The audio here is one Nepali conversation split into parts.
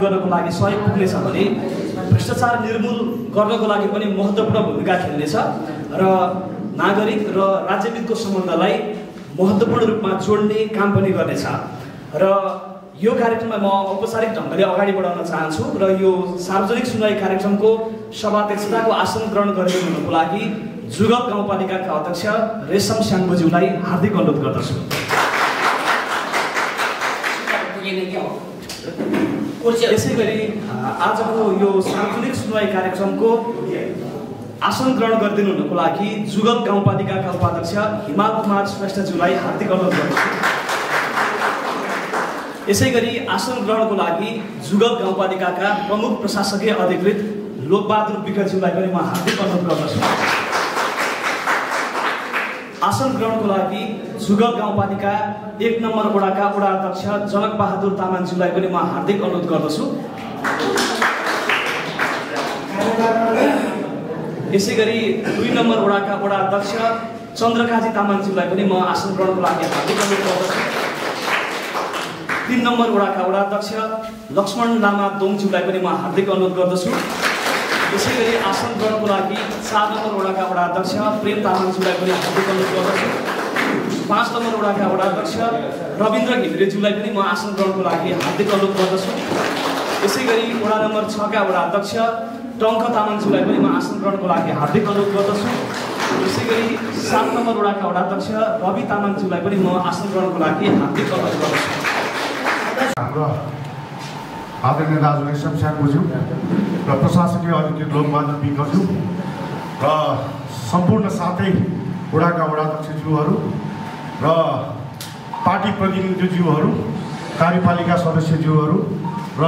गर्नको लागि सहयोग पुग्नेछ भने भ्रष्टाचार निर्मूल गर्नको लागि पनि महत्त्वपूर्ण भूमिका खेल्नेछ र नागरिक र राज्यबिचको सम्बन्धलाई महत्त्वपूर्ण रूपमा जोड्ने काम पनि गर्नेछ र यो कार्यक्रममा म औपचारिक ढङ्गले अगाडि बढाउन चाहन्छु र यो सार्वजनिक सुनवाई कार्यक्रमको सभाध्यक्षताको आसन ग्रहण गरिदिनुको लागि जुगल गाउँपालिकाका अध्यक्ष रेशम स्याङ्बोज्यूलाई हार्दिक अनुरोध गर्दछु। यसै गरी आजको यो सार्वजनिक सुनवाई कार्यक्रमको आसन ग्रहण गरिदिनुको लागि जुगल गाउँपालिकाका उपाध्यक्ष हिमाल कुमार श्रेष्ठज्यूलाई हार्दिक अनुरोध गर्दछु। यसै गरी आसन ग्रहणको लागि जुगल गाउँपालिकाका प्रमुख प्रशासकीय अधिकृत लोकबहादुर विकज्यूलाई पनि म हार्दिक अनुरोध गर्दछु। आसन ग्रहणको लागि जुगल गाउँपालिका 1 नम्बर वडाका वडा अध्यक्ष जनक बहादुर तामाङज्यूलाई पनि म हार्दिक अनुरोध गर्दछु। यसै गरी 2 नम्बर वडाका वडा अध्यक्ष चन्द्रकाजी तामाङज्यूलाई पनि म आसन ग्रहणको लागि हार्दिक अनुरोध गर्दछु। 3 नम्बर वडाका वडा अध्यक्ष लक्ष्मण लामा दोङज्यूलाई पनि म हार्दिक अनुरोध गर्दछु। यसै गरी आसन ग्रहणको लागि 4 नम्बर वडाका वडा अध्यक्ष प्रेम तामाङज्यूलाई पनि हार्दिक अनुरोध गर्दछु। 5 नम्बर वडाका वडा अध्यक्ष रविन्द्र घिमिरेज्यूलाई पनि म आसन ग्रहणको लागि हार्दिक अनुरोध गर्दछु। यसै गरी वडा नम्बर 6 का वडा अध्यक्ष टङ्क तामाङज्यूलाई पनि म आसन ग्रहणको लागि हार्दिक अनुरोध गर्दछु। यसै गरी 7 नम्बर वडाका वडा अध्यक्ष रवि तामाङज्यूलाई पनि म आसन ग्रहणको लागि हार्दिक अनुरोध गर्दछु। हाम्रो आदरणीय दाजु रेशम स्याङ्बोज्यू र प्रशासकीय अधिकृत लोकबहादुर विकज्यू र सम्पूर्ण 7 वडाका वडाध्यक्षज्यूहरू र पार्टी प्रतिनिधिज्यूहरू, कार्यपालिका सदस्यज्यूहरू र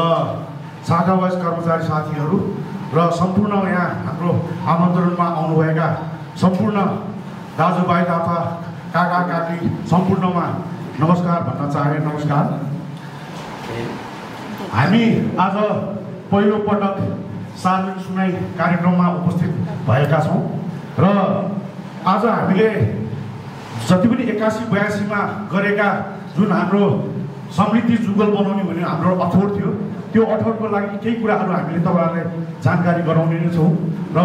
शाखावाइज कर्मचारी साथीहरू र सम्पूर्ण यहाँ हाम्रो आमन्त्रणमा आउनुभएका सम्पूर्ण दाजुभाइ तथा काका काकी सम्पूर्णमा नमस्कार भन्न चाहे। नमस्कार। हामी आज पहिलो पटक सार्वजनिक सुनवाई कार्यक्रममा उपस्थित भएका छौँ र आज हामीले जति पनि 81-82 मा गरेका जुन हाम्रो समृद्धि जुगल बनाउने भन्ने हाम्रो अठोट थियो, त्यो अठोटको लागि केही कुराहरू हामीले तपाईँहरूलाई जानकारी गराउने नै छौँ र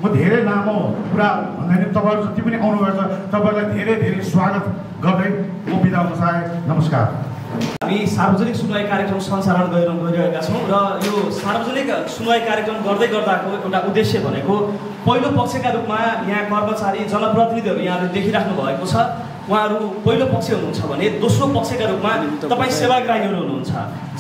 म धेरै लामो कुरा भन्दैन, तपाईँहरू जति पनि आउनुभएको छ तपाईँहरूलाई धेरै धेरै स्वागत गर्दै म बिदा हुन चाहे। नमस्कार। हामी सार्वजनिक सुनवाई कार्यक्रम सञ्चालन गरिरहेका छौँ र यो सार्वजनिक सुनवाई कार्यक्रम गर्दै गर्दाको एउटा उद्देश्य भनेको पहिलो पक्षका रूपमा यहाँ कर्मचारी जनप्रतिनिधिहरू यहाँले देखिराख्नु भएको छ, उहाँहरू पहिलो पक्ष हुनुहुन्छ भने दोस्रो पक्षका रूपमा तपाईँ सेवाग्राहीहरू हुनुहुन्छ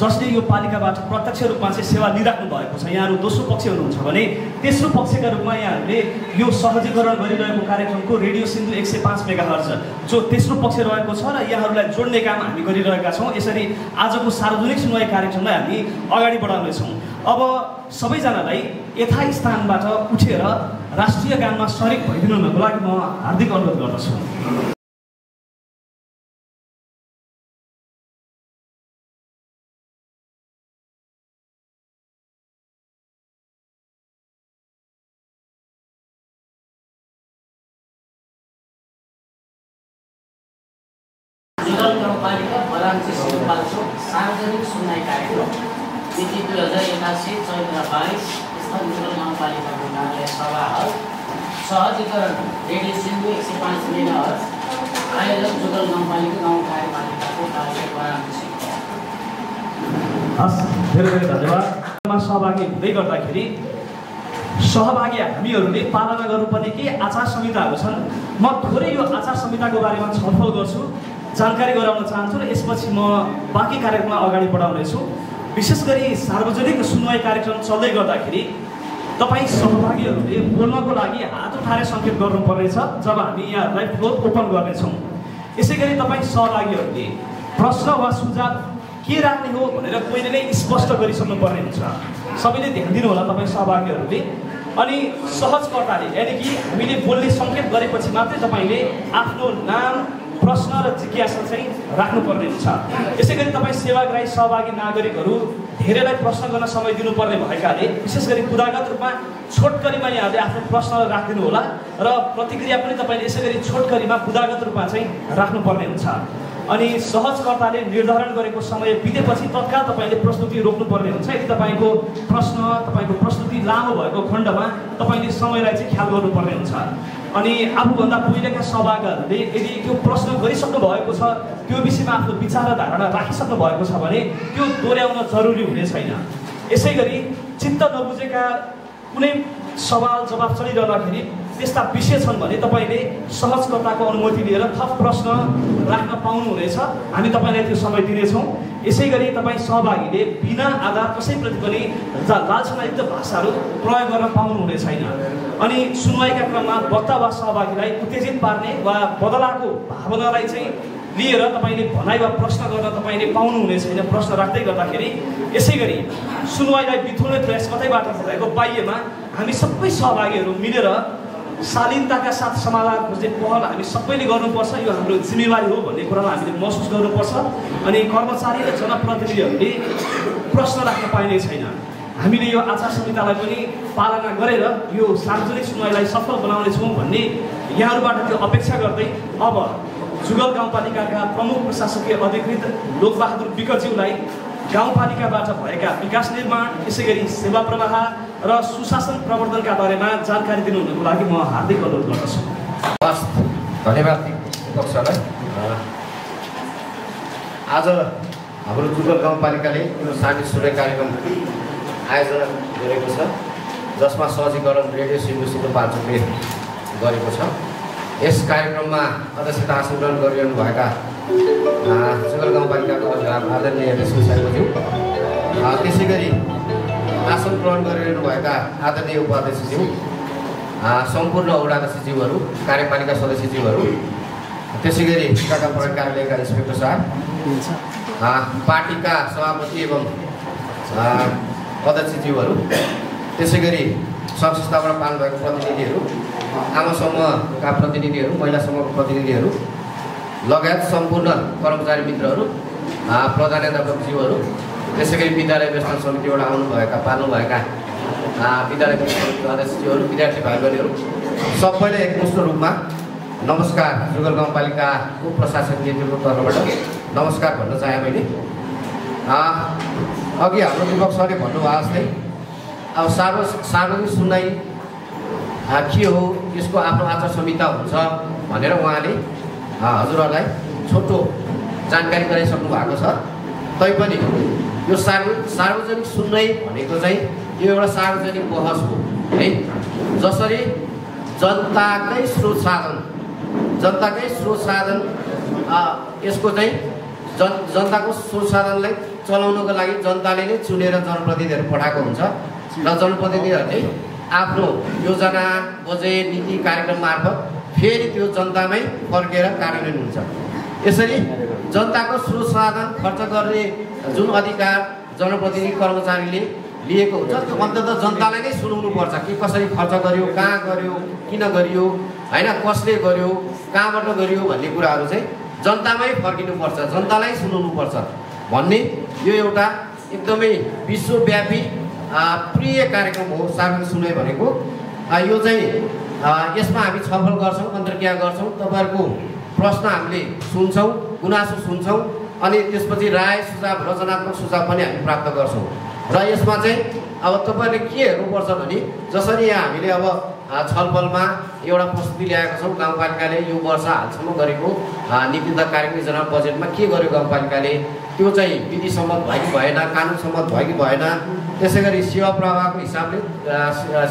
जसले यो पालिकाबाट प्रत्यक्ष रूपमा चाहिँ सेवा लिइराख्नु भएको छ, यहाँहरू दोस्रो पक्ष हुनुहुन्छ भने तेस्रो पक्षका रूपमा यहाँहरूले यो सहजीकरण गरिरहेको कार्यक्रमको रेडियो सिन्धु 105 मेगाहर्ज जो तेस्रो पक्ष रहेको छ र यहाँहरूलाई जोड्ने काम हामी गरिरहेका छौँ। यसरी आजको सार्वजनिक सुनवाई कार्यक्रमलाई हामी अगाडि बढाउनेछौँ। अब सबैजनालाई यथास्थानबाट उठेर राष्ट्रिय गानमा सरिक भइदिनुको लागि म हार्दिक अनुरोध गर्दछु। जुगल गाउँपालिका बरामची सिन्धुपाल्चोक सार्वजनिक सुनवाई कार्यक्रम मिति 2081 चैत्र 22 स्थान जुगल गाउँपालिकाको कार्यालय सभा हल सहजीकरण रेडियो सिन्धु 105 मेगाहर्ज आयोजक जुगल गाउँपालिका गाउँ कार्यपालिकाको कार्यालय बरामची। हस्, धेरै धेरै धन्यवाद। सहभागी हुँदै गर्दाखेरि सहभागी हामीहरूले पालना गर्नुपर्ने के आचार संहिताहरू छन्, म थोरै यो आचार संहिताको बारेमा छलफल गर्छु, जानकारी गराउन चाहन्छु र यसपछि म बाँकी कार्यक्रममा अगाडि बढाउनेछु। विशेष गरी सार्वजनिक सुनवाई कार्यक्रम चल्दै गर्दाखेरि तपाईँ सहभागीहरूले बोल्नको लागि हात उठाएर सङ्केत गर्नुपर्नेछ जब हामी यहाँहरूलाई फ्लोर ओपन गर्नेछौँ। यसै गरी तपाईँ सहभागीहरूले प्रश्न वा सुझाव के राख्ने हो भनेर पहिले नै स्पष्ट गरिसक्नुपर्ने हुन्छ। सबैले ध्यान दिनु होला तपाईँ सहभागीहरूले। अनि सहज प्रकारले यानि कि हामीले बोल्ने सङ्केत गरेपछि मात्रै तपाईँले आफ्नो नाम, प्रश्न र जिज्ञासा चाहिँ राख्नुपर्ने हुन्छ। यसै गरी तपाईँ सेवाग्राही सहभागी नागरिकहरू धेरैलाई प्रश्न गर्न समय दिनुपर्ने भएकाले विशेष गरी कुरागत रूपमा छोटकरीमा यहाँले आफ्नो प्रश्न राखिदिनु होला र प्रतिक्रिया पनि तपाईँले यसै गरी छोटकरीमा कुरागत रूपमा चाहिँ राख्नुपर्ने हुन्छ। अनि सहजकर्ताले निर्धारण गरेको समय बितेपछि तत्काल तपाईँले प्रस्तुति रोक्नुपर्ने हुन्छ। यदि तपाईँको प्रस्तुति लामो भएको खण्डमा तपाईँले समयलाई चाहिँ ख्याल गर्नुपर्ने हुन्छ। अनि आफूभन्दा पहिलेका सभागाहरूले यदि त्यो प्रश्न गरिसक्नु भएको छ, त्यो विषयमा आफ्नो विचार र धारणा राखिसक्नु भएको छ भने त्यो दोहोऱ्याउन जरुरी हुने छैन। यसै गरी चित्त नबुझेका कुनै सवाल जवाफ चलिरहँदाखेरि त्यस्ता विषय छन् भने तपाईँले सहजकर्ताको अनुमति लिएर थप प्रश्न राख्न पाउनुहुनेछ। हामी तपाईँलाई त्यो समय दिनेछौँ। यसै गरी तपाईँ सहभागीले बिना आधार कसैप्रति पनि लालसायुक्त भाषाहरू प्रयोग गर्न पाउनुहुने छैन। अनि सुनवाईका क्रममा वक्ता वा सहभागीलाई उत्तेजित पार्ने वा बदलाको भावनालाई चाहिँ लिएर तपाईँले भनाइ वा प्रश्न गर्न तपाईँले पाउनुहुने छैन प्रश्न राख्दै गर्दाखेरि। यसै गरी सुनवाईलाई बिथोल्ने प्रयास कतैबाट भएको बाह्यमा हामी सबै सहभागीहरू मिलेर शालीनताका साथ समाधान खोज्ने पहल हामी सबैले गर्नुपर्छ। यो हाम्रो जिम्मेवारी हो भन्ने कुरालाई हामीले महसुस गर्नुपर्छ। अनि कर्मचारी र जनप्रतिनिधिहरूले प्रश्न राख्न पाइने छैन। हामीले यो आचार संहितालाई पनि पालना गरेर यो सार्वजनिक सुनवाईलाई सफल बनाउनेछौँ भन्ने यहाँहरूबाट त्यो अपेक्षा गर्दै अब जुगल गाउँपालिकाका प्रमुख प्रशासकीय अधिकृत लोकबहादुर विकज्यूलाई गाउँपालिकाबाट भएका विकास निर्माण, यसै गरी सेवा प्रवाह र सुशासन प्रवर्धनका बारेमा जानकारी दिनुहुनको लागि म हार्दिक अनुरोध गर्दछु। हस्, धन्यवाद पक्षलाई। आज हाम्रो जुगल गाउँपालिकाले यो सार्वजनिक सुनवाई कार्यक्रम आयोजना गरेको छ, जसमा सहजीकरण रेडियो सिन्धुपाल्चोकले गरेको छ। यस कार्यक्रममा अध्यक्षता आसन ग्रहण गरिरहनुभएका जुगल गाउँपालिकाको आदरणीय साईज्यू, त्यसै गरी आसन ग्रहण गरिरहनुभएका आदरणीय उपाध्यक्षज्यू, सम्पूर्ण वडाध्यक्षज्यूहरू, कार्यपालिका सदस्यज्यूहरू, त्यसै गरी टिकाका प्रयोग कार्यालयका इन्सपेक्टर साहब, पार्टीका सभापति एवं अध्यक्षज्यूहरू, त्यसै गरी सङ्घ संस्थाबाट पाल्नुभएको प्रतिनिधिहरू, आमा समूहका प्रतिनिधिहरू, महिला समूहका प्रतिनिधिहरू लगायत सम्पूर्ण कर्मचारी मित्रहरू, प्रधानाध्यापकज्यूहरू, त्यसै गरी विद्यालय व्यवस्थापन समितिबाट पाल्नुभएका विद्यालय अध्यक्षज्यूहरू, विद्यार्थी भाइ बहिनीहरू सबैले एकमुष्ट रूपमा नमस्कार। जुगल गाउँपालिकाको प्रशासकीय नेतृत्वको तर्फबाट नमस्कार भन्न चाहे मैले। अघि हाम्रो विपक्षले भन्नुभयो जस्तै अब सार्वजनिक सुनवाई के हो, यसको आफ्नो आचार संहिता हुन्छ भनेर उहाँले हजुरहरूलाई छोटो जानकारी गराइसक्नु भएको छ। तैपनि यो सार्वजनिक सुनवाई भनेको चाहिँ यो एउटा सार्वजनिक बहस हो है। जसरी जनताकै स्रोत साधन यसको चाहिँ जनताको स्रोत साधनलाई चलाउनको लागि जनताले नै चुनेर जनप्रतिनिधिहरू पठाएको हुन्छ र जनप्रतिनिधिहरूले आफ्नो योजना, बजेट, नीति, कार्यक्रम मार्फत फेरि त्यो जनतामै फर्केर कार्यान्वयन हुन्छ। यसरी जनताको स्रोत साधन खर्च गर्ने जुन अधिकार जनप्रतिनिधि कर्मचारीले लिएको हुन्छ त्यो अन्ततः जनतालाई नै सुनाउनु पर्छ कि कसरी खर्च गर्यो, कहाँ गर्यो, किन गरियो, होइन, कसले गर्यो, कहाँबाट गरियो भन्ने कुराहरू चाहिँ जनतामै फर्किनुपर्छ, जनतालाई सुनाउनुपर्छ भन्ने यो एउटा एकदमै विश्वव्यापी प्रिय कार्यक्रम हो सार्वजनिक सुनवाई भनेको। यो चाहिँ यसमा हामी छलफल गर्छौँ, अन्तर्क्रिया गर्छौँ, तपाईँहरूको प्रश्न हामीले सुन्छौँ, गुनासो सुन्छौँ, अनि त्यसपछि राय सुझाव, रचनात्मक सुझाव पनि हामी प्राप्त गर्छौँ। र यसमा चाहिँ अब तपाईँहरूले के हेर्नुपर्छ भने जसरी यहाँ हामीले अब छलफलमा एउटा प्रस्तुति ल्याएको छौँ, गाउँपालिकाले यो वर्ष हालसम्म गरेको नीति तथा कार्यक्रम योजना बजेटमा के गर्यो गाउँपालिकाले, त्यो चाहिँ विधि सम्मत भयो कि भएन, कानुन सम्मत भयो कि भएन, त्यसै गरी सेवा प्रवाहको हिसाबले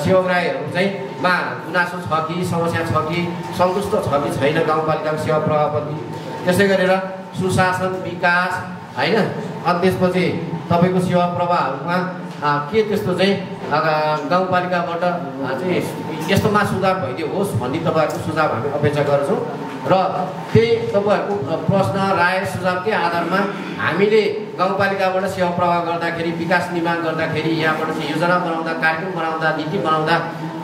सेवाग्राहीहरू चाहिँ गुनासो छ कि, समस्या छ कि, सन्तुष्ट छ कि छैन गाउँपालिकाको सेवा प्रवाहप्रति, त्यसै गरेर सुशासन, विकास, होइन, अनि त्यसपछि तपाईँको सेवा प्रवाहहरूमा के त्यस्तो चाहिँ गाउँपालिकाबाट चाहिँ यस्तोमा सुधार भइदियो होस् भन्ने तपाईँहरूको सुझाव हामी अपेक्षा गर्छौँ। र त्यही तपाईँहरूको प्रश्न, राय, सुझावकै आधारमा हामीले गाउँपालिकाबाट सेवा प्रवाह गर्दाखेरि, विकास निर्माण गर्दाखेरि, यहाँबाट चाहिँ योजना बनाउँदा, कार्यक्रम बनाउँदा, नीति बनाउँदा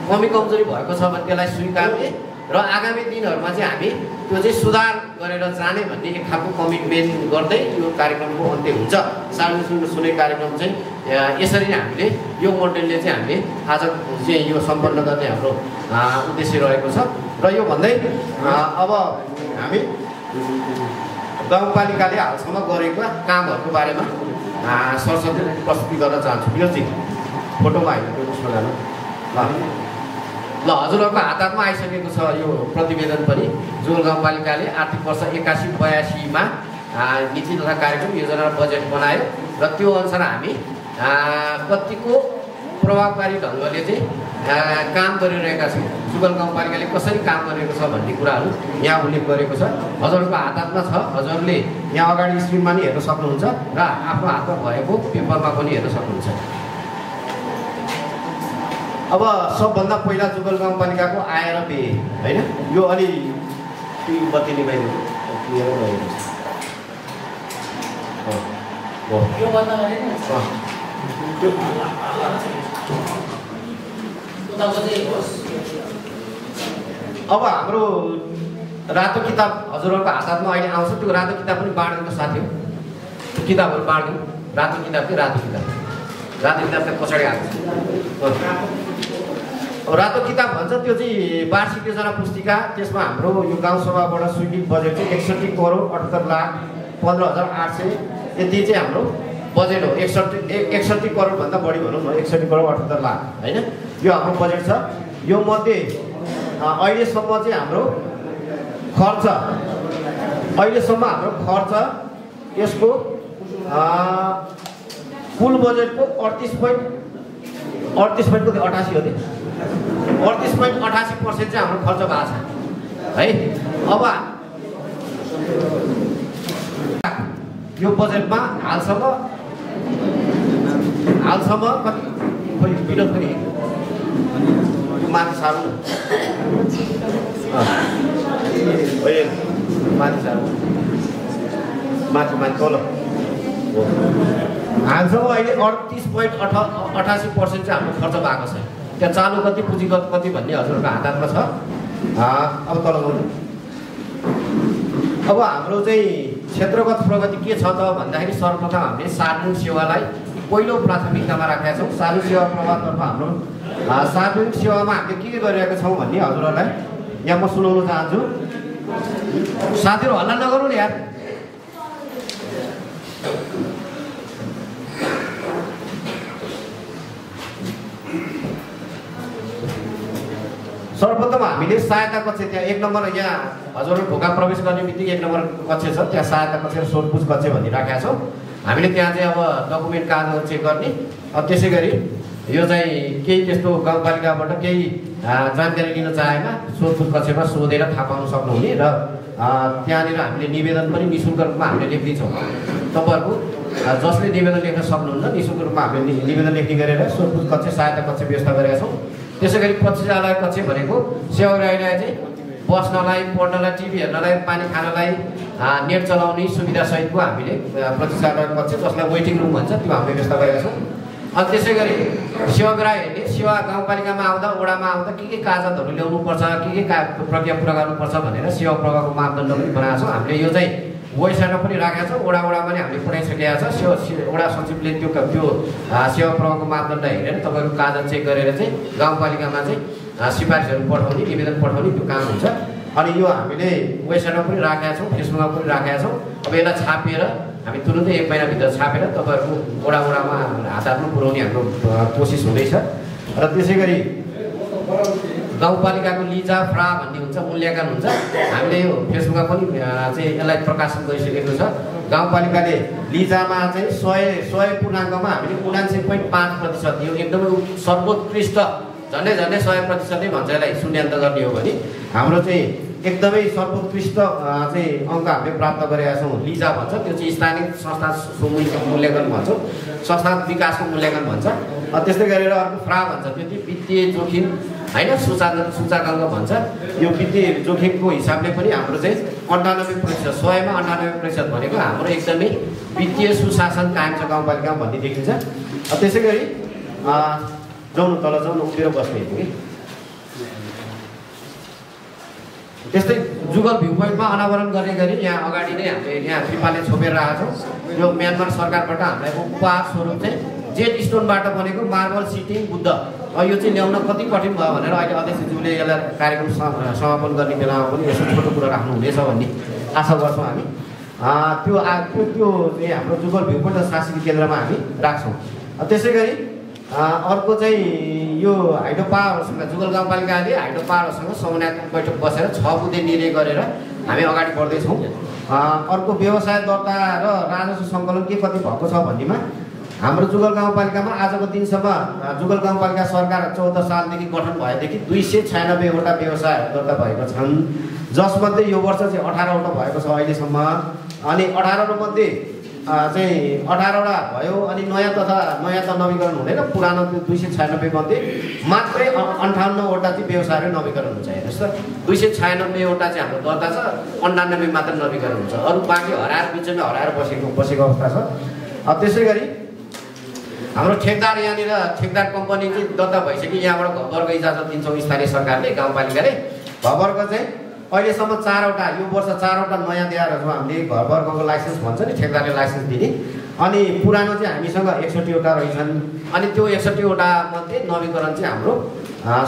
कमी कमजोरी भएको छ भने त्यसलाई स्वीकार्ने र आगामी दिनहरूमा चाहिँ हामी त्यो चाहिँ सुधार गरेर जाने भन्ने एक खालको कमिटमेन्ट गर्दै यो कार्यक्रमको अन्त्य हुन्छ। सार्वजनिक सुनवाई कार्यक्रम चाहिँ यसरी नै हामीले यो मोडेलले चाहिँ हामीले आज चाहिँ यो सम्पन्न गर्ने हाम्रो उद्देश्य रहेको छ। र यो भन्दै अब हामी गाउँपालिकाले हालसम्म गरेको कामहरूको बारेमा सरसर्ती प्रस्तुति गर्न चाहन्छु। यो चाहिँ फोटोमा हाल्नु उसमा जानु ल हजुरहरूको हातमा आइसकेको छ यो प्रतिवेदन पनि। जुगल गाउँपालिकाले आर्थिक वर्ष 81-82मा नीति तथा कार्यक्रम योजना र बजेट बनायो र त्यो अनुसार हामी कतिको प्रभावकारी ढङ्गले चाहिँ काम गरिरहेका छौँ। जुगल गाउँपालिकाले कसरी काम गरेको छ भन्ने कुराहरू यहाँ उल्लेख गरेको छ। हजुरहरूको हातमा छ, हजुरले यहाँ अगाडि स्क्रिनमा पनि हेर्न सक्नुहुन्छ र आफ्नो हातमा भएको पेपरमा पनि हेर्न सक्नुहुन्छ। अब सबभन्दा पहिला जुगल गाउँपालिकाको आय र व्यय होइन, यो अलि बत्ती निभाइदिनु क्लियर भएको छ। अब हाम्रो रातो किताब हजुरहरूको हातमा अहिले आउँछ, त्यो रातो किताब पनि बाँड्नुको साथी हो। किताबहरू बाँड्नु, रातो किताब चाहिँ रातो किताब चाहिँ पछाडि आएको छ। रातो किताब भन्छ त्यो चाहिँ वार्षिक योजना पुस्तिका। त्यसमा हाम्रो यो गाउँसभाबाट स्वीकृत बजेट चाहिँ 61,78,15,800 यति चाहिँ हाम्रो बजेट हो। 61 करोडभन्दा बढी भनौँ न, 61,78,00,000 होइन, यो हाम्रो बजेट छ। यो मध्ये अहिलेसम्म चाहिँ हाम्रो खर्च यसको कुल बजेटको 38.88 हो। 38.88% चाहिँ हाम्रो खर्च भएको छ है। अब यो बजेटमा हालसम्म कति विरोध पनि माथि सार्नु माथि सार्नु माथि तल हालसम्म अहिले 38.88% चाहिँ हाम्रो खर्च भएको छ। त्यहाँ चालु कति पुँजीगत कति भन्ने हजुरहरूको हातमा छ। अब तल गर्नु। अब हाम्रो चाहिँ क्षेत्रगत प्रगति के छ त भन्दाखेरि सर्वप्रथम हामीले सार्वजनिक सेवालाई पहिलो प्राथमिकतामा राखेका छौँ। सार्वजनिक सेवा प्रभावतर्फ हाम्रो सार्वजनिक सेवामा हामीले के गरिरहेका छौँ भन्ने हजुरहरूलाई यहाँ म सुनाउन चाहन्छु। साथीहरू हल्ला नगर्नु नि यार। सर्वप्रथम हामीले सहायता कक्ष, त्यहाँ 1 नम्बर यहाँ हजुरहरू ढोका प्रवेश गर्ने बित्तिकै 1 नम्बर कक्ष छ, त्यहाँ सहायता कक्ष र सोधपुछ कक्ष भनी राखेका छौँ हामीले। त्यहाँ चाहिँ अब डकुमेन्ट कागजहरू चेक गर्ने। अब त्यसै गरी यो चाहिँ केही त्यस्तो गाउँपालिकाबाट केही जानकारी लिन चाहेमा सोधपुछ कक्षमा सोधेर थाहा पाउन सक्नुहुने र त्यहाँनिर हामीले निवेदन पनि निःशुल्क रूपमा हामीले लेख्दैछौँ। तपाईँहरूको जसले निवेदन लेख्न सक्नुहुन्न निःशुल्क रूपमा हामीले निवेदन लेख्ने गरेर सोधपुछ कक्ष सहायता कक्ष व्यवस्था गरेका छौँ। त्यसै गरी पक्षीजालय कक्ष भनेको सेवाग्राहीलाई चाहिँ बस्नलाई, पढ्नलाई, टिभी हेर्नलाई, पानी खानलाई, नेट चलाउने सुविधासहितको हामीले पक्षीजालय कक्ष जसलाई वेटिङ रुम भन्छ त्यो हामीले व्यवस्था गरेका छौँ। अनि त्यसै गरी सेवाग्राहीहरूले सेवा गाउँपालिकामा आउँदा ओडामा आउँदा के कागजातहरू ल्याउनुपर्छ, के प्रक्रिया पुरा गर्नुपर्छ भनेर सेवा प्रवाहको मापदण्ड पनि बनाएको छौँ हामीले। यो चाहिँ वेबसाइटमा पनि राखेका छौँ, ओडामा पनि हामीले पठाइसकेका छ। ओडा सचिवले त्यो सेवा प्रवाहको मापदण्ड हेरेर तपाईँको कागज चेक गरेर चाहिँ गाउँपालिकामा चाहिँ सिफारिसहरू पठाउने, निवेदन पठाउने त्यो काम हुन्छ। अनि यो हामीले वेबसाइटमा पनि राखेका छौँ, फेसबुकमा पनि राखेका छौँ। अब यसलाई छापेर हामी तुरुन्तै 1 महिनाभित्र छापेर तपाईँहरूको ओडामा हातमा पुर्याउने हाम्रो कोसिस हुँदैछ। र त्यसै गरी गाउँपालिकाको लिजा फ्रा भन्ने हुन्छ, मूल्याङ्कन हुन्छ। हामीले यो फेसबुकमा पनि चाहिँ यसलाई प्रकाशन गरिसकेको छ। गाउँपालिकाले लिजामा चाहिँ 100 पूर्णाङ्कमा हामीले 79.5%, यो एकदमै सर्वोत्कृष्ट झन्डै 100% नै भन्छ यसलाई शून्यान्त गर्ने हो भने। हाम्रो चाहिँ एकदमै सर्वोत्कृष्ट चाहिँ अङ्क हामीले प्राप्त गरेका छौँ। लिजा भन्छ, त्यो चाहिँ स्थानीय संस्था मूल्याङ्कन भन्छौँ, संस्था विकासको मूल्याङ्कन भन्छ। त्यस्तै गरेर अर्को फ्रा भन्छ, त्यो चाहिँ वित्तीय जोखिम होइन, सूचकाङ्क भन्छ। यो वित्तीय जोखिमको हिसाबले पनि हाम्रो चाहिँ 98%, 100मा 98% भनेको हाम्रो एकदमै वित्तीय सुशासन कायम छ गाउँपालिकामा भन्ने देखिन्छ। त्यसै गरी जाउनु तल जाउनु, उभिएर बस्ने कि त्यस्तै जुगल भ्यू पोइन्टमा अनावरण गर्ने गरी यहाँ अगाडि नै हामीले यहाँ त्रिपालले छोपेर राखेको छौँ। यो म्यानमार सरकारबाट हामीलाई उपहार स्वरूप चाहिँ जेट स्टोनबाट बनेको मार्बल सिटिङ बुद्ध। यो चाहिँ ल्याउन कति कठिन भयो भनेर अहिले अध्यक्षज्यूले यसलाई कार्यक्रम समापन गर्ने बेलामा पनि यसो छोटो कुरा राख्नुहुनेछ भन्ने आशा गर्छौँ हामी। त्यो चाहिँ हाम्रो जुगल भ्यूपोइन्ट सांस्कृतिक केन्द्रमा हामी राख्छौँ। त्यसै गरी अर्को चाहिँ यो हाइड्रो पावरसँग जुगल गाउँपालिकाले हाइड्रो पावरसँग समन्वयात्मक बैठक बसेर 6 बुँदे निर्णय गरेर हामी अगाडि बढ्दैछौँ। अर्को व्यवसाय दर्ता र राजस्व सङ्कलन के कति भएको छ भन्नेमा हाम्रो जुगल गाउँपालिकामा आजको दिनसम्म जुगल गाउँपालिका सरकार 14 सालदेखि गठन भएदेखि 296 वटा व्यवसाय दर्ता भएका छन्, जसमध्ये यो वर्ष चाहिँ 18 वटा भएको छ अहिलेसम्म। अनि 18 मध्ये चाहिँ 18 वटा भयो। अनि नयाँ त नवीकरण हुँदैन, पुरानो त्यो 296 मध्ये मात्रै 58 वटा चाहिँ व्यवसायहरू नवीकरण हुन्छ। हेर्नुहोस् त 296 वटा चाहिँ हाम्रो दर्ता छ, 98 मात्र नवीकरण हुन्छ, अरू बाँकी हराएर बिचमा हराएर बसेको अवस्था छ। त्यसै गरी हाम्रो ठेकदार यहाँनिर ठेकदार कम्पनी चाहिँ दर्ता भइसक्यो, यहाँबाट घरवर्ग इजाजत दिन्छौँ स्थानीय सरकारले गाउँपालिकाले। घरवर्ग चाहिँ अहिलेसम्म 4 वटा, यो वर्ष 4 वटा नयाँ दिएर छौँ हामीले, घरवर्गको लाइसेन्स भन्छ नि ठेकदारले लाइसेन्स दिने। अनि पुरानो चाहिँ हामीसँग 61 वटा रहेछन्। अनि त्यो 61 वटा मध्ये नवीकरण चाहिँ हाम्रो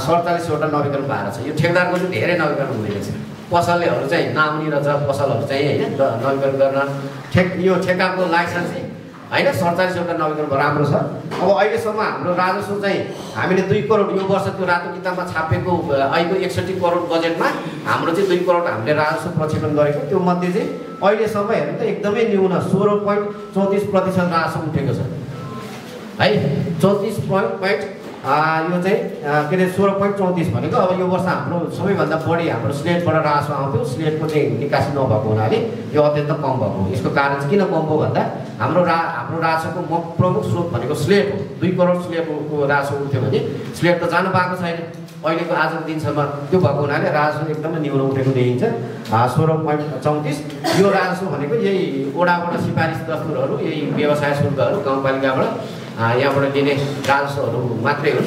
47 वटा नवीकरण भएर छ। यो ठेकदारको चाहिँ धेरै नवीकरण हुँदैछ, पसललेहरू चाहिँ नआउने रहेछ, पसलहरू चाहिँ होइन नवीकरण गर्न यो ठेकाको लाइसेन्स होइन 47 वटा नवीकरण राम्रो छ। अब अहिलेसम्म हाम्रो राजस्व चाहिँ हामीले 2 करोड, यो वर्ष त्यो रातो किताबमा छापेको अहिलेको 61 करोड बजेटमा हाम्रो चाहिँ 2 करोड हामीले राजस्व प्रक्षेपण गरेको। त्यो मध्ये चाहिँ अहिलेसम्म हेर्नु त एकदमै न्यून 16.34% राजस्व उठेको छ है। 34 यो चाहिँ के अरे 16.34 भनेको अब यो वर्ष हाम्रो सबैभन्दा बढी हाम्रो स्लेटबाट राजस्व आउँथ्यो, स्लेटको चाहिँ निकासी नभएको हुनाले यो अत्यन्त कम भएको। यसको कारण चाहिँ किन कम भयो भन्दा हाम्रो राजस्वको प्रमुख स्रोत भनेको स्लेट हो। 2 करोड स्लेटको राजस्व उठ्यो भने स्लेट त जानु पाएको छैन अहिलेको आजको दिनसम्म, त्यो भएको हुनाले राजस्व एकदमै न्यून उठेको देखिन्छ 16.34। यो राजस्व भनेको यही ओडाबाट सिफारिस दस्तुरहरू, यही व्यवसाय शुल्कहरू गाउँपालिकाबाट यहाँबाट दिने राजस्वहरू मात्रै हो।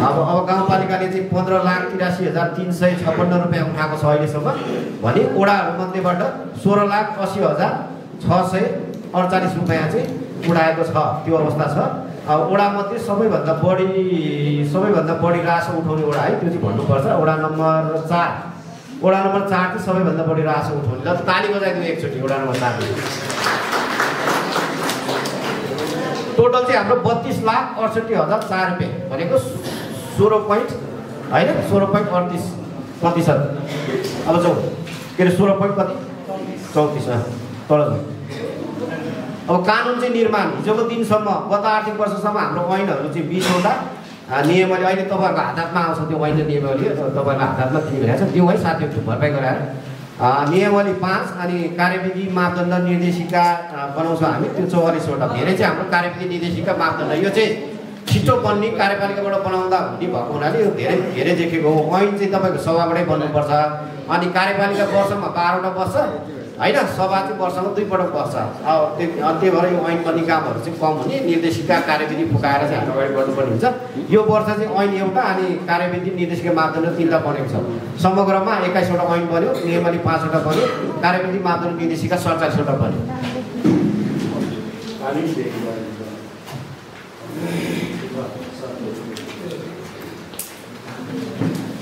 अब गाउँपालिकाले चाहिँ 15,83,356 रुपियाँ उठाएको छ अहिलेसम्म भने ओडाहरूमध्येबाट 16,80,648 रुपियाँ चाहिँ उठाएको छ, त्यो अवस्था छ। अब ओडामध्ये सबैभन्दा बढी राजस्व उठाउने ओडा है, त्यो चाहिँ भन्नुपर्छ ओडा नम्बर 4। ओडा नम्बर 4 चाहिँ सबैभन्दा बढी राजस्व उठाउने। ल ताली बजाइदिउँ एकचोटि ओडा नम्बर 4। टोटल चाहिँ हाम्रो 32,68,004 रुपियाँ भनेको 16.38%। अब जाउँ के अरे 16.34 तल जाउँ। अब कानुन चाहिँ निर्माण हिजोको दिनसम्म गत आर्थिक वर्षसम्म हाम्रो ऐनहरू चाहिँ 20 वटा नियमले अहिले तपाईँहरूको हातमा आउँछ। त्यो ऐन नियमले तपाईँहरूको हातमा दिइरहेको छ, त्यो है साथीहरू भरपाई गराएर नियमावली 5 अनि कार्यविधि मापदण्ड निर्देशिका बनाउँछौँ हामी, त्यो 44 वटा। धेरै चाहिँ हाम्रो कार्यविधि निर्देशिका मापदण्ड यो चाहिँ छिटो बन्ने कार्यपालिकाबाट बनाउँदा हुने भएको हुनाले यो धेरै देखेको हो। ऐन चाहिँ तपाईँको सभाबाटै बन्नुपर्छ। अनि कार्यपालिका वर्षमा 12 वटा बस्छ होइन, सभा चाहिँ वर्षमा 2 पटक बस्छ। अब त्यही भएर यो ऐन बन्ने कामहरू चाहिँ कम हुने, निर्देशिका कार्यविधि फुकाएर चाहिँ हामी अगाडि बढ्नुपर्ने हुन्छ। यो वर्ष चाहिँ ऐन एउटा अनि कार्यविधि निर्देशिका मापदण्ड 3टा बनेको छ। समग्रमा 21 वटा ऐन बन्यो, नियमावली 5 वटा बन्यो, कार्यविधि मापदण्ड निर्देशिका 47 वटा बन्यो।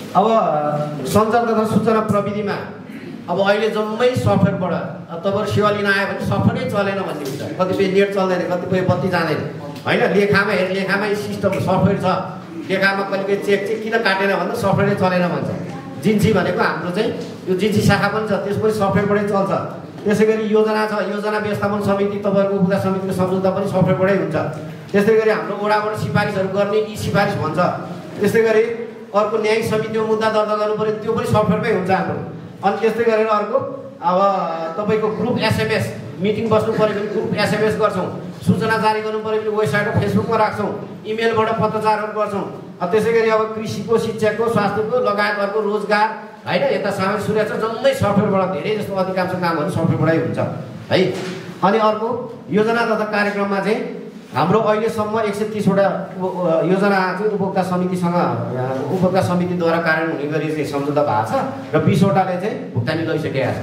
अब सञ्चार तथा सूचना प्रविधिमा अब अहिले जम्मै सफ्टवेयरबाट तपाईँहरू सेवा लिन आयो भने सफ्टवेयरै चलेन भन्ने हुन्छ। कतिपय नेट चल्दैन, कतिपय बत्ती जाँदैन होइन। लेखामै सिस्टम सफ्टवेयर छ, लेखामा कतिपय चेक चाहिँ किन काटेन भन्दा सफ्टवेयरै चलेन भन्छ। जिन्सी भनेको हाम्रो चाहिँ यो जिन्सी शाखा पनि छ, त्यसको सफ्टवेयरबाटै चल्छ। त्यसै गरी योजना छ, योजना व्यवस्थापन समिति तपाईँहरूको उपभोक्ता समितिको सम्झौता पनि सफ्टवेयरबाटै हुन्छ। त्यस्तै गरी हाम्रो ओडाबाट सिफारिसहरू गर्ने ई सिफारिस भन्छ। त्यस्तै गरी अर्को न्यायिक समितिमा मुद्दा दर्ता गर्नु पऱ्यो, त्यो पनि सफ्टवेयरमै हुन्छ हाम्रो। अनि त्यस्तै गरेर अर्को अब तपाईँको ग्रुप एसएमएस मिटिङ बस्नु पऱ्यो भने ग्रुप एसएमएस गर्छौँ, सूचना जारी गर्नु पऱ्यो भने वेबसाइट र फेसबुकमा राख्छौँ, इमेलबाट पत्रचारहरू गर्छौँ। त्यसै गरी अब कृषिको, शिक्षाको, स्वास्थ्यको लगायत अर्को रोजगार होइन, यता सामाजिक सुरक्षा जम्मै सफ्टवेयरबाट धेरै जस्तो अधिकांश कामहरू सफ्टवेयरबाटै हुन्छ है। अनि अर्को योजना तथा कार्यक्रममा चाहिँ हाम्रो अहिलेसम्म 130 वटा योजना चाहिँ उपभोक्ता समितिद्वारा कार्यान्वयन हुने गरी चाहिँ सम्झौता भएको छ र 20 वटाले चाहिँ भुक्तानी लैसकेका छ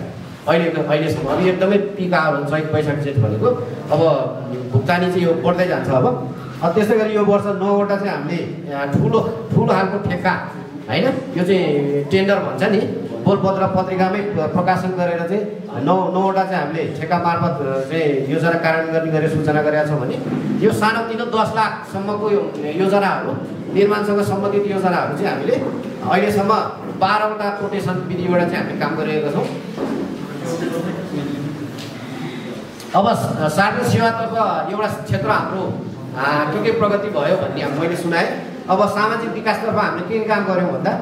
अहिलेसम्म। अब एकदमै पिक आवर हुन्छ 65 जेठ भनेको, अब भुक्तानी चाहिँ यो बढ्दै जान्छ। अब त्यसै गरी यो वर्ष 9 वटा चाहिँ हामीले ठुलो खालको ठेक्का होइन, यो चाहिँ टेन्डर भन्छ नि, बोलपत्र पत्रिकामै प्रकाशन गरेर चाहिँ 9वटा चाहिँ हामीले ठेक्का मार्फत चाहिँ योजना कार्यान्वयन गर्ने गरेर सूचना गरेका छौँ भने यो सानोतिनो 10 लाखसम्मको योजनाहरू निर्माणसँग सम्बन्धित योजनाहरू चाहिँ हामीले अहिलेसम्म 12वटा कोटेसन विधिबाट चाहिँ हामीले काम गरिरहेका छौँ। अब सार्वजनिक सेवातर्फ एउटा क्षेत्र हाम्रो के प्रगति भयो भन्ने मैले सुनाएँ। अब सामाजिक विकासतर्फ हामीले के काम गऱ्यौँ भन्दा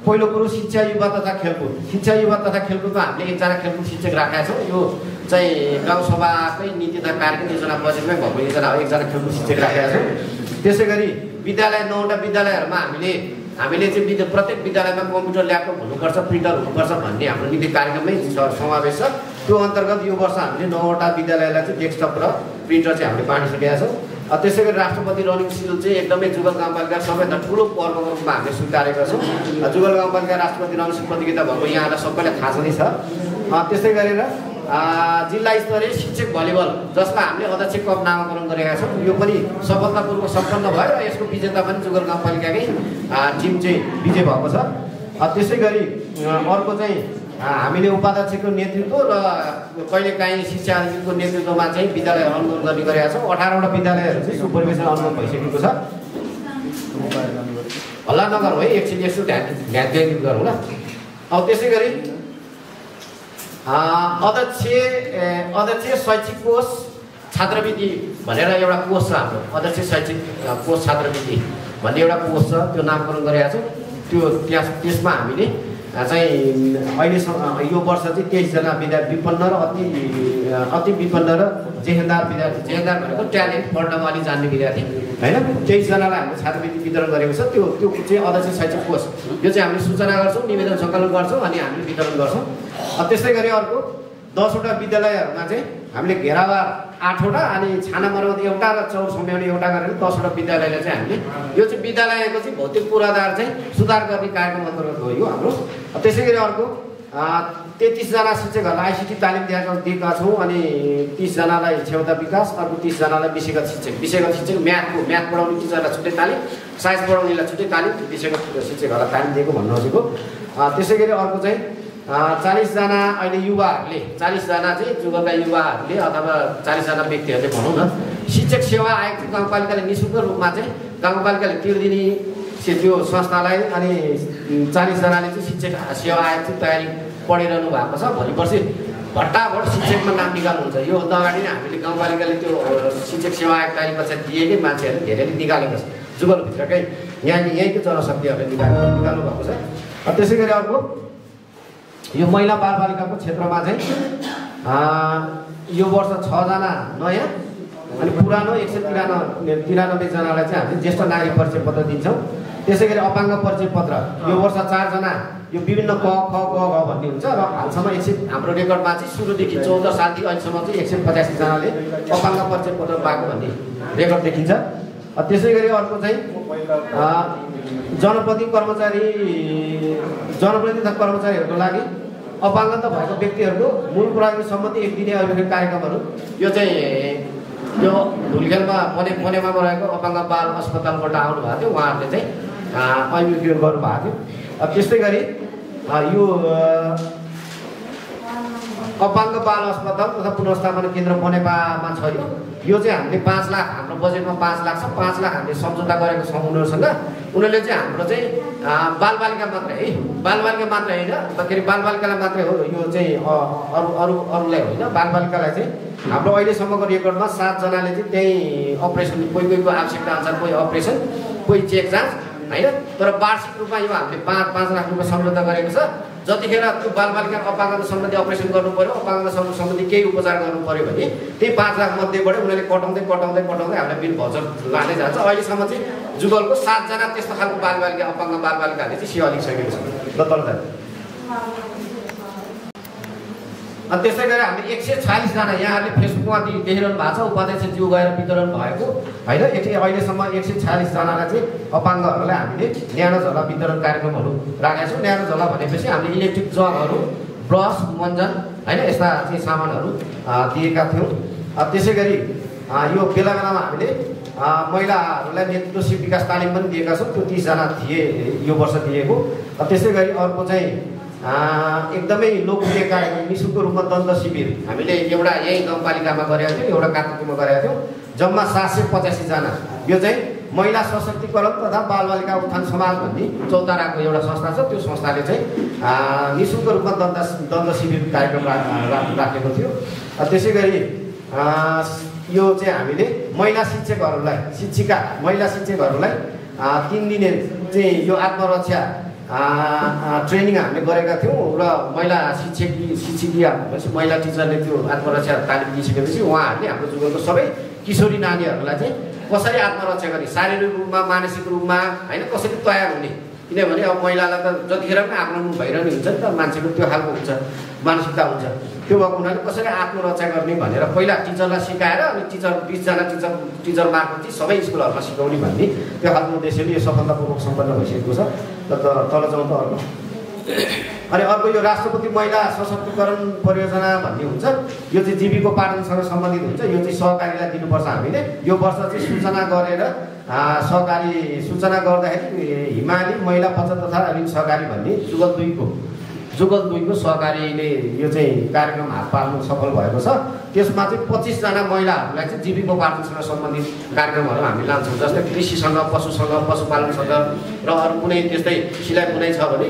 पहिलो कुरो शिक्षा युवा तथा खेलकुद। शिक्षा युवा तथा खेलकुदमा हामीले एकजना खेलकुद शिक्षक राखेका छौँ। यो चाहिँ गाउँसभाकै नीति तथा कार्यक्रम योजना बजेटमै भएको योजना हो। एकजना खेलकुद शिक्षक राखेका छौँ। त्यसै गरी विद्यालय 9वटा विद्यालयहरूमा हामीले चाहिँ प्रत्येक विद्यालयमा कम्प्युटर ल्यापटप हुनुपर्छ, प्रिन्टर हुनुपर्छ भन्ने हाम्रो नीति कार्यक्रममै समावेश छ। त्यो अन्तर्गत यो वर्ष हामीले 9वटा विद्यालयलाई चाहिँ डेस्कटप र प्रिन्टर चाहिँ हामीले बाँडिसकेका छौँ। त्यसै गरी राष्ट्रपति रनिङ सिल चाहिँ एकदमै जुगल गाउँपालिका सबैभन्दा ठुलो पर्वको रूपमा हामीले स्वीकारेका छौँ। जुगल गाउँपालिका राष्ट्रपति रनिङ सिल प्रतियोगिता भएको यहाँलाई सबैलाई थाहा छँदै छ। त्यसै गरेर जिल्ला स्तरीय शिक्षक भलिबल जसलाई हामीले अध्यक्ष कप नामाकरण गरेका छौँ, यो पनि सफलतापूर्वक सम्पन्न भयो र यसको विजेता पनि जुगल गाउँपालिकाकै टिम चाहिँ विजय भएको छ। त्यसै गरी अर्को चाहिँ हामीले उपाध्यक्षको नेतृत्व र कहिलेकाहीँ शिक्षा अधिकारीको नेतृत्वमा चाहिँ विद्यालय अनुगमन गर्ने गरेका छौँ। 18वटा विद्यालयहरू चाहिँ सुपरभिजन अनुगमन भइसकेको छ। हल्ला नगरौँ है, एकछिन यसो ध्यान केन्द्रित गरौँ ल। अब त्यसै गरी अध्यक्ष शैक्षिक कोष छात्रवृत्ति भनेर एउटा कोष छ हाम्रो। अध्यक्ष शैक्षिक कोष छात्रवृत्ति भन्ने एउटा कोष छ, त्यो नामकरण गरेका छौँ। त्यसमा हामीले चाहिँ अहिलेसम्म यो वर्ष चाहिँ 23जना विद्यार्थी विपन्न र अति विपन्न र जेहेन्दार विद्यार्थी। जेहेन्दार भनेको ट्यालेन्ट, पढ्नमा अलि जान्ने विद्यार्थी होइन, 23जनालाई हामीले छात्रवृत्ति वितरण गरेको छ। त्यो चाहिँ अध्यक्ष शैक्षिक कोष यो चाहिँ हामीले सूचना गर्छौँ, निवेदन सङ्कलन गर्छौँ अनि हामीले वितरण गर्छौँ। त्यसै गरी अर्को 10वटा विद्यालयहरूमा चाहिँ हामीले घेरावार 8वटा अनि छाना मर्मत एउटा र चौर सम्याउने एउटा गरेर 10वटा विद्यालयलाई चाहिँ हामीले यो चाहिँ विद्यालयको चाहिँ भौतिक पूर्वाधार चाहिँ सुधार गर्ने कार्यक्रम अन्तर्गत हो यो हाम्रो। त्यसै गरी अर्को 33जना शिक्षकहरूलाई आइसिटी तालिम दिएका छौँ अनि 30जनालाई क्षमता विकास, अर्को 30जनालाई विषयगत शिक्षक म्याथ पढाउने टिचरलाई छुट्टै तालिम, साइन्स पढाउनेलाई छुट्टै तालिम, विषयगत शिक्षकहरूलाई तालिम दिएको भन्नु खोजेको। त्यसै गरी अर्को चाहिँ 40जना अहिले युवाहरूले 40जना चाहिँ जुगलका युवाहरूले अथवा 40जना व्यक्तिहरूले भनौँ न शिक्षक सेवा आयोग गाउँपालिकाले निःशुल्क रूपमा चाहिँ गाउँपालिकाले तिर्दिने त्यो संस्थालाई अनि 40जनाले चाहिँ शिक्षक सेवा आयोग चाहिँ तयारी पढिरहनु भएको छ। भोलि पर्सि भट्टाभट शिक्षकमा नाम निकाल्नुहुन्छ। यो अगाडि नै हामीले गाउँपालिकाले त्यो शिक्षक सेवा आयोग तयारी पछाडि दिएकै मान्छेहरूले धेरैले निकालेको छ। जुगलभित्रकै यहीँकै जनशक्तिहरूले निकाल्नु भएको छ। त्यसै गरी अर्को यो महिला बालबालिकाको क्षेत्रमा चाहिँ यो वर्ष 6जना नयाँ अनि पुरानो 193जनालाई चाहिँ हामीले ज्येष्ठ नागरिक परिचय पत्र दिन्छौँ। त्यसै गरी अपाङ्ग परिचय पत्र यो वर्ष 4जना, यो विभिन्न क ख ग घ भन्ने हुन्छ र हालसम्म हाम्रो रेकर्डमा चाहिँ सुरुदेखि 14 सालदेखि अहिलेसम्म चाहिँ 185जनाले अपाङ्ग परिचय पत्र पाएको भन्ने रेकर्ड देखिन्छ। त्यसै गरी अर्को चाहिँ जनप्रतिनिधि तथा कर्मचारीहरूको लागि अपाङ्गता भएको व्यक्तिहरूको मूल प्राविधिक सम्बन्धी 1 दिने अभिलेख कार्यक्रमहरू यो चाहिँ यो धुलखेलमा बनेमा रहेको अपाङ्ग बाल अस्पतालबाट आउनुभएको थियो। उहाँहरूले चाहिँ अभिलेख गर्नुभएको थियो। त्यस्तै गरी यो अपाङ्ग बाल अस्पताल तथा पुनर्स्थापना केन्द्र बनेपामा छ। यो चाहिँ हामीले 5 लाख, हाम्रो बजेटमा 5 लाख छ। 5 लाख हामीले सम्झौता गरेको छौँ उनीहरूसँग। उनीहरूले चाहिँ हाम्रो चाहिँ बालबालिका मात्रै है, बालबालिका मात्रै होइन, के अरे बालबालिकालाई मात्रै हो यो चाहिँ अरूलाई होइन। बालबालिकालाई चाहिँ हाम्रो अहिलेसम्मको रेकर्डमा 7जनाले चाहिँ त्यही अपरेसन, कोहीको आवश्यकता अनुसार कोही अपरेसन, कोही चेक जाँच होइन। तर वार्षिक रूपमा यो हामीले 5 लाख रुपियाँ सम्झौता गरेको छ। जतिखेर त्यो बालबालिका अपाङ्गता सम्बन्धी अपरेसन गर्नु पर्यो, अपाङ्गता सम्बन्धी केही उपचार गर्नु पर्यो भने त्यही 5 लाख मध्येबाट उनीहरूले कटाउँदै हामीलाई बिल भजर लाँदै जान्छ। अहिलेसम्म चाहिँ जुगलको 7जना त्यस्तो खालको बालबालिका अपाङ्ग बालबालिकाहरूले चाहिँ सेवा लिइसकेको छ। ल तल अनि त्यसै गरी हामीले 146जना यहाँहरूले फेसबुकमा देखिरहनु भएको छ उपाध्यक्षज्यू गएर वितरण भएको होइन। अहिलेसम्म 146जनालाई चाहिँ अपाङ्गहरूलाई हामीले न्यानो झोला वितरण कार्यक्रमहरू राखेका छौँ। न्यानो झोला भनेपछि हामीले इलेक्ट्रिक जगहरू, ब्रस, मञ्जन होइन यस्ता चाहिँ सामानहरू दिएका थियौँ। त्यसै गरी यो बेला बेलामा हामीले महिलाहरूलाई नेतृत्व विकास तालिम पनि दिएका छौँ। त्यो 30जना थिए यो वर्ष दिएको। त्यसै गरी अर्को चाहिँ एकदमै लोकप्रिय कार्यक्रम निःशुल्क रूपमा दण्ड शिविर हामीले एउटा यही गाउँपालिकामा गरेका थियौँ, एउटा काठमाडौँमा गरेका थियौँ। जम्मा 785 जना। यो चाहिँ महिला सशक्तिकरण तथा बालबालिका उत्थान समाज भन्ने चौताराको एउटा संस्था छ। त्यो संस्थाले चाहिँ निःशुल्क रूपमा दण्ड शिविर कार्यक्रम राखेको थियो। त्यसै गरी यो चाहिँ हामीले महिला शिक्षकहरूलाई 3 दिने चाहिँ यो आत्मरक्षा ट्रेनिङ हामीले गरेका थियौँ र महिला शिक्षिका भनेपछि महिला टिचरले त्यो आत्मरक्षा तालिम दिइसकेपछि उहाँहरूले हाम्रो जुगलको सबै किशोरी नानीहरूलाई चाहिँ कसरी आत्मरक्षा गर्ने, शारीरिक रूपमा मानसिक रूपमा होइन कसरी तयार हुने। किनभने अब महिलालाई त जतिखेर पनि आफ्नो भइरहने हुन्छ नि त, मान्छेको त्यो खालको हुन्छ मानसिकता हुन्छ। त्यो भएको हुनाले कसरी आत्मरक्षा गर्ने भनेर पहिला टिचरलाई सिकाएर अनि 20 जना टिचर मार्फत चाहिँ सबै स्कुलहरूमा सिकाउने भन्ने त्यो खालको उद्देश्यले यो सफलतापूर्वक सम्पन्न भइसकेको छ। तल जाउँ त अर्को। अनि अर्को यो राष्ट्रपति महिला सशक्तिकरण परियोजना भन्ने हुन्छ। यो चाहिँ जीविकोपार्जनसँग सम्बन्धित हुन्छ। यो चाहिँ सहकारीलाई दिनुपर्छ हामीले। यो वर्ष चाहिँ सूचना गरेर सूचना गर्दाखेरि हिमाली महिला बचत तथा ऋण सहकारी भन्ने जुगल 2 को सहकारीले यो चाहिँ कार्यक्रम हात पार्नु सफल भएको छ। त्यसमा चाहिँ 25 जना महिलाहरूलाई चाहिँ जीविकोपार्जनसँग सम्बन्धित कार्यक्रमहरू हामी लान्छौँ। जस्तै कृषिसँग, पशुसँग, पशुपालनसँग र अरू कुनै त्यस्तै सिलाइ बुनाइ छ भने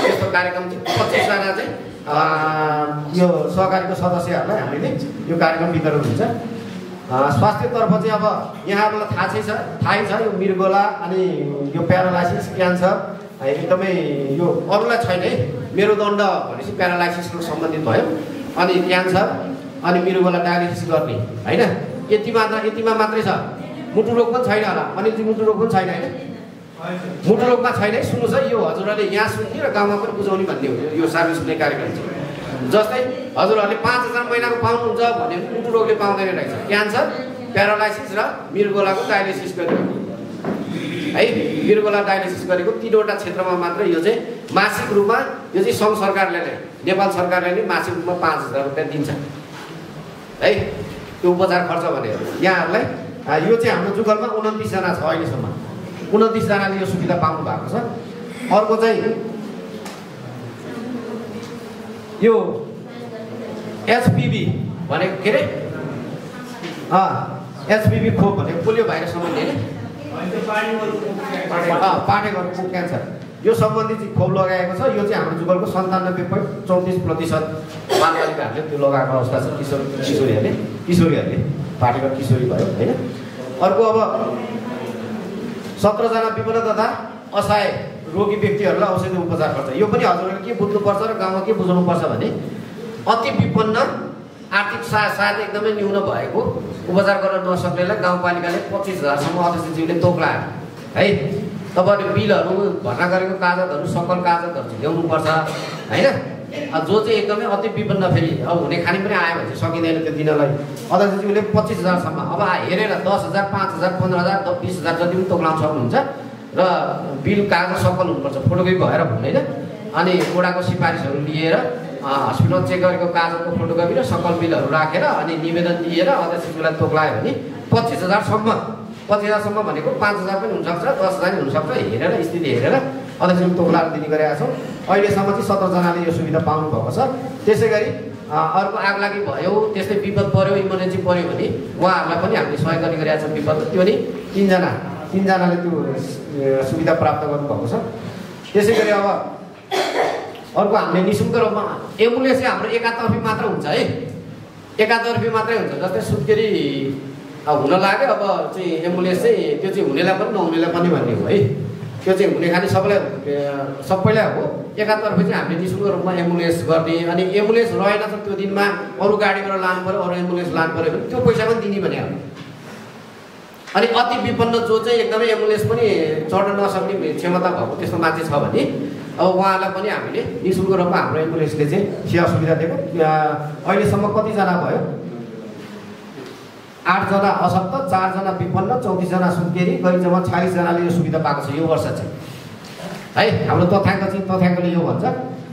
त्यस्तो कार्यक्रम चाहिँ 25 जना चाहिँ यो सहकारीको सदस्यहरूलाई हामीले यो कार्यक्रम वितरण हुन्छ। स्वास्थ्यतर्फ चाहिँ अब यहाँहरूलाई थाहै छ यो मृगोला अनि यो प्यारालाइसिस, क्यान्सर एकदमै यो अरूलाई छैन है। मेरुदण्ड भनेपछि प्यारालाइसिससँग सम्बन्धित भयो, अनि क्यान्सर अनि मृगोला डायलिसिस गर्ने होइन। यतिमा मात्रै छ। मुटु रोग पनि छैन होला, अनिल मुटु रोग पनि छैन होइन। मुटु रोगमा छैन है। सुन्नुहोस् है, यो हजुरहरूले यहाँ सुन्ने र गाउँमा पनि बुझाउने भन्ने हो यो सार्वजनिक सुन्ने कार्यक्रम चाहिँ। जस्तै हजुरहरूले 5000 महिनाको पाउनुहुन्छ भने मुटु रोगले पाउँदैन रहेछ। क्यान्सर, प्यारालाइसिस र मृगोलाको डायलिसिस गरेको है। मृगोला डायलिसिस गरेको 3वटा क्षेत्रमा मात्र यो चाहिँ मासिक रूपमा यो चाहिँ सङ्घ सरकारले नै नेपाल सरकारले नै मासिक रूपमा 5000 रुपियाँ दिन्छ है त्यो उपचार खर्च भनेर। यहाँहरूलाई यो चाहिँ हाम्रो जुगलमा 29 जना छ अहिलेसम्म। 29 जनाले यो सुविधा पाउनु भएको छ। अर्को चाहिँ यो एचपीभी भनेको के अरे एचपीभी खोप भनेको पोलियो भाइरस सम्बन्धी होइन, पाठेघरको क्यान्सर यो सम्बन्धी चाहिँ खोप लगाएको छ। यो चाहिँ हाम्रो जुगलको 97.34% बालबालिकाहरूले त्यो लगाएको अवस्था छ। किशोरीहरूले पाठेघर किशोरी भयो होइन। अर्को अब 17 जना विपन्न तथा असहाय रोगी व्यक्तिहरूलाई औषधि उपचार खर्च। यो पनि हजुरहरूले के बुझ्नुपर्छ र गाउँमा के बुझाउनुपर्छ भने अति विपन्न आर्थिक सायद एकदमै न्यून भएको उपचार गर्न नसक्नेलाई गाउँपालिकाले 25,000 अध्यक्षज्यूले तोक्लायो है। तपाईँहरूले बिलहरू भर्ना गरेको कागजहरू सकल कागजहरू चाहिँ ल्याउनुपर्छ होइन। जो चाहिँ एकदमै अति विपन्न फेरि अब हुने खाने पनि आयो भने चाहिँ सकिँदैन त्यो दिनलाई। अध्यक्षज्यूले 25,000 अब हेरेर 10,000, 5,000, 15,000, 20,000 जति पनि तोक्लाउन सक्नुहुन्छ र बिल कागज सकल हुनुपर्छ, फोटोकपी भएर हुँदैन। अनि वडाको सिफारिसहरू लिएर हस्पिटल चेक गरेको कागजको फोटोकपी र सकल बिलहरू राखेर अनि निवेदन दिएर अध्यक्षज्यूलाई तोक्लायो भने 25,000 भनेको 5,000 पनि हुनसक्छ, 10,000 पनि हुनसक्छ। हेरेर स्थिति हेरेर अध्यक्षज्यूले तोक्लाएर दिने गरेका छौँ। अहिलेसम्म चाहिँ 17 जनाले यो सुविधा पाउनु भएको छ। त्यसै गरी अर्को आगलागी भयो, त्यस्तै विपद पऱ्यो, इमर्जेन्सी पऱ्यो भने उहाँहरूलाई पनि हामीले सहयोग गर्ने गरेका छौँ। विपद त्यो पनि 3 जनाले त्यो सुविधा प्राप्त गर्नुभएको छ। त्यसै गरी अब अर्को हामीले निःशुल्क रूपमा एम्बुलेन्स चाहिँ हाम्रो एकातर्फी मात्र हुन्छ है। एकातर्फी मात्रै हुन्छ। जस्तै सुत्केरी हुन लाग्यो अब चाहिँ एम्बुलेन्स चाहिँ त्यो चाहिँ हुनेलाई पनि नहुनेलाई पनि भन्ने हो है। त्यो चाहिँ हुने खाने सबैलाई हो। एकातर्फी चाहिँ हामीले निःशुल्क रूपमा एम्बुलेन्स गर्ने। अनि एम्बुलेन्स रहेन त त्यो दिनमा अरू गाडीबाट लानु पऱ्यो, अरू एम्बुलेन्स लानु पऱ्यो भने त्यो पैसा पनि दिने भने हो। अनि अति विपन्न जो चाहिँ एकदमै एम्बुलेन्स पनि चढ्न नसक्ने क्षमता भएको त्यस्तो मान्छे छ भने अब उहाँलाई पनि हामीले निःशुल्क रूपमा हाम्रो एम्बुलेन्सले चाहिँ सेवा सुविधा दिएको। अहिलेसम्म कतिजना भयो? 8 जना अशक्त, 4 जना विपन्न, 34 जना सुत्केरी, गरी जम्मा 46 जनाले यो सुविधा पाएको छ यो वर्ष चाहिँ है। हाम्रो तथ्याङ्कले यो भन्छ।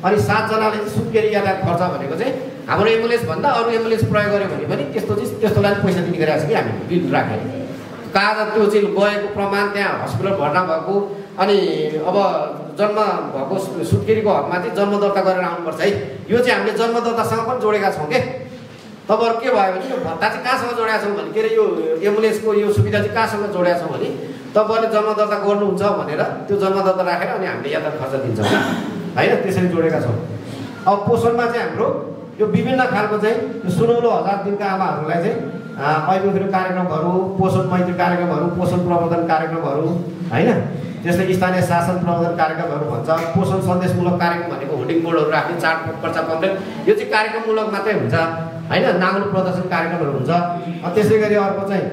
अनि 7 जनाले चाहिँ सुत्केरी यातायात खर्च भनेको चाहिँ हाम्रो एम्बुलेन्स भन्दा अरू एम्बुलेन्स प्रयोग गर्यो भने पनि त्यस्तोलाई पैसा दिने गरेको छ कि हामी बिल राखेर कागज त्यो चाहिँ गएको प्रमाण त्यहाँ हस्पिटल भर्ना भएको अनि अब जन्म भएको सुत्केरीको हकमा चाहिँ जन्म दर्ता गरेर आउनुपर्छ है। यो चाहिँ हामीले जन्म दर्तासँग पनि जोडेका छौँ के। तपाईँहरू के भयो भने यो भत्ता चाहिँ कहाँसँग जोडेका छौँ भने के अरे यो एम्बुलेन्सको यो सुविधा चाहिँ कहाँसँग जोडेका छौँ भने तपाईँहरूले जन्म दर्ता गर्नुहुन्छ भनेर त्यो जन्म दर्ता राखेर अनि हामीले यातायात खर्च दिन्छौँ होइन, त्यसरी जोडेका छौँ। अब पोषणमा चाहिँ हाम्रो यो विभिन्न खालको चाहिँ यो सुनौलो 1000 दिनका आमाहरूलाई चाहिँ अभिमुखी कार्यक्रमहरू, पोषण मैत्री कार्यक्रमहरू, पोषण प्रवर्धन कार्यक्रमहरू होइन, त्यसले स्थानीय शासन प्रवर्धन कार्यक्रमहरू भन्छ। पोषण सन्देशमूलक कार्यक्रम भनेको होर्डिङ बोर्डहरू राख्ने, चार्ट पर्चा पम्पलेट, यो चाहिँ कार्यक्रममूलक मात्रै हुन्छ होइन, नाङ्लो प्रदर्शन कार्यक्रमहरू हुन्छ। त्यसै गरी अर्को चाहिँ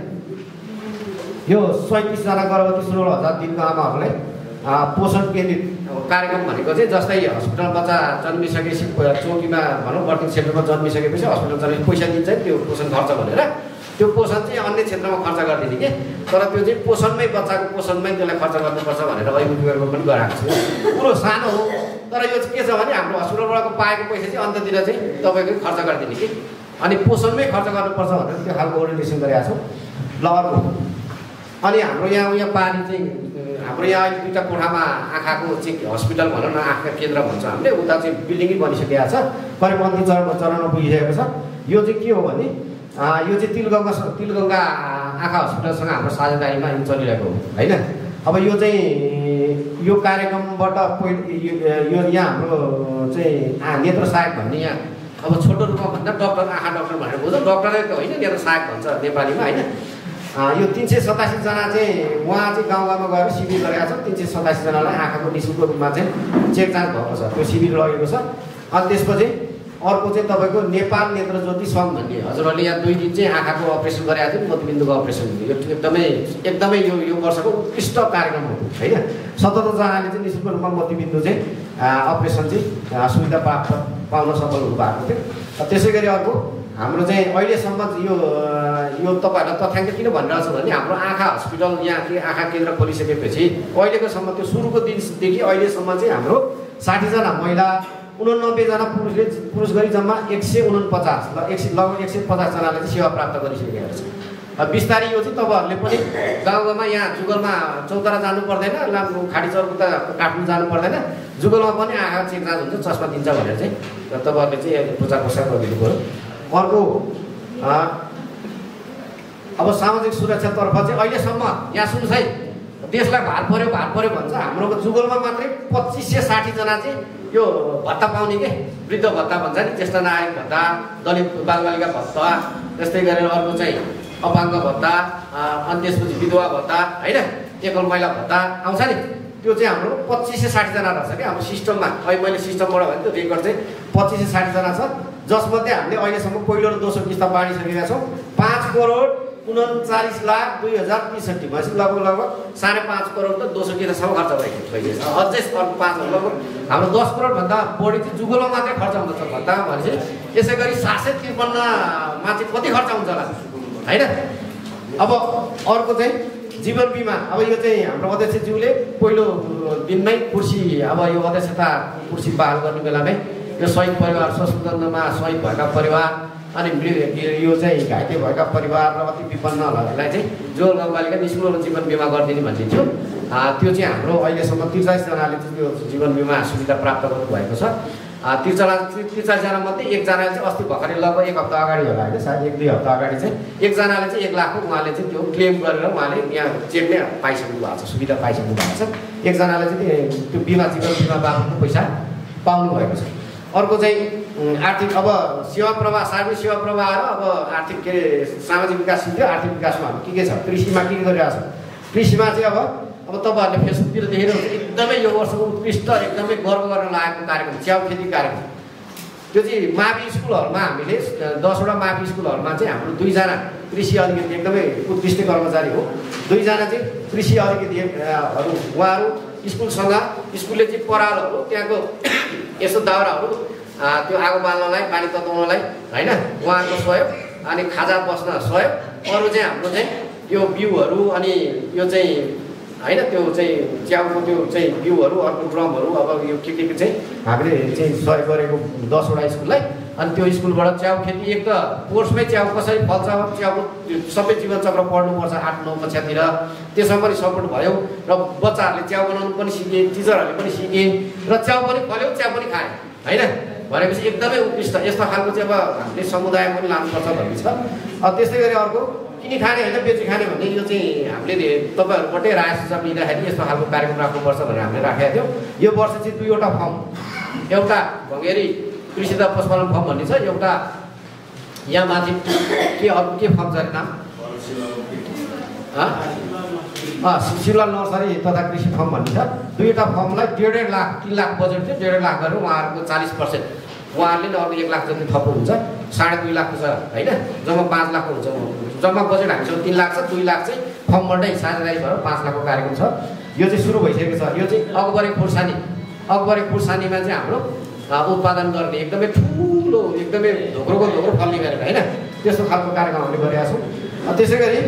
यो 37जना गर्भवती 16,000 दिनको आमाहरूलाई पोषण केन्द्रित कार्यक्रम भनेको चाहिँ जस्तै हस्पिटल बच्चा जन्मिसकेपछि चौकीमा भनौँ बर्थिङ सेन्टरमा जन्मिसकेपछि हस्पिटल चलाउने पैसा दिन्छ त्यो पोषण खर्च भनेर, त्यो पोषण चाहिँ अन्य क्षेत्रमा खर्च गरिदिने कि, तर त्यो चाहिँ पोषणमै बच्चाको पोषणमै त्यसलाई खर्च गर्नुपर्छ भनेर अभिमुखीहरूको पनि गराएको छु। कुरो सानो हो तर यो चाहिँ के छ भने हाम्रो हस्पिटलबाट पाएको पैसा चाहिँ अन्त्यतिर चाहिँ तपाईँकै खर्च गरिदिने कि, अनि पोषणमै खर्च गर्नुपर्छ भनेर त्यो खालको ओरिएन्टेसन गरेका छौँ। ल अर्को अनि हाम्रो यहाँ पानी चाहिँ हाम्रो यहाँ अहिले 2टा कोठामा आँखाको चाहिँ हस्पिटल भनौँ न, आँखा केन्द्र भन्छ हामीले, उता चाहिँ बिल्डिङै बनिसकेको छ, करिब अन्तिम चरणमा पुगिसकेको छ। यो चाहिँ के हो भने यो चाहिँ तिलगङ्गा आँखा हस्पिटलसँग हाम्रो साझेदारीमा यो चलिरहेको हो होइन। अब यो चाहिँ यो कार्यक्रमबाट यो यहाँ हाम्रो चाहिँ नेत्र सहायक भन्ने यहाँ अब छोटो रूपमा भन्दा डक्टर आँखा डक्टर भनेर बुझ्छ, डक्टरै त होइन नेत्र सहायक भन्छ नेपालीमा होइन। यो 387 जना चाहिँ उहाँ चाहिँ गाउँ गाउँमा गएर शिविर गरेका छन्। 387 जनालाई आँखाको निःशुल्क रूपमा चाहिँ चेकजाँच भएको छ, त्यो शिविर लगेको छ। अनि त्यसपछि अर्को चाहिँ तपाईँको नेपाल नेत्र ज्योति सङ्घ भन्ने, हजुरहरूले यहाँ 2 दिन चाहिँ आँखाको अपरेसन गरेका थियो, मोतीबिन्दुको अपरेसन, यो एकदमै यो वर्षको उत्कृष्ट कार्यक्रम हो होइन। 77 जनाले चाहिँ निःशुल्क रूपमा मोतीबिन्दु चाहिँ अपरेसन चाहिँ सुविधा पाउन सफल हुनुभएको थियो। त्यसै गरी अर्को हाम्रो चाहिँ अहिलेसम्म यो तपाईँहरूलाई तथ्याङ्क किन भनिरहेको छु भने हाम्रो आँखा हस्पिटल यहाँ के आँखा केन्द्र खोलिसकेपछि अहिलेकोसम्म त्यो सुरुको दिनदेखि अहिलेसम्म चाहिँ हाम्रो 60 जना महिला, 89 जना पुरुष गरी जम्मा 149 लगभग 150 जनाले चाहिँ सेवा प्राप्त गरिसकेका छ। बिस्तारै यो चाहिँ तपाईँहरूले पनि गाउँ गाउँमा यहाँ जुगलमा चौतारा जानु पर्दैन, लामो खाडी चौरकुता काठमाडौँ जानु पर्दैन, जुगलमा पनि आँखा चेकजाँच हुन्छ, चस्मा दिन्छ भनेर चाहिँ तपाईँहरूले चाहिँ प्रचार प्रसार गरिदिनु पऱ्यो। अर्को अब सामाजिक सुरक्षातर्फ चाहिँ अहिलेसम्म यहाँ सुन्नुहोस् है, देशलाई भार पर्यो भन्छ, हाम्रो जुगलमा मात्रै 2560 जना चाहिँ यो भत्ता पाउने के, वृद्ध भत्ता भन्छ नि, ज्येष्ठ नागरिक भत्ता, दलित बालबालिका भत्ता, त्यस्तै गरेर अर्को चाहिँ अपाङ्ग भत्ता, अनि त्यसपछि विधवा भत्ता होइन, एकल महिला भत्ता आउँछ नि, त्यो चाहिँ हाम्रो 2560 जना रहेछ क्या हाम्रो सिस्टममा। अहिले मैले सिस्टमबाट भने त्यो रेकर्ड चाहिँ 2560 जना छ, जसमध्ये हामीले अहिलेसम्म पहिलो र दोस्रो किस्ता बाँडिसकेका छौँ। 5,39,02,063 भनेपछि लगभग 5.5 करोड त दोस्रो किस्तासम्म खर्च भइसकेको छ। अझै 5 लगभग हाम्रो 10 करोडभन्दा बढी चाहिँ जुगोलमा मात्रै खर्च हुन्छ भत्ता भनेपछि, यसै गरी 753मा चाहिँ कति खर्च हुन्छ होला होइन। अब अर्को चाहिँ जीवन बिमा, अब यो चाहिँ हाम्रो अध्यक्षज्यूले पहिलो दिनमै कुर्सी, अब यो अध्यक्षता कुर्सी बहाल गर्ने बेलामै यो शहीद परिवार, सशुद्धिमा शहीद भएका परिवार अनि यो चाहिँ घाइते भएका परिवार र अति विपन्नहरूलाई चाहिँ जुगल गाउँपालिका निःशुल्क जीवन बिमा गरिदिने भनिदिन्छु। त्यो चाहिँ हाम्रो अहिलेसम्म 43 जनाले चाहिँ त्यो जीवन बिमा सुविधा प्राप्त गर्नुभएको छ। 43 जना मध्ये 1 जनाले चाहिँ अस्ति भर्खरै लगभग 1 हप्ता अगाडि होला होइन, सायद 1-2 हप्ता अगाडि चाहिँ 1 जनाले चाहिँ 1 लाखको उहाँले चाहिँ त्यो क्लेम गरेर उहाँले यहाँ चेक नै पाइसक्नु भएको छ, सुविधा पाइसक्नु भएको छ। 1 जनाले चाहिँ त्यो बिमा जीवन बिमा बाबतको पैसा पाउनु भएको छ। अर्को चाहिँ आर्थिक अब सेवा प्रवाह, सार्वजनिक सेवा प्रवाह र अब आर्थिक के सामाजिक विकास सिद्धि आर्थिक विकासमा हामी के छ, कृषिमा के गरिरहेको छ। कृषिमा चाहिँ अब तपाईँहरूले फेसबुकतिर देखेर एकदमै यो वर्षको उत्कृष्ट एकदमै गर्व गर्न लागेको कार्यक्रम च्याउ खेती कार्यक्रम, त्यो चाहिँ मावि स्कुलहरूमा हामीले 10वटा मावि स्कुलहरूमा चाहिँ हाम्रो 2 जना कृषि अधिकारी एकदमै उत्कृष्ट कर्मचारी हो, 2 जना चाहिँ कृषि अधिकारीहरू, उहाँहरू स्कुलसँग स्कुलले चाहिँ परालहरू त्यहाँको यसो दाउराहरू त्यो आगो बाल्नलाई, पानी तताउनलाई होइन उहाँहरूको सहयोग, अनि खाजा बस्न सहयोग, अरू चाहिँ हाम्रो चाहिँ यो बिउहरू अनि यो चाहिँ होइन त्यो चाहिँ च्याउको त्यो चाहिँ बिउहरू, अर्को ड्रमहरू, अब यो के चाहिँ हामीले चाहिँ सहयोग गरेको 10वटा स्कुललाई अनि त्यो स्कुलबाट च्याउ खेती एक त कोर्समै च्याउ कसरी फल्छ च्याउको सबै जीवनचक्र पढ्नुपर्छ 8-9 कक्षातिर त्यसमा पनि सपोर्ट भयो र बच्चाहरूले च्याउ बनाउनु पनि सिके टिचरहरूले पनि सिके र च्याउ पनि फल्यो च्याउ पनि खाए होइन भनेपछि एकदमै उत्कृष्ट यस्तो खालको चाहिँ अब हामीले समुदायमा पनि लानुपर्छ भन्ने छ। त्यस्तै गरी अर्को किनी खाने होइन बेची खाने भन्ने यो चाहिँ हामीले तपाईँहरूबाटै राय सुझाव लिँदाखेरि यस्तो खालको कार्यक्रम राख्नुपर्छ भनेर हामीले राखेका थियौँ। यो वर्ष चाहिँ 2वटा फर्म एउटा भङ्गेरी कृषि तथा पशुपालन फर्म भन्ने छ एउटा यहाँ माथि के अर्को के फर्म छ नाम शिवलाल नर्सरी तथा कृषि फर्म भन्ने छ। 2वटा फर्मलाई 1.5 लाख 3 लाख बजेट थियो 1.5 लाख गरेर उहाँहरूको 40% उहाँहरूले नै अर्को 1 लाख जति थप्नु हुन्छ 2.5 लाखको छ होइन जम्मा 5 लाखको हुन्छ जम्मा बजेट हामीसँग 3 लाख छ 2 लाख चाहिँ फर्मबाटै साझेदारी भएर 5 लाखको कार्यक्रम छ। यो चाहिँ सुरु भइसकेको छ। यो चाहिँ अकबरे खुर्सानीमा चाहिँ हाम्रो उत्पादन गर्ने एकदमै ठुलो एकदमै धोक्रो फल्ने गरेर होइन त्यस्तो खालको कार्यक्रम हामीले गरेका छौँ। त्यसै गरी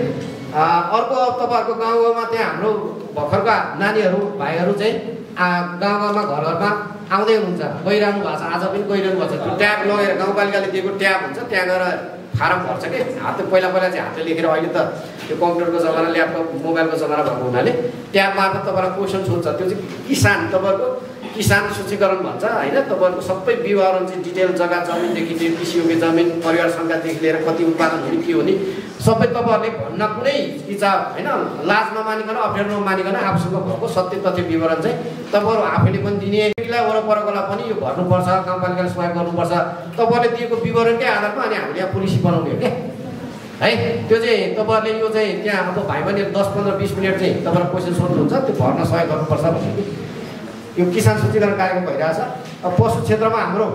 अर्को तपाईँहरूको गाउँमा त्यहाँ हाम्रो भर्खरका नानीहरू भाइहरू चाहिँ गाउँमा घरमा आउँदै हुनुहुन्छ गइरहनु भएको छ आज पनि गइरहनु भएको छ। त्यो ट्याब लगेर गाउँपालिकाले दिएको ट्याब हुन्छ त्यहाँ गएर फारम भर्छ कि हातले पहिला चाहिँ हातले लेखेर अहिले त त्यो कम्प्युटरको जमाना ल्यापटप मोबाइलको जमाना भएको हुनाले ट्याब मार्फत तपाईँलाई क्वेसन्स हुन्छ। त्यो चाहिँ तपाईँहरूको किसान सूचीकरण भन्छ होइन तपाईँहरूको सबै विवरण चाहिँ डिटेल जग्गा जमिनदेखि लिएर कृषि जमिन परिवार सङ्ख्यादेखि लिएर कति उत्पादन हुने के हुने सबै तपाईँहरूले भन्न कुनै इच्छा होइन लाज नमानिकन अप्ठ्यारो नमानिकन आफूसँग भएको सत्य तथ्य विवरण चाहिँ तपाईँहरू आफैले पनि दिने वरपरकोलाई पनि यो भर्नुपर्छ गाउँपालिकाले सहयोग गर्नुपर्छ तपाईँहरूले दिएको विवरणकै आधारमा अनि हामीले यहाँ पोलिसी बनाउने हो क्या है। त्यो चाहिँ तपाईँहरूले यो चाहिँ त्यहाँ अब भाइ बहिनीहरू 10-15-20 मिनट चाहिँ तपाईँलाई क्वेसन सोध्नुहुन्छ त्यो भर्न सहयोग गर्नुपर्छ भनेको यो किसान सूचीकरण कार्यक्रम भइरहेछ। अब पशु क्षेत्रमा हाम्रो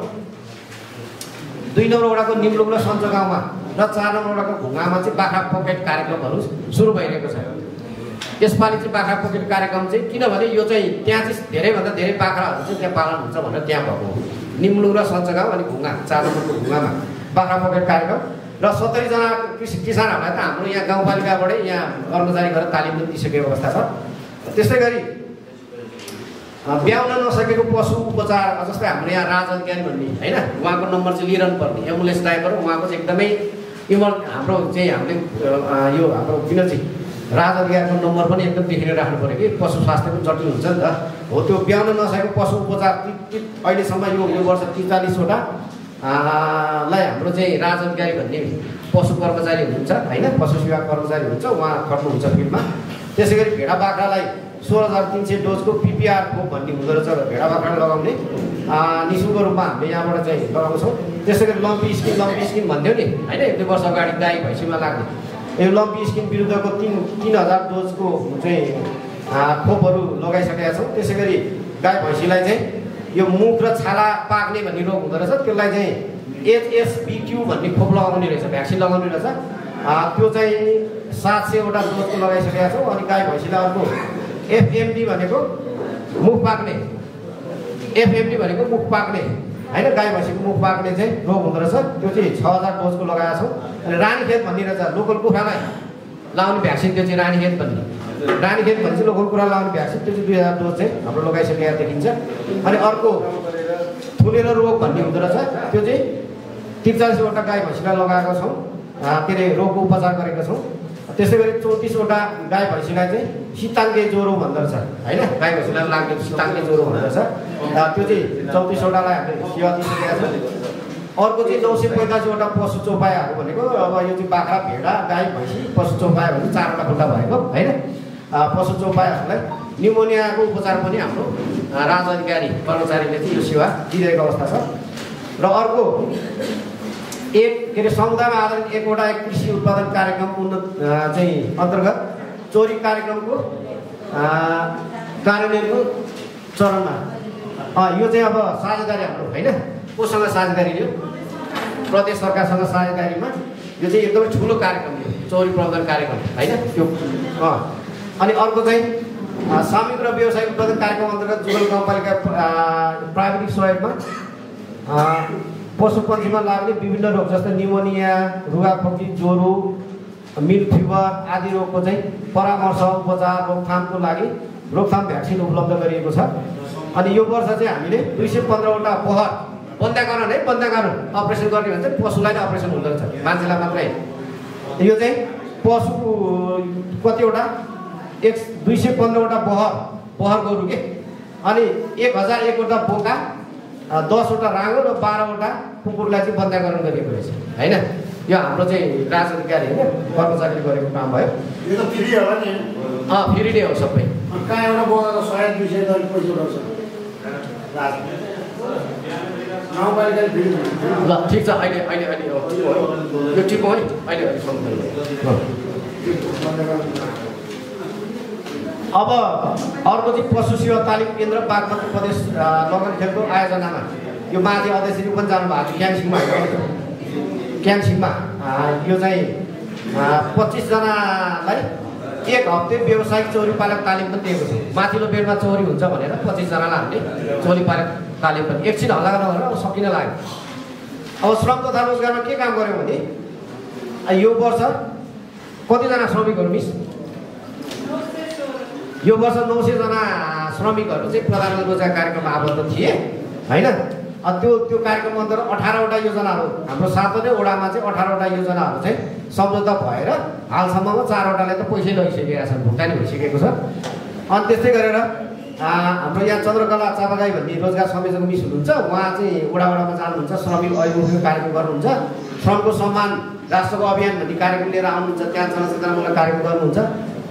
2 नम्बर वडाको निम्लुङ र सञ्चो गाउँमा र 4 नम्बर वडाको घुङ्गामा चाहिँ बाख्रा पकेट कार्यक्रमहरू सुरु भइरहेको छ। यसपालि चाहिँ बाख्रा पकेट कार्यक्रम चाहिँ किनभने यो चाहिँ त्यहाँ चाहिँ धेरैभन्दा धेरै बाख्राहरू चाहिँ त्यहाँ पालन हुन्छ भनेर त्यहाँ भएको हो। निम्लुङ र सञ्चो गाउँ अनि घुङ्गा 4 नम्बरको घुङ्गामा बाख्रा पकेट कार्यक्रम र 70 जना किसानहरूलाई त हाम्रो यहाँ गाउँपालिकाबाटै यहाँ कर्मचारी गरेर तालिम पनि दिइसकेको अवस्था छ। त्यस्तै गरी ब्याउन नसकेको पशु उपचार जस्तै हाम्रो यहाँ राज अधिकारी भन्ने होइन उहाँको नम्बर चाहिँ लिइरहनु पर्ने एम्बुलेन्स ड्राइभर उहाँको चाहिँ एकदमै हाम्रो चाहिँ हामीले यो हाम्रो विनोदजी राज अधिकारीको नम्बर पनि एकदम लेखेर राख्नु पऱ्यो कि पशु स्वास्थ्य पनि जटिल हुन्छ नि त हो। त्यो ब्याउन नसकेको पशु उपचार अहिलेसम्म यो वर्ष 43वटा लाई हाम्रो चाहिँ राज अधिकारी भन्ने पशु कर्मचारी हुनुहुन्छ होइन पशु सेवा कर्मचारी हुनुहुन्छ उहाँ खट्नुहुन्छ फिल्डमा। त्यसै गरी भेडा बाख्रालाई 16,300 डोजको पिपिआर खोप भन्ने हुँदो रहेछ भेडा बाख्रा लगाउने निःशुल्क रूपमा हामीले यहाँबाट चाहिँ लगाउँछौँ। त्यसै गरी लम्पी स्किन भन्थ्यो नि होइन 1-2 वर्ष अगाडि गाई भैँसीमा लाग्ने यो लम्पी स्किन विरुद्धको 3,000 डोजको चाहिँ खोपहरू लगाइसकेका छौँ। त्यसै गरी गाई भैँसीलाई चाहिँ यो मुख र छाला पाक्ने भन्ने रोग हुँदो रहेछ त्यसलाई चाहिँ HSPQ भन्ने खोप लगाउने रहेछ भ्याक्सिन लगाउने रहेछ त्यो चाहिँ 700वटा डोजको लगाइसकेका छौँ। अनि गाई भैँसीलाई अर्को FMD भनेको मुख पाक्ने होइन गाई भैँसीको मुख पाक्ने चाहिँ रोग हुँदो रहेछ त्यो चाहिँ 6,000 डोजको लगाएका छौँ। अनि रानीखेत भन्ने रहेछ लोकल कुखुरालाई लाउने भ्याक्सिन त्यो चाहिँ रानीखेत भन्ने चाहिँ लोकल कुखुरा लाउने भ्याक्सिन त्यो चाहिँ 2,000 डोज चाहिँ हाम्रो लगाइसकेका देखिन्छ। अनि अर्को थुनेर रोग भन्ने हुँदो रहेछ त्यो चाहिँ 43वटा गाई भैँसीलाई लगाएको छौँ के अरे रोगको उपचार गरेका छौँ। त्यसै गरी 34वटा गाई भैँसीलाई चाहिँ सिताङ्गे ज्वरो भन्दो रहेछ होइन गाई भैँसीलाई लाग्ने सिताङ्गे ज्वरो भन्दो रहेछ त्यो चाहिँ 34वटालाई हामीले सेवा दिइसकेका छौँ। अर्को चाहिँ 945वटा पशु चौपायाहरू भनेको अब यो चाहिँ बाख्रा भेडा गाई भैँसी पशु चौपाया भने 4वटा खुट्टा भएको होइन पशु चौपायाहरूलाई न्युमोनियाको उपचार पनि हाम्रो राज अधिकारी कर्मचारीले चाहिँ यो सेवा दिइरहेको अवस्था छ। र अर्को के अरे समुदायमा आधारित 1वटा कृषि उत्पादन कार्यक्रम चाहिँ अन्तर्गत चोरी कार्यक्रमको कार्यान्वयनको चरणमा यो चाहिँ अब साझेदारी हाम्रो होइन कोसँग साझेदारी यो प्रदेश सरकारसँग साझेदारीमा यो चाहिँ एकदमै ठुलो कार्यक्रम हो चौरी प्रबन्धन कार्यक्रम होइन त्यो अनि अर्को चाहिँ सामूहिक र व्यवसायिक उत्पादन कार्यक्रम अन्तर्गत जुगल गाउँपालिका प्राविधिक सहयोगमा पशुपन्छीमा लाग्ने विभिन्न रोग जस्तै निमोनिया रुगाखोकी ज्वरो मिल फिभर आदि रोगको चाहिँ परामर्श उपचार रोकथामको लागि रोकथाम भ्याक्सिन उपलब्ध गरिएको छ। अनि यो वर्ष चाहिँ हामीले 215वटा पहर बन्दाकरण है, बन्दाकरण अपरेसन गर्ने भने चाहिँ पशुलाई नै अपरेसन हुँदो रहेछ, मान्छेलाई मात्रै। यो चाहिँ पशु कतिवटा 215वटा बहर गोरु के, अनि 1001वटा बोका, 10वटा राँगो र 12वटा कुकुरलाई चाहिँ बन्दाकरण गरिएको रहेछ होइन। यो हाम्रो चाहिँ राज अधिकारी होइन कर्मचारीले गरेको काम भयो। यो त फ्री होला नि? फ्री नै हो सबै। कहाँ एउटा बोकाको 100-200 गरी पैसा उठाउँछ गाउँपालिकाले फ्री? ल ठिक छ, अहिले हो यो ठिक हो है, अहिले अब अर्को चाहिँ पशु सेवा तालिम केन्द्र बागमती प्रदेश लगन खेलको आयोजनामा यो माथि अध्यक्षजी पनि जानुभएको थियो क्याम्सिङमा। यो चाहिँ 25 जनालाई 1 हप्ते व्यावसायिक चौरी पालक तालिम पनि दिएको छ। माथिल्लो बेडमा चौरी हुन्छ भनेर 25 जनालाई हामीले चौरी पालक तालिम पनि एकछिन हल्ला गरेर अब सकिन लाग्यो। अब श्रम तथा रोजगारमा के काम गर्यो भने यो वर्ष कतिजना श्रमिकहरू मिस? यो वर्ष 900 जना श्रमिकहरू चाहिँ प्रधानमन्त्री रोजगार कार्यक्रममा आबद्ध थिए होइन। त्यो कार्यक्रम अन्तर्गत 18वटा योजनाहरू हाम्रो 7वटै वडामा चाहिँ 18वटा योजनाहरू चाहिँ सम्झौता भएर हालसम्ममा 4वटाले त पैसै लगिसकेका छन्, भुक्तानी भइसकेको छ। अनि त्यस्तै गरेर हाम्रो यहाँ चन्द्रकला चापागाई भन्ने रोजगार संयोजक मिस हुनुहुन्छ, उहाँ चाहिँ वडामा जानुहुन्छ, श्रमिक अभिमुखी कार्यक्रम गर्नुहुन्छ, श्रमको सम्मान राष्ट्रको अभियान भन्ने कार्यक्रम लिएर आउनुहुन्छ, त्यहाँ जनचेतनामूलक कार्यक्रम गर्नुहुन्छ।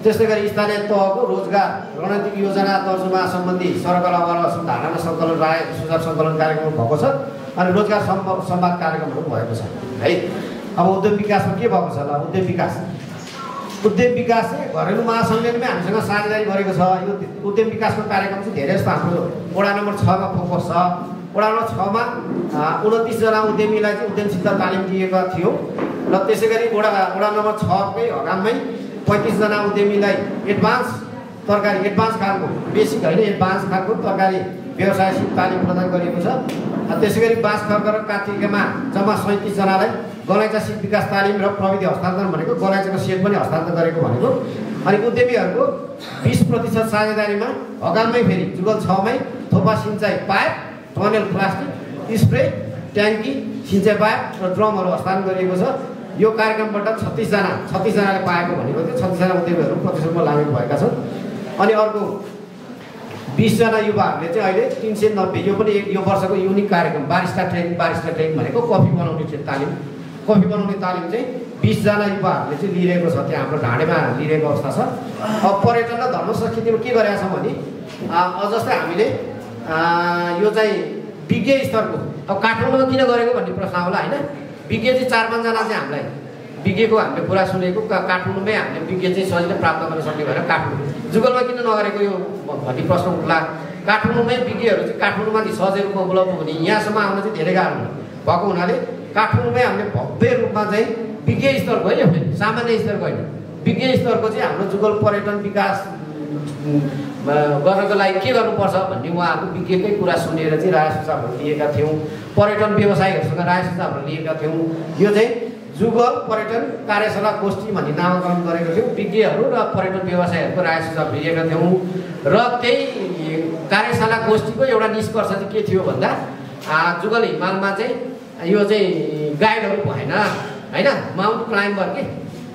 त्यस्तै गरी स्थानीय तहको रोजगार रणनीतिक योजना तर्जुमा सम्बन्धी सर्कल अवरोध धारणा सङ्कलन राय सुझाव सङ्कलन कार्यक्रम भएको छ। अनि रोजगार संवाद कार्यक्रमहरू भएको छ है। अब उद्योग विकासमा के भएको छ ल? उद्योग विकास चाहिँ घरेलु महासङ्घले पनि हामीसँग साझेदारी गरेको छ। यो उद्यम विकासको कार्यक्रम चाहिँ धेरै जस्तो हाम्रो वडा नम्बर 6मा फोकस छ। वडा नम्बर 6मा 29 जना उद्यमीलाई चाहिँ उद्यमशीलता तालिम दिएको थियो र त्यसै गरी वडा नम्बर 6कै हगाममै 35 जना उद्यमीलाई एडभान्स खालको बेसिक होइन एडभान्स खालको तरकारी व्यवसाय तालिम प्रदान गरिएको छ। त्यसै गरी बाँसखर्क र कार्तिकेमा जम्मा 37 जनालाई गलैँचा सिप विकास तालिम र प्रविधि हस्तान्तरण भनेको गलैँचाको सेट पनि हस्तान्तरण गरेको भनेको। अनि उद्यमीहरूको 20% साझेदारीमा हगाममै फेरि जुगल 6मै थोपा सिँचाइ पाइप, टनेल प्लास्टिक, स्प्रे ट्याङ्की, सिँचाइ पाइप र ड्रमहरू हस्तान्तरण गरिएको छ। यो कार्यक्रमबाट 36 जनाले पाएको भनेको थियो। 36 जना उद्यमीहरू प्रतिशतमा लागेको भएका छन्। अनि अर्को 20 जना युवाहरूले चाहिँ अहिले 390 यो पनि यो वर्षको युनिक कार्यक्रम बारिस्टा ट्रेनिङ भनेको कफी बनाउने तालिम चाहिँ 20 जना युवाहरूले चाहिँ लिइरहेको छ। त्यहाँ हाम्रो ढाडेमा लिइरहेको अवस्था छ। अब पर्यटन र धर्म संस्कृतिमा के गरेका छौँ भने जस्तै हामीले यो चाहिँ विज्ञ स्तरको अब काठमाडौँमा किन गरेको भन्ने प्रश्न होला होइन। विज्ञ चाहिँ 4-5 जना चाहिँ हामीलाई विज्ञको हामीले कुरा सुनेको काठमाडौँमै हामीले विज्ञ चाहिँ सजिलै प्राप्त गर्न सक्ने भएर काठमाडौँ जुगलमा किन नगरेको यो भन्ने प्रश्न उठ्ला। काठमाडौँमै विज्ञहरू चाहिँ काठमाडौँमाथि सहजै रूपमा उपलब्ध हुने यहाँसम्म आउन चाहिँ धेरै गाह्रो भएको हुनाले काठमाडौँमै हामीले भव्य रूपमा चाहिँ विज्ञ स्तरको होइन फेरि सामान्य स्तरको होइन विज्ञ स्तरको चाहिँ हाम्रो जुगल पर्यटन विकास गर्नको लागि के गर्नुपर्छ भन्ने उहाँहरूको विज्ञकै कुरा सुनेर चाहिँ राय सुझावहरू लिएका थियौँ। पर्यटन व्यवसायीहरूसँग राय सुझावहरू लिएका थियौँ। यो चाहिँ जुगल पर्यटन कार्यशाला गोष्ठी भन्ने नामाकरण गरेको थियौँ। विज्ञहरू र पर्यटन व्यवसायीहरूको राय सुझाव लिएका थियौँ र त्यही कार्यशाला गोष्ठीको एउटा निष्कर्ष चाहिँ के थियो भन्दा जुगल हिमालमा चाहिँ यो चाहिँ गाइडहरू भएन होइन, माउन्ट क्लाइम्बर के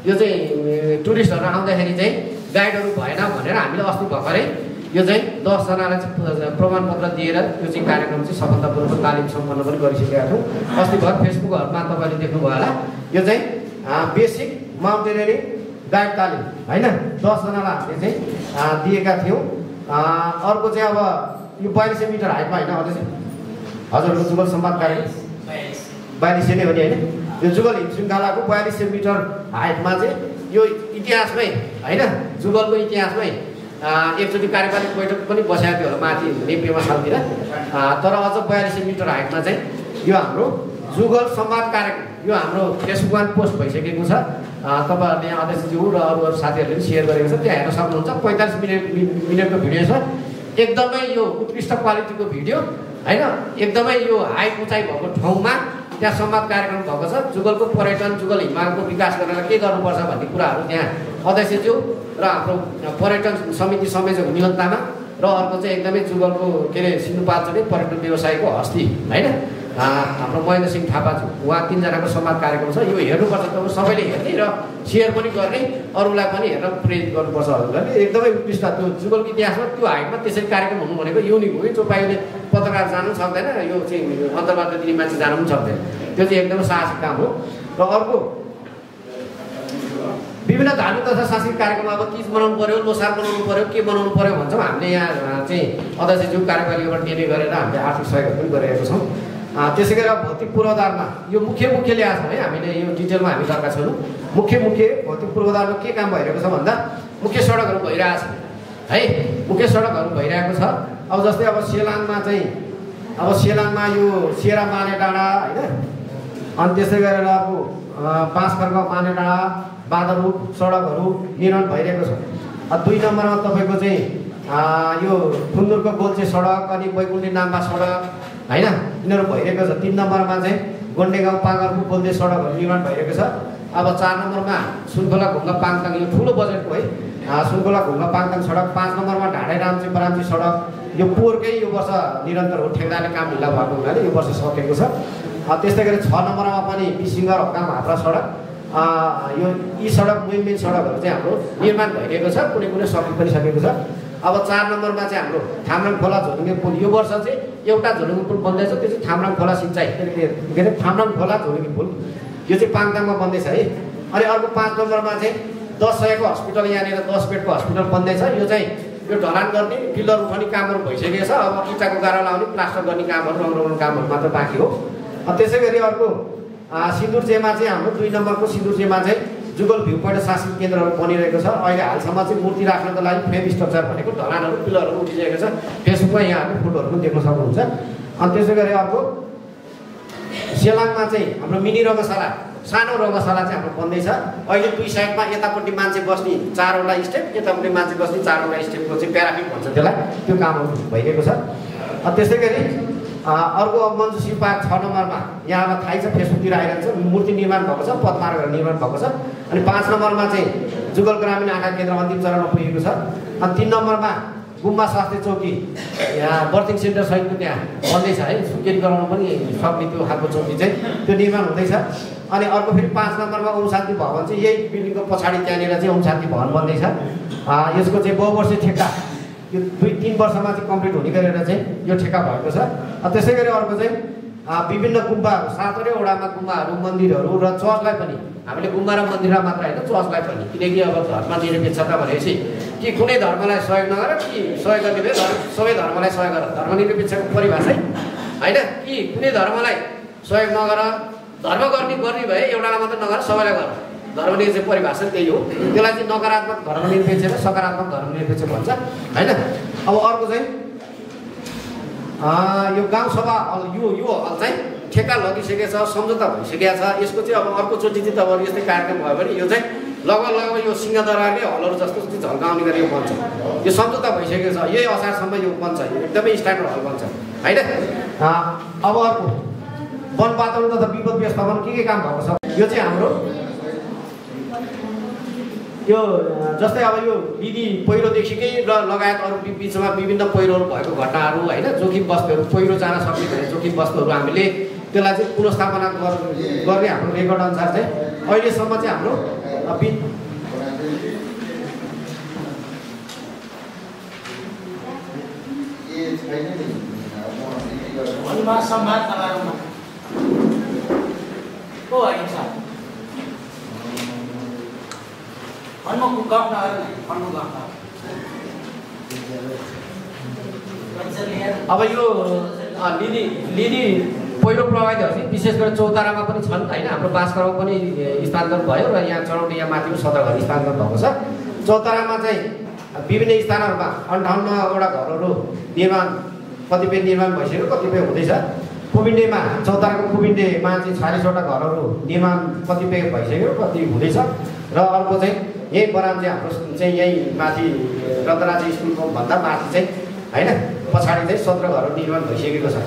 यो चाहिँ टुरिस्टहरू आउँदाखेरि चाहिँ गाइडहरू भएन भनेर हामीले अस्ति भर्खरै यो चाहिँ 10 जनालाई चाहिँ प्रमाणपत्र दिएर यो चाहिँ कार्यक्रम चाहिँ सफलतापूर्वक तालिम सम्पन्न पनि गरिसकेका छौँ। अस्ति भर फेसबुकहरूमा तपाईँले देख्नुभयो होला। यो चाहिँ बेसिक माउन्टेनियरिङ गाइड तालिम होइन 10 जनालाई हामीले चाहिँ दिएका थियौँ। अर्को चाहिँ अब यो 4200 मिटर हाइटमा होइन हजुरको जुगल संवाद कार्यक्रम 4200 नै हो नि होइन। यो जुगल हिम श्रृङ्खलाको 4200 मिटर हाइटमा चाहिँ यो इतिहासमै होइन जुगलको इतिहासमै एकचोटि कार्यपालिक बैठक पनि बसेको थियो होला माथि नेप्यमा सालतिर। तर अझ 4200 मिटर हाइटमा चाहिँ यो हाम्रो जुगल संवाद कार्यक्रम यो हाम्रो फेसबुकमा पोस्ट भइसकेको छ। तपाईँहरूले अध्यक्षज्यू र अरू साथीहरूले पनि सेयर गरेको छ, त्यहाँ हेर्न सक्नुहुन्छ। 45 मिनटको भिडियो छ। एकदमै यो उत्कृष्ट क्वालिटीको भिडियो होइन। एकदमै यो हाइट उचाइ भएको ठाउँमा त्यहाँ संवाद कार्यक्रम भएको छ। जुगलको पर्यटन जुगल हिमालको विकास गर्नलाई के गर्नुपर्छ भन्ने कुराहरू त्यहाँ अध्यक्षज्यू र हाम्रो पर्यटन समिति संयोजक मिलन तामाङ र अर्को चाहिँ एकदमै जुगलको के अरे सिन्धुपाल्चोक पर्यटन व्यवसायको हस्ती होइन हाम्रो महेन्द्र सिंह थापाज्यू उहाँ 3 जनाको संवाद कार्यक्रम छ। यो हेर्नुपर्छ, तपाईँ सबैले हेर्ने र सेयर पनि गर्ने, अरूलाई पनि हेरेर प्रेरित गर्नुपर्छ भने एकदमै उत्कृष्ट। त्यो जुगलको इतिहासमा त्यो हाइटमा त्यसरी कार्यक्रम हुनु भनेको युनिक हो कि जो पाइले पत्रकार जानु सक्दैन, यो चाहिँ अन्तर्वार्ता दिने मान्छे जानु पनि सक्दैन। त्यो चाहिँ एकदमै साहसिक काम हो। र अर्को विभिन्न धार्मिक तथा सांस्कृतिक कार्यक्रम, अब तीज बनाउनु पऱ्यो, लोसार बनाउनु पऱ्यो, के बनाउनु पऱ्यो भन्छौँ। हामीले यहाँ चाहिँ अध्यक्षज्यू कार्यपालिकाबाट निर्णय गरेर हामीले आर्थिक सहयोग पनि गरिरहेका छौँ। त्यसै गरी भौतिक पूर्वाधारमा यो मुख्य ल्याएको छ है, हामीले यो डिटेलमा हामी गएका छैनौँ। मुख्य भौतिक पूर्वाधारमा के काम भइरहेको छ भन्दा मुख्य सडकहरू भइरहेको छ है, मुख्य सडकहरू भइरहेको छ। अब जस्तै अब सेलाङमा यो सेरा माने डाँडा होइन, अनि त्यसै गरेर अब 5 खर्क माने डाँडा बाँदरु सडकहरू निर्माण भइरहेको छ। 2 नम्बरमा तपाईँको चाहिँ यो खुन्दुरको गोल्चे सडक, अनि बैकुण्ठी नाम्बा सडक होइन, यिनीहरू भइरहेको छ। 3 नम्बरमा चाहिँ गोन्डे गाउँ पाँगरको गोल्चे सडकहरू निर्माण भइरहेको छ। अब 4 नम्बरमा सुनखोला घुङ्गा पाङताङ, यो ठुलो बजेटको है, सुनखोला घुङ्गा पाङताङ सडक। 5 नम्बरमा ढाडे रामची सडक, यो पोहोरकै यो वर्ष निरन्तर हो, ठेकदारले काम ढिला भएको हुनाले यो वर्ष सकेको छ। त्यस्तै गरी 6 नम्बरमा पनि बिसिङ्गर हक्काम हात्रा सडक, यो यी सडक मेन सडकहरू चाहिँ हाम्रो निर्माण भइरहेको छ, कुनै सकि पनि सकेको छ। अब 4 नम्बरमा चाहिँ हाम्रो थामराङ खोला झोलुङ्गे पुल, यो वर्ष चाहिँ एउटा झोलुङ्गे पुल बन्दैछ, त्यो चाहिँ थामराङ खोला सिँचाइ के अरे थामराङ खोला झोलुङ्गे पुल, यो चाहिँ पाङताङमा बन्दैछ है। अनि अर्को 5 नम्बरमा चाहिँ 10 सयको हस्पिटल, यहाँनिर 10 बेडको हस्पिटल बन्दैछ। यो चाहिँ यो ढलान गर्ने, पिलर उठाउने कामहरू भइसकेको छ। अब इँटाको गाह्रो लाउने, प्लास्टर गर्ने कामहरू, रङ लगाउने कामहरू मात्र बाँकी हो। त्यसै गरी अर्को सिन्दुरचेमा चाहिँ हाम्रो 2 नम्बरको सिन्दुरचेमा चाहिँ जुगल भ्यू पोइन्ट सांस्कृतिक केन्द्रहरू बनिरहेको छ। अहिले हालसम्म चाहिँ मूर्ति राख्नको लागि फ्रेम स्ट्रक्चर भनेको ढलानहरू पिलरहरू उठिरहेको छ। फेसबुकमा यहाँहरूले फोटोहरू पनि देख्न सक्नुहुन्छ। अनि त्यसै गरी अर्को सेलाङमा चाहिँ हाम्रो मिनी रङ्गशाला, सानो रङ्गशाला चाहिँ हाम्रो बन्दैछ। अहिले 2 साइडमा यतापट्टि मान्छे बस्ने 4वटा स्टेप, यतापट्टि मान्छे बस्ने 4वटा स्टेपको चाहिँ प्याराफिट भन्छ त्यसलाई, त्यो कामहरू भइरहेको छ। त्यसै गरी अर्को मञ्जुश्री पार्क 6 नम्बरमा यहाँलाई थाहै छ, फेसबुकतिर आइरहन्छ, मूर्ति निर्माण भएको छ, पदमार्गहरू निर्माण भएको छ। अनि 5 नम्बरमा चाहिँ जुगल ग्रामीण आँखा केन्द्र अन्तिम चरणमा पुगेको छ। अनि 3 नम्बरमा गुम्बा स्वास्थ्य चौकी, यहाँ बर्थिङ सेन्टर सहितको त्यहाँ बन्दैछ है, सुकेरी गराउनु पनि सक्ने त्यो खालको चौकी चाहिँ त्यो निर्माण हुँदैछ। अनि अर्को फेरि 5 नम्बरमा ओम शान्ति भवन चाहिँ यही बिल्डिङको पछाडि त्यहाँनिर चाहिँ ओम शान्ति भवन बन्दैछ। यसको चाहिँ बहुवर्षीय ठेक्का, यो 2-3 वर्षमा चाहिँ कम्प्लिट हुने गरेर चाहिँ यो ठेक्का भएको छ। त्यसै गरी अर्को चाहिँ विभिन्न गुम्बाहरू, 7 वटामा गुम्बाहरू, मन्दिरहरू र चर्चलाई पनि हामीले गुम्बा र मन्दिरलाई मात्र होइन, चर्चलाई पनि, किनकि अब धर्म निरपेक्षता भनेपछि कि कुनै धर्मलाई सहयोग नगर, कि सहयोग गर्ने भए सबै धर्मलाई सहयोग गर, धर्मनिरपेक्षको परिभाषै होइन, कि कुनै धर्मलाई सहयोग नगर, धर्म गर्ने भए एउटालाई मात्र नगर, सबैलाई गर, धर्मनिरपेक्ष परिभाषा त्यही हो। त्यसलाई चाहिँ नकारात्मक धर्मनिरपेक्ष र सकारात्मक धर्मनिरपेक्ष भन्छ होइन। अब अर्को चाहिँ यो गाउँसभा यो हल चाहिँ ठेक्का लगिसकेको छ, सम्झौता भइसकेको छ। यसको चाहिँ अब अर्कोचोटि चाहिँ अब यस्तै कार्यक्रम भयो भने यो चाहिँ लगभग यो सिंहदरबारकै हलहरू जस्तो चाहिँ झल्काउने गरेर यो बन्छ। यो सम्झौता भइसकेको छ, यही असारसम्म यो बन्छ, यो एकदमै स्ट्यान्डर्ड हल बन्छ होइन। अब अर्को वन वातावरण तथा विपद व्यवस्थापन के काम भएको छ, यो चाहिँ हाम्रो यो जस्तै अब यो विधि पहिरोदेखिकै र लगायत अरू बिचमा विभिन्न पहिरोहरू भएको घटनाहरू होइन, जोखिम वस्तुहरू, पहिरो जान सक्ने भने जोखिम वस्तुहरू हामीले त्यसलाई चाहिँ पुनर्स्थापना गर्ने हाम्रो रेकर्ड अनुसार चाहिँ अहिलेसम्म चाहिँ हाम्रो अब यो लिदी पहिरो प्रभावितहरू चाहिँ विशेष गरी चौतारामा पनि छन् होइन, हाम्रो बाँसकरमा पनि स्थानान्तरण भयो र यहाँ चढाउने यहाँ माथि पनि 17 घर स्थानान्तरण भएको छ। चौतारामा चाहिँ विभिन्न स्थानहरूमा 58वटा घरहरू निर्माण, कतिपय निर्माण भइसक्यो, कतिपय हुँदैछ। कुबिन्डेमा, चौताराको कुबिन्डेमा चाहिँ 46वटा घरहरू निर्माण कतिपय भइसक्यो, कति हुँदैछ। र अर्को चाहिँ यही बराम चाहिँ हाम्रो चाहिँ यही माथि रतराज स्कुलको भन्दा माथि चाहिँ होइन, पछाडि चाहिँ 17 घरहरू निर्माण भइसकेको छ।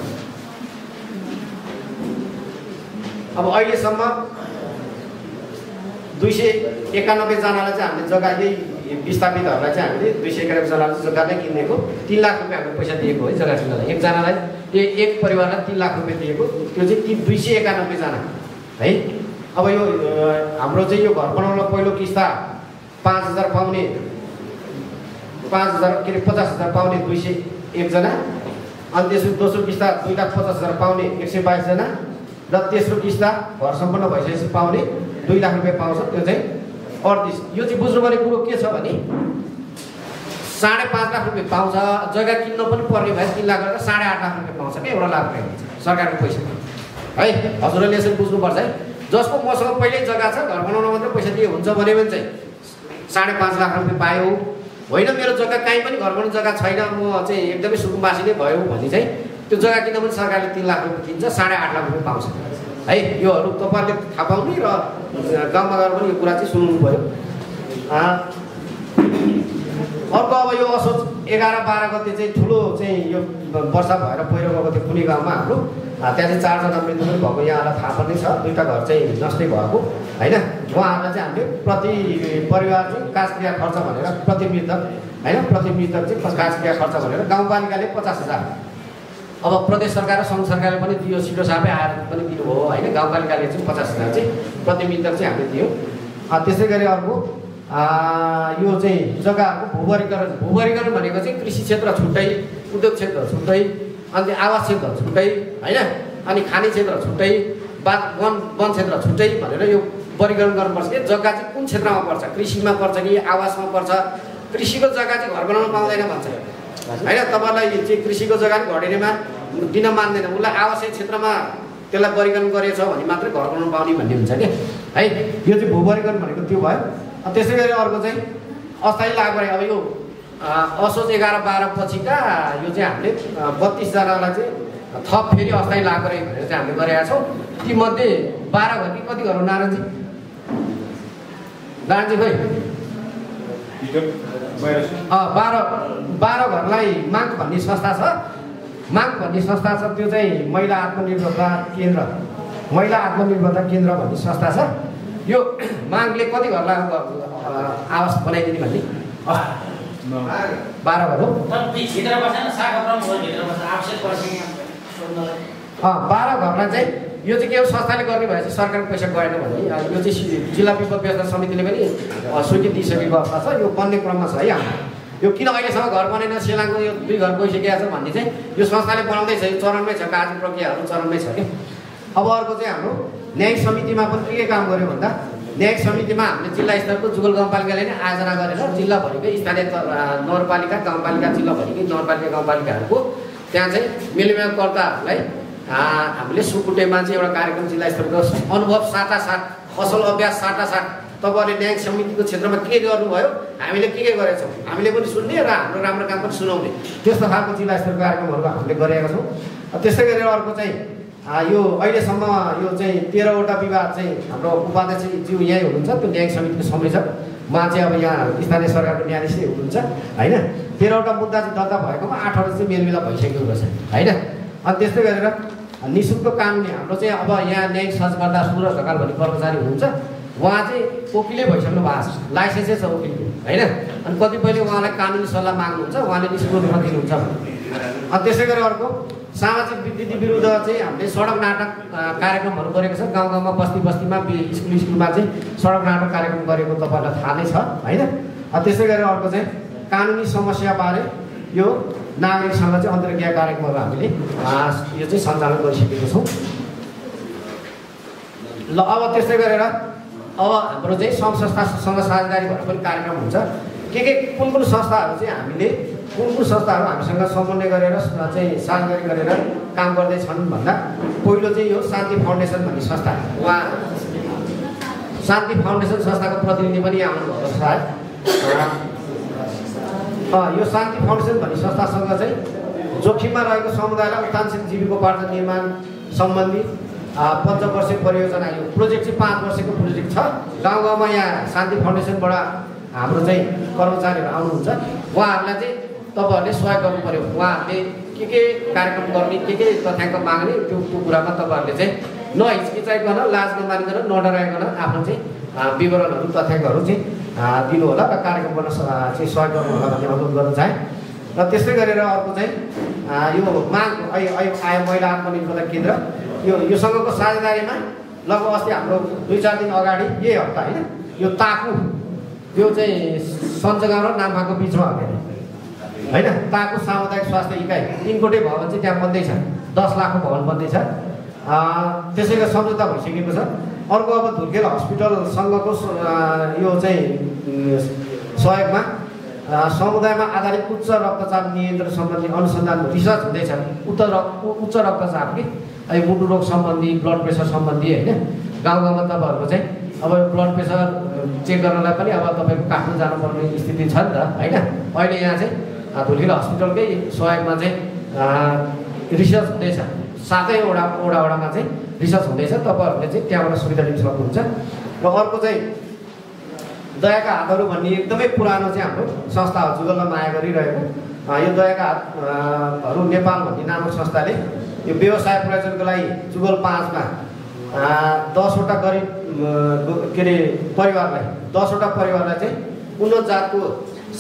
अब अहिलेसम्म 291 जनालाई चाहिँ हामीले जग्गा यही विस्थापितहरूलाई चाहिँ हामीले 200 एकरको जग्गा नै किनेको 3 लाख रुपियाँ हामीले पैसा दिएको है जग्गा किन्नलाई एकजनालाई एक परिवारलाई 3 लाख रुपियाँ दिएको त्यो चाहिँ 291 जना है। अब यो हाम्रो चाहिँ यो घर बनाउन पहिलो किस्ता 5,000 पाउने 5,000 के अरे 50,000 पाउने 201 जना अनि त्यसको दोस्रो किस्ता 2,50,000 पाउने 122 जना र तेस्रो किस्ता घर सम्पन्न भइसकेपछि पाउने 2 लाख रुपियाँ पाउँछ त्यो चाहिँ 38। यो चाहिँ बुझ्नुपर्ने कुरो के छ भने 5.5 लाख रुपियाँ पाउँछ जग्गा किन्न पनि पर्ने भए 3 लाख गरेर 8.5 लाख रुपियाँ पाउँछ क्या एउटा लाख रुपियाँ सरकारको पैसा है। हजुरहरूले यसरी बुझ्नुपर्छ है। जसको मसँग पहिल्यै जग्गा छ घर बनाउन मात्रै पैसा दिए हुन्छ भने चाहिँ 5.5 लाख रुपियाँ पायो होइन मेरो जग्गा कहीँ पनि घर बनाउनु जग्गा छैन म चाहिँ एकदमै सुकुम्बासी नै भयो भने चाहिँ त्यो जग्गा किन्न पनि सरकारले 3 लाख रुपियाँ दिन्छ 8.5 लाख रुपियाँ पाउँछ है। योहरू तपाईँहरूले थाहा पाउने र गाउँमा गएर पनि यो कुरा चाहिँ सुन्नु पऱ्यो। अर्को अब यो असोज 11-12 गते चाहिँ ठुलो चाहिँ यो वर्षा भएर पहिरो गएको थियो कुनै गाउँमा हाम्रो त्यहाँ चाहिँ 4 जना मृत्यु पनि भएको यहाँलाई थाहा पर्ने छ 2टा घर चाहिँ नष्टै भएको होइन। उहाँहरूलाई चाहिँ हामीले प्रति परिवार चाहिँ काजक्रिया खर्च भनेर प्रति मृतक होइन प्रति मृतक चाहिँ काजक्रिया खर्च भनेर गाउँपालिकाले 50,000 अब प्रदेश सरकार र सङ्घ सरकारले पनि दियो सिडो साहबै आएर पनि दिनुभयो होइन। गाउँपालिकाले चाहिँ 50,000 चाहिँ प्रति मृतक चाहिँ हामीले दियौँ। त्यसै गरी अर्को यो चाहिँ जग्गाहरूको भूवर्गीकरण भनेको चाहिँ कृषि क्षेत्र छुट्टै उद्योग क्षेत्र छुट्टै अनि आवास क्षेत्र छुट्टै होइन अनि खाने क्षेत्र छुट्टै वन क्षेत्र छुट्टै भनेर यो वर्गीकरण गर्नुपर्छ कि जग्गा चाहिँ कुन क्षेत्रमा पर्छ कृषिमा पर्छ कि आवासमा पर्छ। कृषिको जग्गा चाहिँ घर बनाउनु पाउँदैन भन्छ होइन। तपाईँलाई चाहिँ कृषिको जग्गा नि घडेरीमा दिन मान्दैन उसलाई आवासीय क्षेत्रमा त्यसलाई वर्गीकरण गरेछ भने मात्रै घर बनाउनु पाउने भन्ने हुन्छ क्या है। यो चाहिँ भूवर्गीकरण भनेको त्यो भयो। त्यसै गरी अर्को चाहिँ अस्थायी लागु अब यो असोज 11-12 पछिका यो चाहिँ हामीले 32 जनालाई चाहिँ थप फेरि अस्थायी लागु भनेर चाहिँ हामीले गरेका छौँ। तीमध्ये 12 घर कि कति घर हो नारायणजी खै 12 घरलाई माग भन्ने संस्था छ। माग भन्ने संस्था छ त्यो चाहिँ महिला आत्मनिर्भरता केन्द्र भन्ने संस्था छ। यो मागले कति घरलाई आवास बनाइदिने भन्ने 12 घर हो। 12 घरलाई चाहिँ यो चाहिँ के हो संस्थाले गर्ने भए चाहिँ सरकारको पैसा गएन भने यो चाहिँ जिल्ला विपद व्यवस्था समितिले पनि स्वीकृति दिइसकेको अवस्था छ। यो बन्ने क्रममा छ है हाम्रो यो किन अहिलेसम्म घर बनेन सेलाङको यो 2 घर गइसकेको छ भन्ने चाहिँ यो संस्थाले बनाउँदैछ यो चरणमै छ कार्य प्रक्रियाहरू चरणमै छ कि। अब अर्को चाहिँ हाम्रो न्यायिक समितिमा पनि के काम गर्यो भन्दा न्यायिक समितिमा हामीले जिल्ला स्तरको जुगल गाउँपालिकाले नै आयोजना गरेर जिल्लाभरिकै स्थानीय नगरपालिका गाउँपालिका जिल्लाभरिकै नगरपालिका गाउँपालिकाहरूको त्यहाँ चाहिँ मेलमिलापकर्ताहरूलाई हामीले सुकुटेमा चाहिँ एउटा कार्यक्रम जिल्ला स्तरको अनुभव साटासाट असल अभ्यास साटासाट तपाईँहरूले न्यायिक समितिको क्षेत्रमा के गर्नुभयो हामीले के गरेछौँ हामीले पनि सुन्ने र हाम्रो राम्रो काम पनि सुनाउने त्यस्तो खालको जिल्ला स्तरको कार्यक्रमहरू हामीले गरेका छौँ। त्यसै गरेर अर्को चाहिँ यो अहिलेसम्म यो चाहिँ 13वटा विवाद चाहिँ हाम्रो उपाध्यक्षज्यू यहीँ हुनुहुन्छ त्यो न्यायिक समितिको संयोजक उहाँ चाहिँ अब यहाँ स्थानीय सरकारको न्यायाधीश हुनुहुन्छ होइन। 13वटा मुद्दा चाहिँ दर्ता भएकोमा 8वटा चाहिँ मेलमिलाप भइसकेको रहेछ होइन। अनि त्यस्तै गरेर निःशुल्क कानुनी हाम्रो चाहिँ अब यहाँ न्यायिक सर्चकर्ता सुरज ढकाल भन्ने कर्मचारी हुनुहुन्छ उहाँ चाहिँ वकिलै भइसक्नु भएको छ लाइसेन्सै छ वकिलको होइन। अनि कतिपयले उहाँलाई कानुनी सल्लाह माग्नुहुन्छ उहाँले निःशुल्क रूपमा दिनुहुन्छ। अनि त्यसै गरी अर्को सामाजिक विकृति विरुद्ध चाहिँ हामीले सडक नाटक कार्यक्रमहरू गरेको छ। गाउँ गाउँमा बस्ती बस्तीमा स्कुलमा चाहिँ सडक नाटक कार्यक्रम गरेको तपाईँहरूलाई थाहा नै छ होइन। त्यसै गरेर अर्को चाहिँ कानुनी समस्याबारे यो नागरिकसँग चाहिँ अन्तर्क्रिया कार्यक्रमहरू हामीले यो चाहिँ सञ्चालन गरिसकेको छौँ। ल अब त्यस्तै गरेर अब हाम्रो चाहिँ सङ्घ संस्थासँग साझेदारी भएर पनि कार्यक्रम हुन्छ। कुन संस्थाहरू चाहिँ हामीले कुन संस्थाहरू हामीसँग समन्वय गरेर चाहिँ साझेदारी गरेर काम गर्दैछन् भन्दा पहिलो चाहिँ यो शान्ति फाउन्डेसन भन्ने संस्था उहाँ शान्ति फाउन्डेसन संस्थाको प्रतिनिधि पनि आउनुभएको छ सायद। यो शान्ति फाउन्डेसन भन्ने संस्थासँग चाहिँ जोखिममा रहेको समुदायलाई उत्थानशील जीविकोपार्जन निर्माण सम्बन्धी 5 वर्षीय परियोजना यो प्रोजेक्ट चाहिँ 5 वर्षको प्रोजेक्ट छ। गाउँ गाउँमा यहाँ शान्ति फाउन्डेसनबाट हाम्रो चाहिँ कर्मचारीहरू आउनुहुन्छ उहाँहरूलाई चाहिँ तपाईँहरूले सहयोग गर्नु पऱ्यो। उहाँहरूले के कार्यक्रम गर्ने के तथ्याङ्क माग्ने त्यो कुरामा तपाईँहरूले चाहिँ नहिचकिचाइकन लाज नमानिकन नडराइकन आफ्नो चाहिँ विवरणहरू तथ्याङ्कहरू चाहिँ दिनु होला र कार्यक्रम गर्न चाहिँ सहयोग गर्नु होला भन्ने अनुरोध गर्न चाहे। र त्यस्तै गरेर अर्को चाहिँ यो माग आयो महिला आत्मनिर्भरता केन्द्र योसँगको साझेदारीमा लगभग अस्ति हाम्रो 2-4 दिन अगाडि यही हप्ता होइन यो ताकु त्यो चाहिँ सञ्चगाउँ र नाम्फाको बिचमा हो होइन ताकु सामुदायिक स्वास्थ्य इकाइ 3 कोठे भवन चाहिँ त्यहाँ बन्दैछ 10 लाखको भवन बन्दैछ। त्यसैको सम्झौता भइसकेको छ। अर्को अब धुर्केल हस्पिटलसँगको यो चाहिँ सहयोगमा समुदायमा आधारित उच्च रक्तचाप नियन्त्रण सम्बन्धी अनुसन्धान रिसर्च हुँदैछ। उच्च रक्तचाप कि मुटु रोग सम्बन्धी ब्लड प्रेसर सम्बन्धी होइन गाउँ गाउँमा तपाईँहरूको चाहिँ अब ब्लड प्रेसर चेक गर्नलाई पनि अब तपाईँको काठमाडौँ जानुपर्ने स्थिति छ नि त होइन। अहिले यहाँ चाहिँ धुर्केल हस्पिटलकै सहयोगमा चाहिँ रिसर्च हुँदैछ। 7 वडामा चाहिँ रिसर्च हुँदैछ। तपाईँहरूले चाहिँ त्यहाँबाट सुविधा लिन सक्नुहुन्छ। र अर्को चाहिँ दयाका हातहरू भन्ने एकदमै पुरानो चाहिँ हाम्रो संस्था हो जुगलमा माया गरिरहेको यो दयाका हातहरू नेपाल भन्ने नामक संस्थाले यो व्यवसाय प्रयोजनको लागि जुगल 5मा 10वटा गरिब के अरे परिवारलाई 10वटा परिवारलाई चाहिँ उन्नत जातको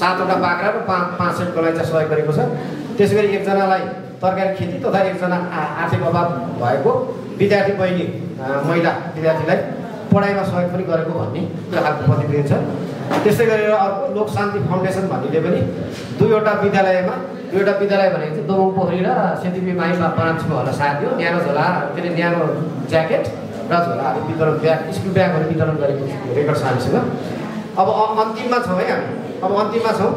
7वटा बाख्रा र 5 सेटको लागि चाहिँ सहयोग गरेको छ। त्यसै गरी एकजनालाई तरकारी खेती तथा एकजना आर्थिक अभाव भएको विद्यार्थी बहिनी महिला विद्यार्थीलाई पढाइमा सहयोग पनि गरेको भन्ने खालको प्रतिवेदन छ। त्यस्तै गरेर अर्को लोक शान्ति फाउन्डेसन भन्नेले पनि 2वटा विद्यालयमा 2वटा विद्यालय भनेको चाहिँ दोमङ पोखरी र सेतिपी माई बनाएको होला सायद यो न्यानो झोला के अरे न्यानो ज्याकेट र झोलाहरू वितरण स्कुल ब्यागहरू वितरण गरेको रेकर्ड छ हामीसँग। अब अन्तिममा छौँ है हामी अब अन्तिममा छौँ।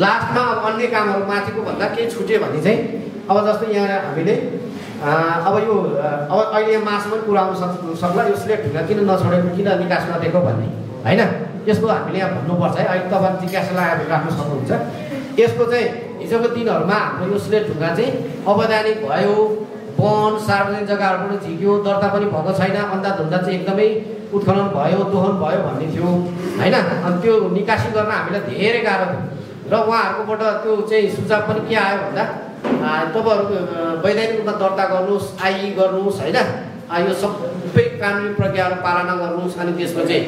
लास्टमा अब अन्य कामहरू माथिको भन्दा केही छुट्यो भने चाहिँ अब जस्तै यहाँ हामीले अब यो अब अहिले यहाँ मासु पनि पुऱ्याउन सक्ला यो स्लेट ढुङ्गा किन नछोडेको किन निकास नदिएको भन्ने होइन यसको हामीले यहाँ भन्नुपर्छ है। अहिले तपाईँहरू जिज्ञासा लागेर राख्न सक्नुहुन्छ। यसको चाहिँ हिजोको दिनहरूमा हाम्रो यो स्लेट ढुङ्गा चाहिँ अवैधानिक भयो वन सार्वजनिक जग्गाहरूबाट झिक्यो दर्ता पनि भएको छैन अन्धाधुन्दा चाहिँ एकदमै उत्खनन भयो दोहन भयो भन्ने थियो होइन। अनि त्यो निकासी गर्न हामीलाई धेरै गाह्रो थियो र उहाँहरूकोबाट त्यो चाहिँ सुझाव पनि के आयो भन्दा तपाईँहरूको वैधानिक रूपमा दर्ता गर्नुहोस् आइई गर्नुहोस् होइन यो सबै कानुनी प्रक्रियाहरू पालना गर्नुहोस्। अनि त्यसको चाहिँ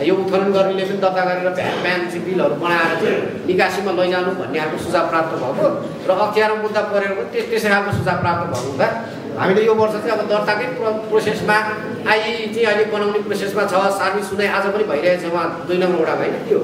यो उत्खनन गर्नेले पनि दर्ता गरेर बिहान चाहिँ बिलहरू बनाएर चाहिँ निकासीमा लैजानु भन्ने खालको सुझाव प्राप्त भएको र अप्ठ्यारो मुद्दा परेर पनि त्यसै खालको सुझाव प्राप्त भएको हुँदा हामीले यो वर्ष चाहिँ अब दर्ताकै प्रोसेसमा आइई चाहिँ अहिले बनाउने प्रोसेसमा छ। सार्वजनिक सुनाइ आज पनि भइरहेछ उहाँ 2 नम्बर वडामा होइन त्यो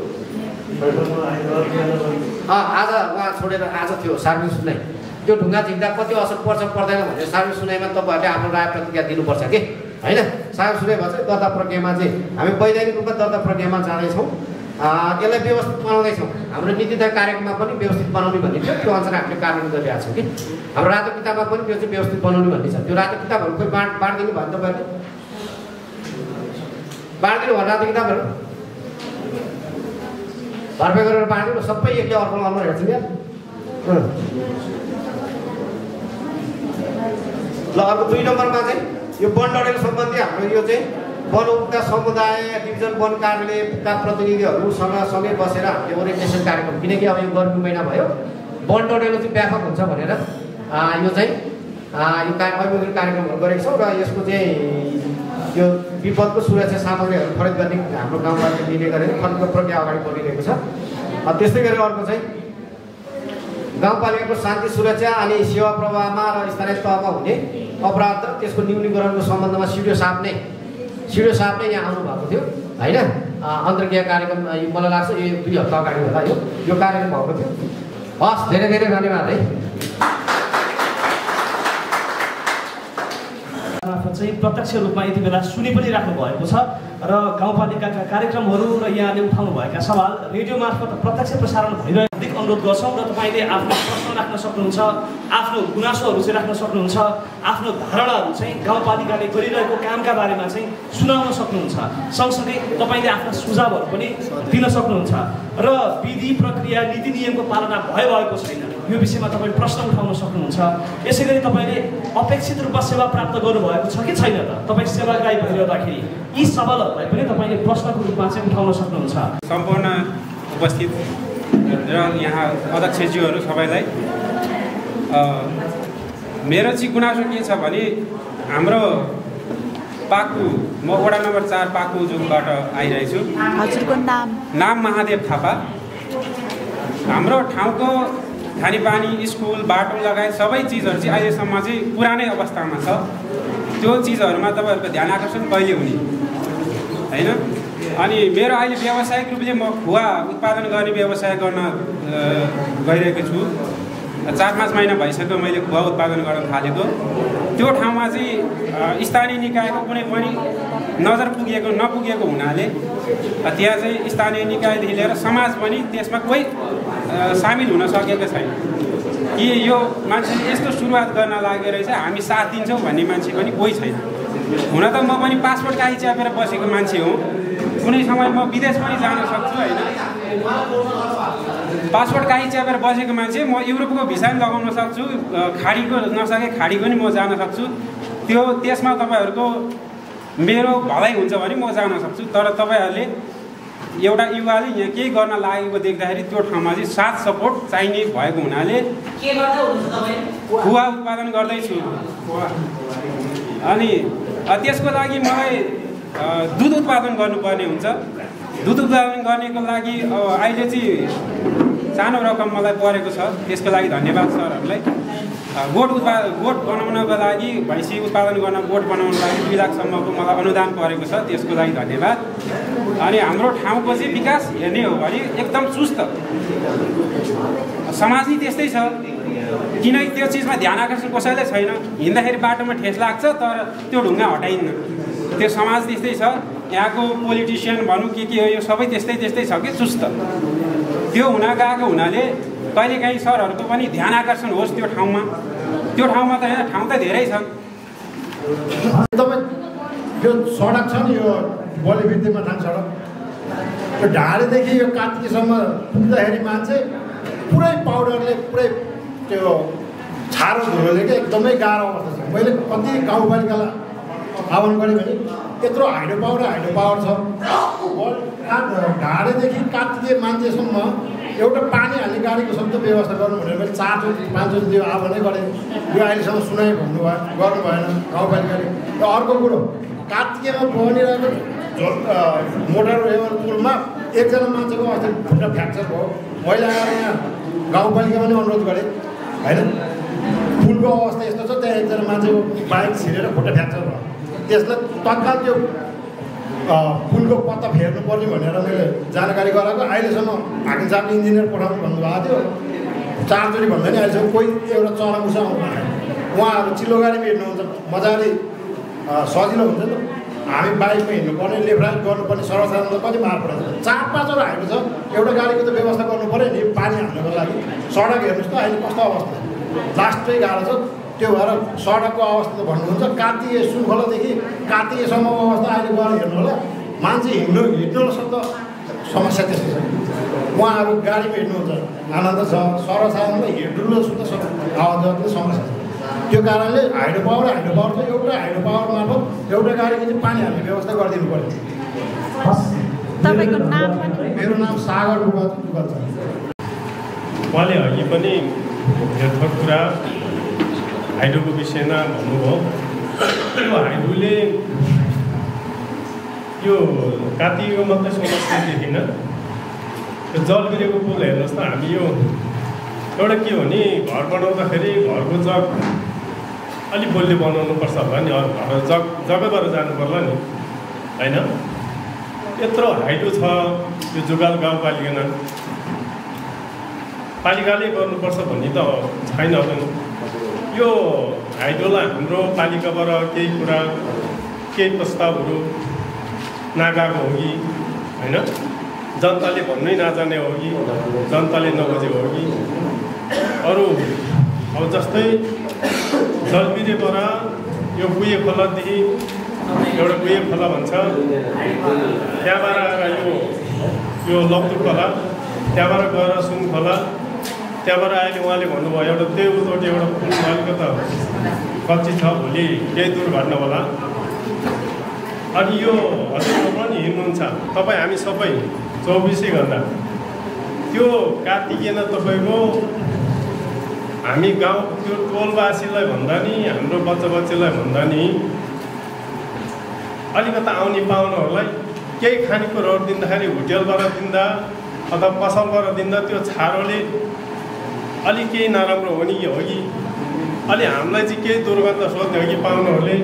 आज उहाँ छोडेर आज थियो सार्वजनिक सुनाइ। त्यो ढुङ्गा झिक्दा कति असर पर्छ पर्दैन भनेर सार्वजनिक सुनाइमा तपाईँहरूले आफ्नो राय प्रतिक्रिया दिनुपर्छ कि होइन। सार्वजनिक सुनाइ भन्छ दर्ता प्रक्रियामा चाहिँ हामी वैधानिक रूपमा दर्ता प्रक्रियामा जाँदैछौँ। यसलाई व्यवस्थित बनाउँदैछौँ। हाम्रो नीति तय कार्यक्रममा पनि व्यवस्थित बनाउने भन्ने थियो त्यो अनुसार हामीले कार्यान्वयन गरिरहेको छौँ कि हाम्रो रातो किताबमा पनि त्यो चाहिँ व्यवस्थित बनाउनु भन्ने छ। त्यो रातो किताबहरू खोइ बाँडिदिनु भयो तपाईँहरूले बाँडिदिनु भयो रातो किताबहरू भर्फे गरेर बाँडिदिनु सबै एकले अर्कोलाई अनुहार हेर्छौँ यार। ल अर्को 2 नम्बरमा चाहिँ यो वन डडेल सम्बन्धी हाम्रो यो चाहिँ वन उपभोक्ता समुदाय डिभिजन वन कार्यालयका प्रतिनिधिहरूसँग सँगै बसेर हामीले ओरिएन्टेसन कार्यक्रम किनकि अब यो गर्मी महिना भयो वन डडेलो चाहिँ व्यापक हुन्छ भनेर यो चाहिँ यो अभिमुखी कार्यक्रमहरू गरेको छौँ र यसको चाहिँ यो विपदको सुरक्षा सामग्रीहरू खरिद गर्ने हाम्रो गाउँपालिकाले निर्णय गरेर खरिदको प्रक्रिया अगाडि बढिरहेको छ। त्यस्तै गरेर अर्को चाहिँ गाउँपालिकाको शान्ति सुरक्षा अनि सेवा प्रवाहमा र स्थानीय तहमा हुने अपराध र त्यसको न्यूनीकरणको सम्बन्धमा सिडिओ साहब नै यहाँ आउनुभएको थियो होइन। अन्तर्क्रिया कार्यक्रम मलाई लाग्छ यो 2 हप्ता अगाडि होला यो कार्यक्रम भएको थियो। हस् धेरै धेरै धन्यवाद है। चाहिँ प्रत्यक्ष रूपमा यति बेला सुनि पनि राख्नु भएको छ र गाउँपालिकाका कार्यक्रमहरू र यहाँले उठाउनु भएका सवाल रेडियो मार्फत प्रत्यक्ष प्रसारण भइरहेको हार्दिक अनुरोध गर्छौँ र तपाईँले आफ्नो प्रश्न राख्न सक्नुहुन्छ आफ्नो गुनासोहरू चाहिँ राख्न सक्नुहुन्छ आफ्नो धारणाहरू चाहिँ गाउँपालिकाले गरिरहेको कामका बारेमा चाहिँ सुनाउन सक्नुहुन्छ। सँगसँगै तपाईँले आफ्ना सुझावहरू पनि दिन सक्नुहुन्छ र विधि प्रक्रिया नीति नियमको पालना भएको छैन यो विषयमा तपाईले प्रश्न उठाउन सक्नुहुन्छ। यसै गरी तपाईँले अपेक्षित रूपमा सेवा प्राप्त गर्नुभएको छ कि छैन त तपाईँ सेवाग्राही भइरहँदाखेरि यी सवालहरूलाई पनि तपाईँले प्रश्नको रूपमा चाहिँ उठाउन सक्नुहुन्छ। सम्पूर्ण उपस्थित र यहाँ अध्यक्षज्यूहरू सबैलाई मेरो चाहिँ गुनासो के छ भने हाम्रो पाकु म वडा नम्बर 4 पाकु जुङबाट आइरहेको छु। हजुरको नाम महादेव थापा। हाम्रो ठाउँको खानेपानी, स्कुल, बाटो लगायत सबै चिजहरू चाहिँ अहिलेसम्म चाहिँ पुरानै अवस्थामा छ। त्यो चिजहरूमा तपाईँहरूको ध्यान आकर्षण कहिले हुने होइन? अनि मेरो अहिले व्यावसायिक रूपले म खुवा उत्पादन गर्ने व्यवसाय गर्न गइरहेको छु। 4-5 महिना भइसक्यो मैले खुवा उत्पादन गर्न थालेको। त्यो ठाउँमा चाहिँ स्थानीय निकायको कुनै पनि नजर नपुगेको हुनाले त्यहाँ चाहिँ स्थानीय निकायदेखि लिएर समाज पनि त्यसमा कोही सामेल हुन सकेको छैन कि यो मान्छेले यस्तो सुरुवात गर्न लागेको रहेछ, हामी साथ दिन्छौँ भन्ने मान्छे पनि कोही छैन। हुन त म पनि पासपोर्ट काहीँ च्यापेर बसेको मान्छे हो। कुनै समय म विदेश पनि जान सक्छु होइन। पासपोर्ट काहीँ च्यापेर बसेको मान्छे, म युरोपको भिसा पनि लगाउन सक्छु, खाडीको नसके खाडी पनि म जान सक्छु। त्यसमा तपाईँहरूको मेरो भलाइ हुन्छ भने म जान सक्छु। तर तपाईँहरूले एउटा युवाले यहाँ केही गर्न लागेको देख्दाखेरि त्यो ठाउँमा चाहिँ साथ सपोर्ट चाहिने भएको हुनाले खुवा उत्पादन गर्दैछु। अनि त्यसको लागि मलाई दुध उत्पादन गर्नुपर्ने हुन्छ। दुध उत्पादन गर्नेको लागि अहिले चाहिँ सानो रकम मलाई परेको छ, त्यसको लागि धन्यवाद सरहरूलाई। गोठ बनाउनको लागि, भैँसी उत्पादन गर्न गोठ बनाउनको लागि 2 लाखसम्मको मलाई अनुदान परेको छ, त्यसको लागि धन्यवाद। अनि हाम्रो ठाउँको चाहिँ विकास हेर्ने हो भने एकदम चुस्त समाज नै त्यस्तै छ। किन त्यो चिजमा ध्यान आकर्षण कसैले छैन। हिँड्दाखेरि बाटोमा ठेस लाग्छ तर त्यो ढुङ्गा हटाइन्न। त्यो समाज त्यस्तै छ। यहाँको पोलिटिसियन भनौँ के हो, यो सबै त्यस्तै छ कि चुस्त। त्यो हुन गएको हुनाले कहिलेकाहीँ सरहरूको पनि ध्यान आकर्षण होस् त्यो ठाउँमा। त्यो ठाउँमा त होइन, ठाउँ त धेरै छ। तपाईँ यो सडक छ नि, यो बलिभित्तीमा थाङ सडक, यो ढाडेदेखि यो कात्तीसम्म पुग्दाखेरि मान्छे पुरै पाउडरले, पुरै त्यो छारो धुलोले क्या एकदमै गाह्रो अवस्था छ। मैले कति गाउँपालिकालाई आह्वान गरेँ भने यत्रो हाइड्रो पावर छ, ढाडेदेखि कात्ती मान्छेसम्म एउटा पानी हाल्ने गाडीको सबै व्यवस्था गर्नु भनेर मैले 4-5 त्यो आह्वानै गरेँ। यो अहिलेसम्म सुनाइ गर्नु भएन गाउँपालिकाले। र अर्को कुरो, कात्तीमा बनिरहेको मोटर पुलमा एकजना मान्छेको अस्ति खुट्टा फ्र्याक्चर भयो। मैले आएर यहाँ गाउँपालिकामा पनि अनुरोध गरेँ होइन, पुलको अवस्था यस्तो छ, त्यहाँ एकजना मान्छेको बाइक छिरेर खुट्टा फ्र्याक्चर भयो। त्यसलाई तत्काल त्यो पुलको पत्ता फेर्नुपर्ने भनेर मैले जानकारी गराएको। अहिलेसम्म हामी जाने इन्जिनियर पठाउनु भन्नुभएको थियो, 4 चोटि भन्दा नि अहिलेसम्म कोही एउटा चरामुसा आउनु भएन। उहाँहरू चिल्लो गाडीमा हिँड्नुहुन्छ, मजाले सजिलो हुन्छ नि त। हामी बाइकमा हिँड्नुपर्ने, लेफ्ट राइट गर्नुपर्ने, सर्वसाधारणलाई कति मार परेको छ। 4-5 हाइट छ, एउटा गाडीको त व्यवस्था गर्नु पऱ्यो नि पानी हाल्नको लागि। सडक हेर्नुहोस् त अहिले कस्तो अवस्था, लास्टै गाह्रो छ। त्यो भएर सडकको अवस्था त भन्नुहुन्छ, कात्ती सुनखोलादेखि कात्तीसम्मको अवस्था अहिले गएर हेर्नु होला। मान्छे हिँड्नु सक्दा समस्या त्यस्तो छ। उहाँहरू गाडीमा हिँड्नुहुन्छ, आनन्द छ। सर्वसाधारणलाई हिँड्नु सुत्दा आवाजले समस्या छ। त्यो कारणले हाइड्रो पावर चाहिँ एउटा हाइड्रो पावर मार्फत एउटा गाडीको चाहिँ पानी हाल्ने व्यवस्था गरिदिनु पर्यो। तपाईँको नाम? मेरो नाम सागर रुवाल छ। उहाँले अघि पनि यथार्थ कुरा हाइड्रोको विषयमा भन्नुभयो। यो हाइड्रोले यो कात्तीको मात्रै समस्या देखिन, यो जलबिरेको पुल हेर्नुहोस् न। हामी यो एउटा के हो भने घर बनाउँदाखेरि घरको जग अलिक बलियो बनाउनुपर्छ होला नि, घर जग्गाबाट जानु पर्ला नि होइन। यत्रो हाइड्रो छ यो जुगाल गाउँपालिकाले गर्नुपर्छ भन्ने त छैन पनि। यो हाइड्रोलाई हाम्रो पालिकाबाट केही प्रस्तावहरू नगएको हो कि होइन, जनताले भन्नै नजाने हो कि जनताले नबुझेको हो कि अरू। अब जस्तै जलबिरेबाट यो गुहे खोलादेखि एउटा गुहे खोला भन्छ, त्यहाँबाट आएर यो लप्चु खोला, त्यहाँबाट गएर सुन खोला, त्यहाँबाट अहिले उहाँले भन्नुभयो एउटा देउचोटि एउटा पुल अलिकति कच्ची छ, भोलि केही दुर्घटना होला। अनि यो हजुरको पनि हिँड्नुहुन्छ तपाईँ, हामी सबै 24 घन्टा त्यो कात्तिकेन तपाईँको हामी गाउँ त्यो टोलवासीलाई भन्दा नि हाम्रो बच्चालाई भन्दा नि अलिकता आउने पाहुनाहरूलाई केही खानेकुरोहरू दिँदाखेरि होटेलबाट दिँदा अथवा पसलबाट दिँदा त्यो छारोले अलिक केही नराम्रो हो कि अलि हामीलाई चाहिँ केही दुर्गन्ध सोध्ने हो कि पाहुनाहरूले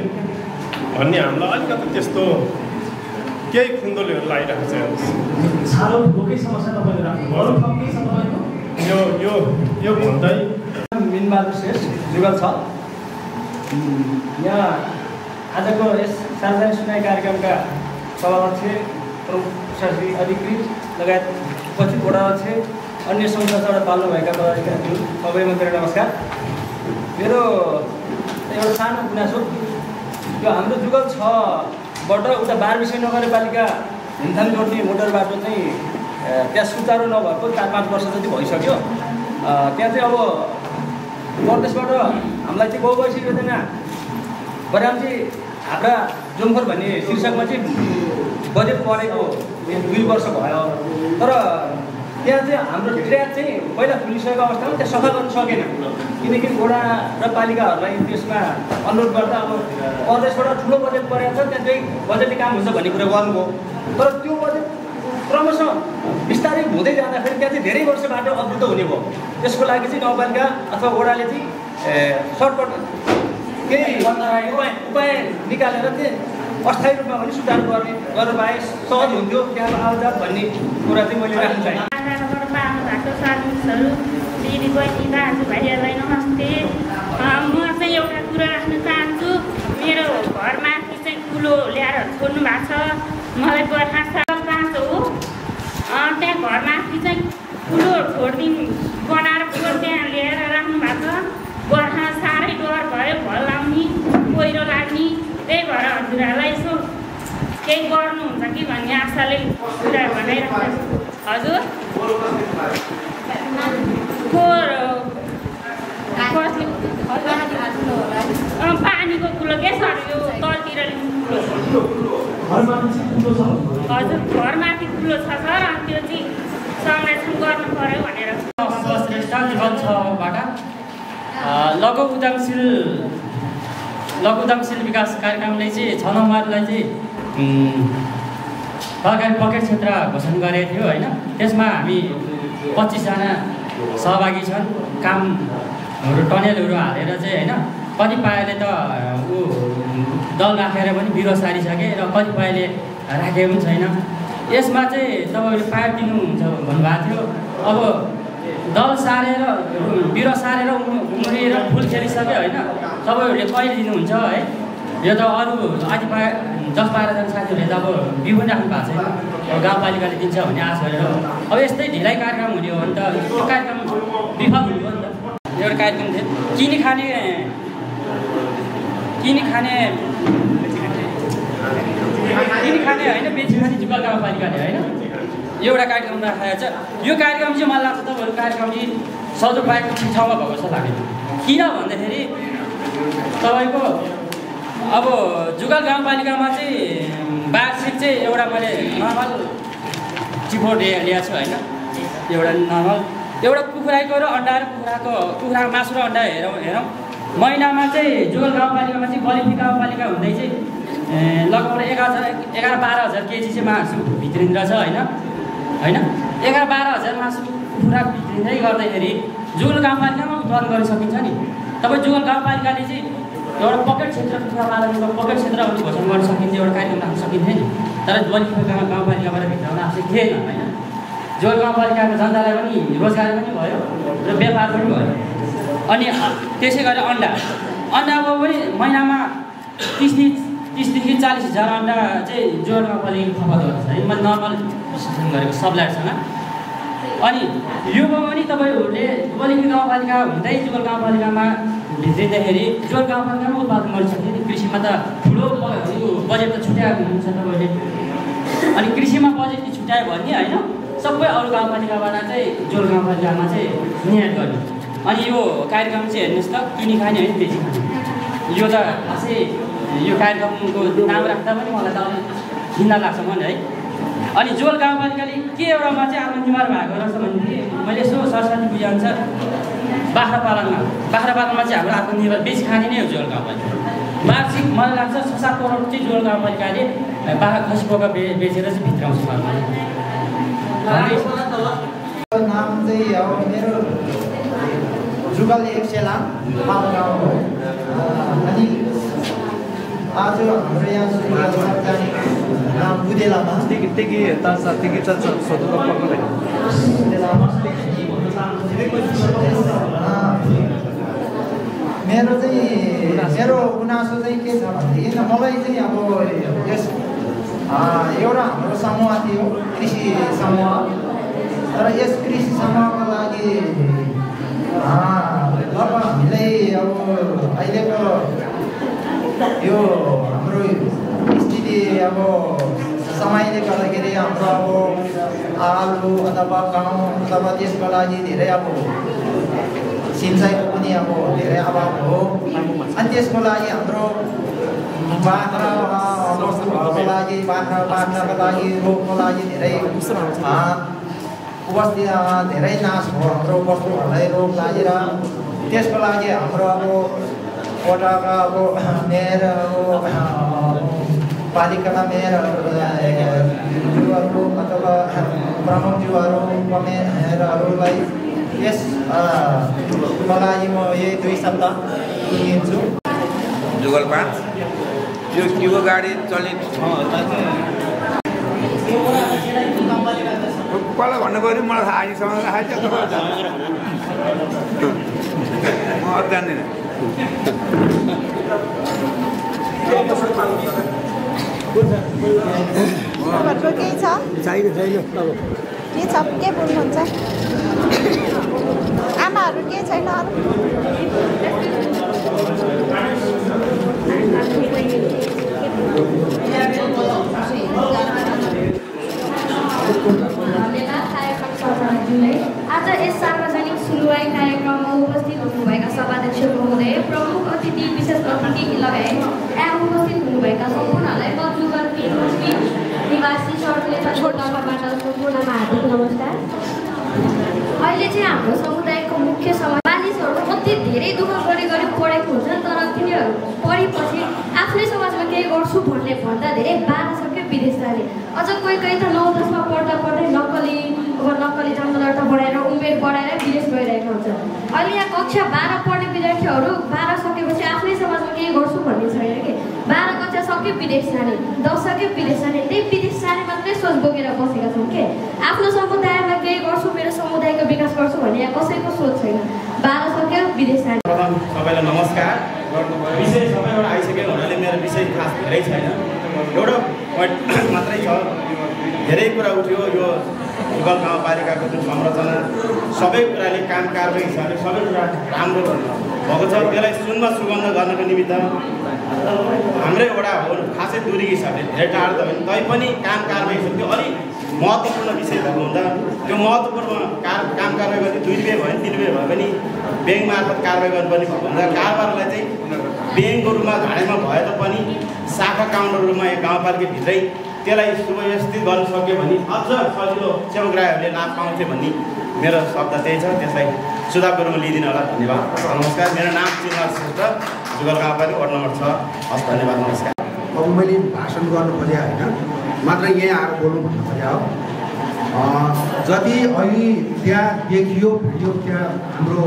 भन्ने हामीलाई अलिकति त्यस्तो केही खुन्दोलीहरू लागिरहेको छ। छारो रोगै समस्या तपाईँले राख्नु अरू थप केही छ तपाईँको? यो भन्दै मिनबहादुर श्रेष्ठ जुगल छ। यहाँ आजको यस सार्वजनिक सुनाइ कार्यक्रमका सभाध्यक्ष प्रमुख अधिकृत लगायत उपस्थित वडाध्यक्ष अन्य संस्थाबाट पाल्नुभएका पदाधिकारीहरू सबैमा मेरो नमस्कार। मेरो एउटा सानो गुनासो यो हाम्रो जुगल 6बाट उता बारबिसे नगरपालिका हिमथान जोड्ने मोटर बाटो चाहिँ त्यहाँ सुचारू नभएको 4-5 वर्ष जति भइसक्यो। त्यहाँ चाहिँ अब प्रदेशबाट हामीलाई चाहिँ बहुवर्षीय योजना बरामजी हाप्रा जोमखोर भन्ने शीर्षकमा चाहिँ बजेट परेको 2 वर्ष भयो। तर त्यहाँ चाहिँ हाम्रो ट्र्याक चाहिँ पहिला खुलिसकेको अवस्थामा त्यहाँ सफा गर्न सकेन, किनकि वडा र पालिकाहरूलाई त्यसमा अनुरोध गर्दा अब प्रदेशबाट ठुलो बजेट परेको छ, त्यहाँ चाहिँ बजेटले काम हुन्छ भन्ने कुरा गर्नुभयो। तर त्यो बजेट क्रमशः बिस्तारै हुँदै जाँदाखेरि त्यहाँ चाहिँ धेरै वर्ष बाटो अवरुद्ध हुने भयो। त्यसको लागि चाहिँ नगरपालिका अथवा वडाले चाहिँ सर्टकट केही उपाय निकालेर चाहिँ अस्थायी रूपमा पनि सुधार गर्न पाए सहज हुन्थ्यो त्यहाँ आउजात भन्ने कुरा चाहिँ मैले राख्न चाहेँ। भएको साथीहरू दिदी बहिनी दाजुभाइहरूलाई नमस्ते। म चाहिँ एउटा कुरा राख्न चाहन्छु। मेरो घरमाथि चाहिँ कुलो ल्याएर छोड्नु भएको छ। मलाई बर्खा साल 5 हो। त्यहाँ घरमाथि चाहिँ कुलो छोडिदिनु बनाएर कुलो त्यहाँ ल्याएर राख्नु भएको छ। बर्खा साह्रै डर भयो, भल लाउने पहिरो लाग्ने, त्यही भएर हजुरहरूलाई यसो केही गर्नुहुन्छ कि भन्ने आशाले कुरा भनाइरहेको छु। हजुर पानीको कुलो के सर यो तलतिर हजुर घरमाथि कुलो छ सर, त्यो चाहिँ संरक्षण गर्नु पर्यो भनेर। जीवन 6बाट लघु उद्यमशील विकास कार्यक्रमले चाहिँ 6 नम्बरलाई चाहिँ सरकारी पकेट क्षेत्र घोषणा गरेको थियो होइन। त्यसमा हामी 25 जना सहभागी छन्। कामहरू टनेलहरू हालेर चाहिँ होइन, कतिपयले त दल राखेर पनि बिरुवा सारिसके र कतिपयले राखेको पनि छैन। यसमा चाहिँ तपाईँहरूले पाइप दिनुहुन्छ भन्नुभएको थियो। अब दल सारेर बिरुवा सारेर उम्रिएर फुल खेलिसक्यो होइन, तपाईँहरूले कहिले दिनुहुन्छ है? यो त अरू आदि 10-12 जना साथीहरूले त अब बिउ पनि राख्नु भएको छैन। अब गाउँपालिकाले दिन्छ भन्ने आश गरेर अब यस्तै ढिलाइ कार्यक्रम हुने हो भने त त्यो कार्यक्रम विफल हुने हो नि त। एउटा कार्यक्रम थियो किनी खाने होइन, बेची खाने जुगल गाउँपालिकाले होइन एउटा कार्यक्रम राखेको छ। यो कार्यक्रम चाहिँ मलाई लाग्छ तपाईँहरू कार्यक्रम चाहिँ सदुपयोगको ठाउँमा भएको जस्तो लाग्यो। किन भन्दाखेरि तपाईँको अब जुगल गाउँपालिकामा चाहिँ वार्षिक चाहिँ एउटा मैले नर्मल चिपोट ल्याएको छु होइन। एउटा नर्मल एउटा कुखुराको र अन्डा र कुखुराको मासु र अन्डा हेरौँ महिनामा चाहिँ जुगल गाउँपालिकामा चाहिँ गलिफी गाउँपालिका हुँदै चाहिँ लगभग 11-12 हजार केजी चाहिँ मासु भित्रिँदो रहेछ होइन। 11-12 हजार मासु कुखुरा भित्रिँदै गर्दाखेरि जुगल गाउँपालिकामा उत्पादन गर्न सकिन्छ नि। तपाईँ जुगल गाउँपालिकाले चाहिँ एउटा पकेट क्षेत्र कुखुरा पालनको पकेट क्षेत्र घोषणा गर्न सकिन्छ, एउटा कार्यक्रम राख्न सकिन्थ्यो नि। तर गलिफी गाउँपालिकाबाट भित्राउन आवश्यक थिएन होइन। जुगल गाउँपालिकाको जनतालाई पनि रोजगार पनि भयो र व्यापार पनि भयो। अनि त्यसै गरेर अन्डाको पनि महिनामा 30-40 हजार अन्डा चाहिँ जुगल गाउँपालिकाले खपत गर्छ है। मैले नर्मल गरेको सप्लायरसँग। अनि यो पनि तपाईँहरूले गलिफी गाउँपालिका हुँदै जुगल गाउँपालिकामा भित्रिँदाखेरि जुगल गाउँपालिकामा उत्पादन गर्न सक्थ्यो नि। कृषिमा त ठुलो बजेट त छुट्याएको हुनुहुन्छ तपाईँहरूले। अनि कृषिमा बजेट छुट्यायो भने होइन सबै अरू गाउँपालिकाबाट चाहिँ जुगल गाउँपालिकामा चाहिँ निर्यात गर्ने। अनि यो कार्यक्रम चाहिँ हेर्नुहोस् त, किनी खाने होइन बेची खाने। यो त खासै यो कार्यक्रमको नाम राख्दा पनि मलाई त अलिक घिन लाग्छ मलाई है। अनि जुगल गाउँपालिकाले के एउटामा चाहिँ आत्मनिर्भर भएको रहेछ भनेदेखि मैले यसो सरसाथी बुझाउँछ बाख्रा पालनमा चाहिँ हाम्रो आत्मनिर्भर बेची खाने नै हो जुगल गाउँपालिका। वार्षिक मलाई लाग्छ 6-7 करोड चाहिँ जुगल गाउँपालिकाले बाख्रा खसी बोका बेचेर चाहिँ भित्राउँछ घरमा। नाम चाहिँ अब मेरो जुगल एक्सेला गाउँ हो। अनि आज हाम्रो यहाँ नाम बुदेलामा मेरो गुनासो चाहिँ के छ भनेदेखि मलाई चाहिँ अब यस एउटा हाम्रो समूह थियो कृषि समूह। तर यस कृषि समूहको लागि अब हामीलाई अब अहिलेको यो हाम्रो स्थिति अब समयले गर्दाखेरि हाम्रो अब आलु अथवा गहुँ अथवा त्यसको लागि धेरै अब सिँचाइको पनि अब धेरै अभाव हो। अनि त्यसको लागि हाम्रो बाख्राको लागि बाख्राको लागि रोगको लागि धेरै उपस्थित धेरै नाश हो हाम्रो पशुहरूलाई रोग लागेर। त्यसको लागि हाम्रो अब वटाका अब मेयर पालिकामा मेयरहरू अथवा प्रमुखज्यूहरू मेयरहरूलाई यसको लागि म यही 2 शब्द लिन्छु। जुगल 5 यो गाडी चल्ने कसलाई भन्नु पऱ्यो मलाई थाहा आइसँग राखेको छ म अरू जान्दिनँ। तपाईँहरूको केही छ के छ के बोल्नुहुन्छ आमाहरू के छैन आज यस सार्वजनिक सुनवाई कार्यक्रममा उपस्थित हुनुभएका सभाध्यक्ष महोदय, प्रमुख अतिथि, विशेष अतिथि लगायत यहाँ उपस्थित हुनुभएका सम्पूर्णलाई म जुगल निवासी तर्फबाट सम्पूर्णमा हार्दिक नमस्कार। अहिले चाहिँ हाम्रो समुदायको मुख्य समस्या मानिसहरू कति धेरै दुःख गरी पढेको हुन्छन्, तर तिनीहरू पढेपछि आफ्नै समाजमा केही गर्छु भन्ने भन्दा धेरै 12 सक्यो विदेश जाने। अझ कोही त 9-10मा पढ्दा नक्कली जन्मदर्ता बढाएर उमेर बढाएर विदेश गइरहेका हुन्छन्। अहिले यहाँ कक्षा 12 पढ्ने विद्यार्थीहरू 12 सकेपछि आफ्नै समाजमा केही गर्छु भन्ने छैन कि 12 कक्षा सक्यो विदेश जाने, 10 सक्यो विदेश जाने, त्यही विदेश जाने मात्रै सोच बोकेर बसेका छौँ कि आफ्नो समुदायमा केही गर्छु, मेरो समुदायको विकास गर्छु भन्ने यहाँ कसैको सोच छैन। 12 सक्यो विदेश जाने। सबैलाई नमस्कार। विषय सबैबाट आइसकेको हुनाले मेरो विषय खास धेरै छैन, एउटा पोइन्ट मात्रै छ। धेरै कुरा उठ्यो यो जुगल गाउँपालिकाको जुन संरचना सबै कुराले काम कारबाही हिसाबले सबै कुरा राम्रो भएको छ। त्यसलाई सुनमा सुगन्ध गर्नको निमित्त हाम्रै वडा हो, खासै दूरी हिसाबले धेरै टाढो त होइन तैपनि काम कारबाही हिसाबले त्यो अलिक महत्त्वपूर्ण विषय भएको हुँदा त्यो महत्त्वपूर्ण काम कारबाही गर्ने 2 रुपियाँ भयो 3 रुपियाँ भयो भने ब्याङ्क मार्फत कारबाही गर्नुपर्ने भएको हुँदा कारोबारलाई चाहिँ ब्याङ्कको रूपमा घाँडीमा भए तापनि शाखा काउन्टरहरूमा यो गाउँपालिकाभित्रै त्यसलाई सुव्यवस्थित गर्न सक्यो भने अझ सजिलो सेवाग्राहीहरूले लाभ पाउँथे भन्ने मेरो शब्द त्यही छ। त्यसलाई सुधारको रूपमा लिइदिनु होला। धन्यवाद, नमस्कार। मेरो नाम चिन्ह श्रेष्ठ, जुगल गाउँपालिका वार्ड नम्बर 6। हस्, धन्यवाद, नमस्कार। अब मैले भाषण गर्नु खोजेँ होइन, मात्र यहीँ आएर बोल्नु भन्नु खोजेँ हो। जति अहिले त्यहाँ देखियो भिडियो त्यहाँ हाम्रो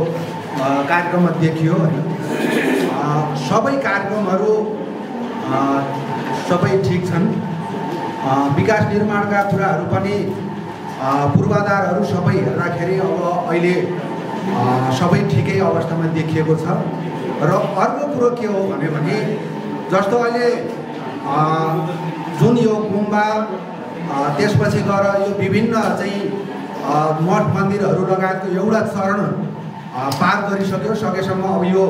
कार्यक्रममा देखियो होइन, सबै कार्यक्रमहरू सबै ठिक छन्। विकास निर्माणका कुराहरू पनि पूर्वाधारहरू सबै हेर्दाखेरि अब अहिले सबै ठिकै अवस्थामा देखिएको छ। र अर्को कुरो के हो भने जस्तो अहिले जुन यो गुम्बा त्यसपछि गएर यो विभिन्न चाहिँ मठ मन्दिरहरू लगायतको एउटा चरण पार गरिसक्यो। सकेसम्म अब यो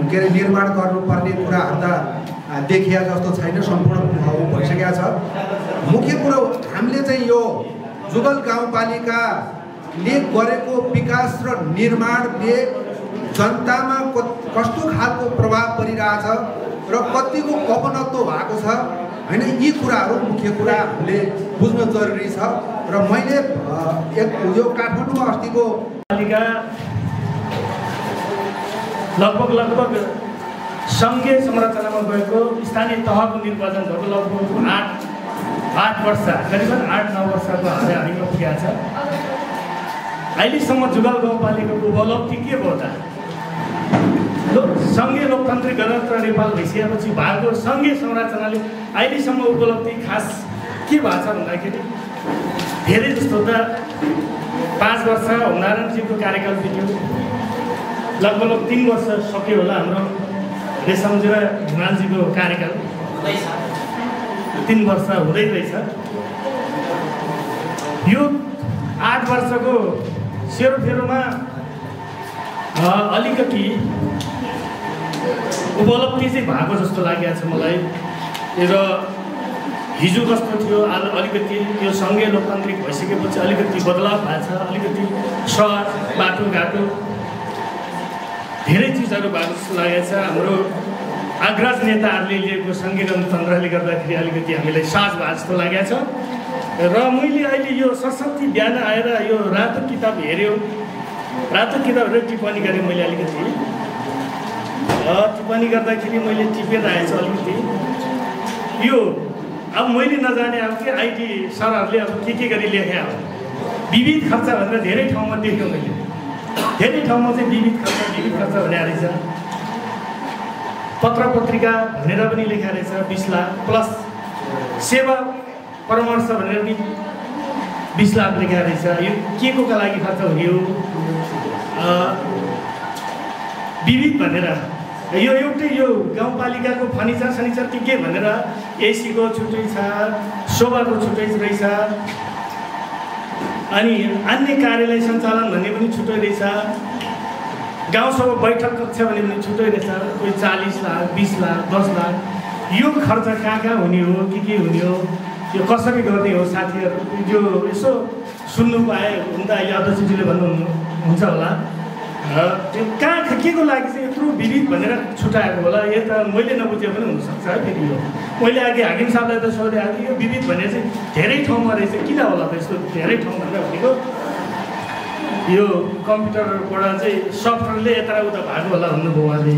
के अरे निर्माण गर्नुपर्ने कुराहरू त देखिया जस्तो छैन, सम्पूर्ण भइसकेको छ। मुख्य कुरो हामीले चाहिँ यो जुगल गाउँपालिकाले गरेको विकास र निर्माणले जनतामा कस्तो खालको प्रभाव परिरहेछ र कतिको अपनत्व भएको छ होइन, यी कुराहरू मुख्य कुरा हामीले बुझ्न जरुरी छ। र मैले यो काठमाडौँमा अस्तिको पालिका लगभग सङ्घीय संरचनामा गएको स्थानीय तहको निर्वाचनहरूको लगभग 8 वर्ष करिबन 8-9 वर्षको हाराहारीमा पुगेको छ। अहिलेसम्म जुगल गाउँपालिकाको उपलब्धि के भयो त? सङ्घीय लोकतान्त्रिक गणतन्त्र नेपाल भइसकेपछि भएको सङ्घीय संरचनाले अहिलेसम्म उपलब्धि खास के भएको छ भन्दाखेरि धेरै जस्तो त 5 वर्ष हुमनारायणजीको कार्यकाल बित्यो, लगभग 3 वर्ष सक्यो होला हाम्रो रेशमजी र हिमालजीको कार्यकाल 3 वर्ष हुँदै रहेछ। यो 8 वर्षको सेरोफेरोमा अलिकति उपलब्धि चाहिँ भएको जस्तो लागेको छ मलाई। र हिजो कस्तो थियो अलिकति यो सङ्घीय लोकतान्त्रिक भइसकेपछि अलिकति बदलाव भएको छ, अलिकति सहर बाटोघाटो धेरै चिजहरू भएको जस्तो लागेको छ। हाम्रो अग्रज नेताहरूले लिएको सङ्घीय गणतन्त्रले गर्दाखेरि अलिकति हामीलाई साझ भएको जस्तो लागेको छ। र मैले अहिले यो सरस्वती बिहान आएर यो रातो किताब हेऱ्यो, रातो किताब हेरेर टिप्पणी गरेँ मैले अलिकति। टिप्पणी गर्दाखेरि मैले टिपेर आएछ अलिकति यो अब मैले नजाने अब के आइटी सरहरूले अब के गरी लेखे अब विविध खर्च भनेर धेरै ठाउँमा देख्यो मैले, धेरै ठाउँमा चाहिँ विविध खर्च भने रहेछ। पत्र पत्रिका भनेर पनि लेखा रहेछ 20 लाख प्लस सेवा परामर्श भनेर पनि 20 लाख लेखा रहेछ। यो के को लागि खर्च हुने हो विविध भनेर यो एउटै यो गाउँपालिकाको फर्निचर के भनेर एसीको छुट्टै छ, शोभाको छुट्टै रहेछ, अनि अन्य कार्यालय सञ्चालन भन्ने पनि छुट्टै रहेछ, गाउँसभा बैठक कक्ष भन्ने पनि छुट्टै रहेछ। कोही 40 लाख 20 लाख 10 लाख यो खर्च कहाँ हुने हो, के हुने हो, यो कसरी गर्ने हो? साथीहरू यो यसो सुन्नु पाए हुन त अहिले अध्यक्षजीले भन्नुहुन्छ होला त्यो कहाँ के को लागि चाहिँ यत्रो विविध भनेर छुट्याएको होला। यो त मैले नबुझे पनि हुनसक्छ है। फेरि यो मैले अघि हाकिम साहबलाई त सोधेँ अघि यो विविध भनेर चाहिँ धेरै ठाउँमा रहेछ, किन होला त यस्तो धेरै ठाउँ भनेर भनेको यो कम्प्युटरबाट चाहिँ सफ्टवेयरले यताउता भएको होला भन्नुभयो उहाँले।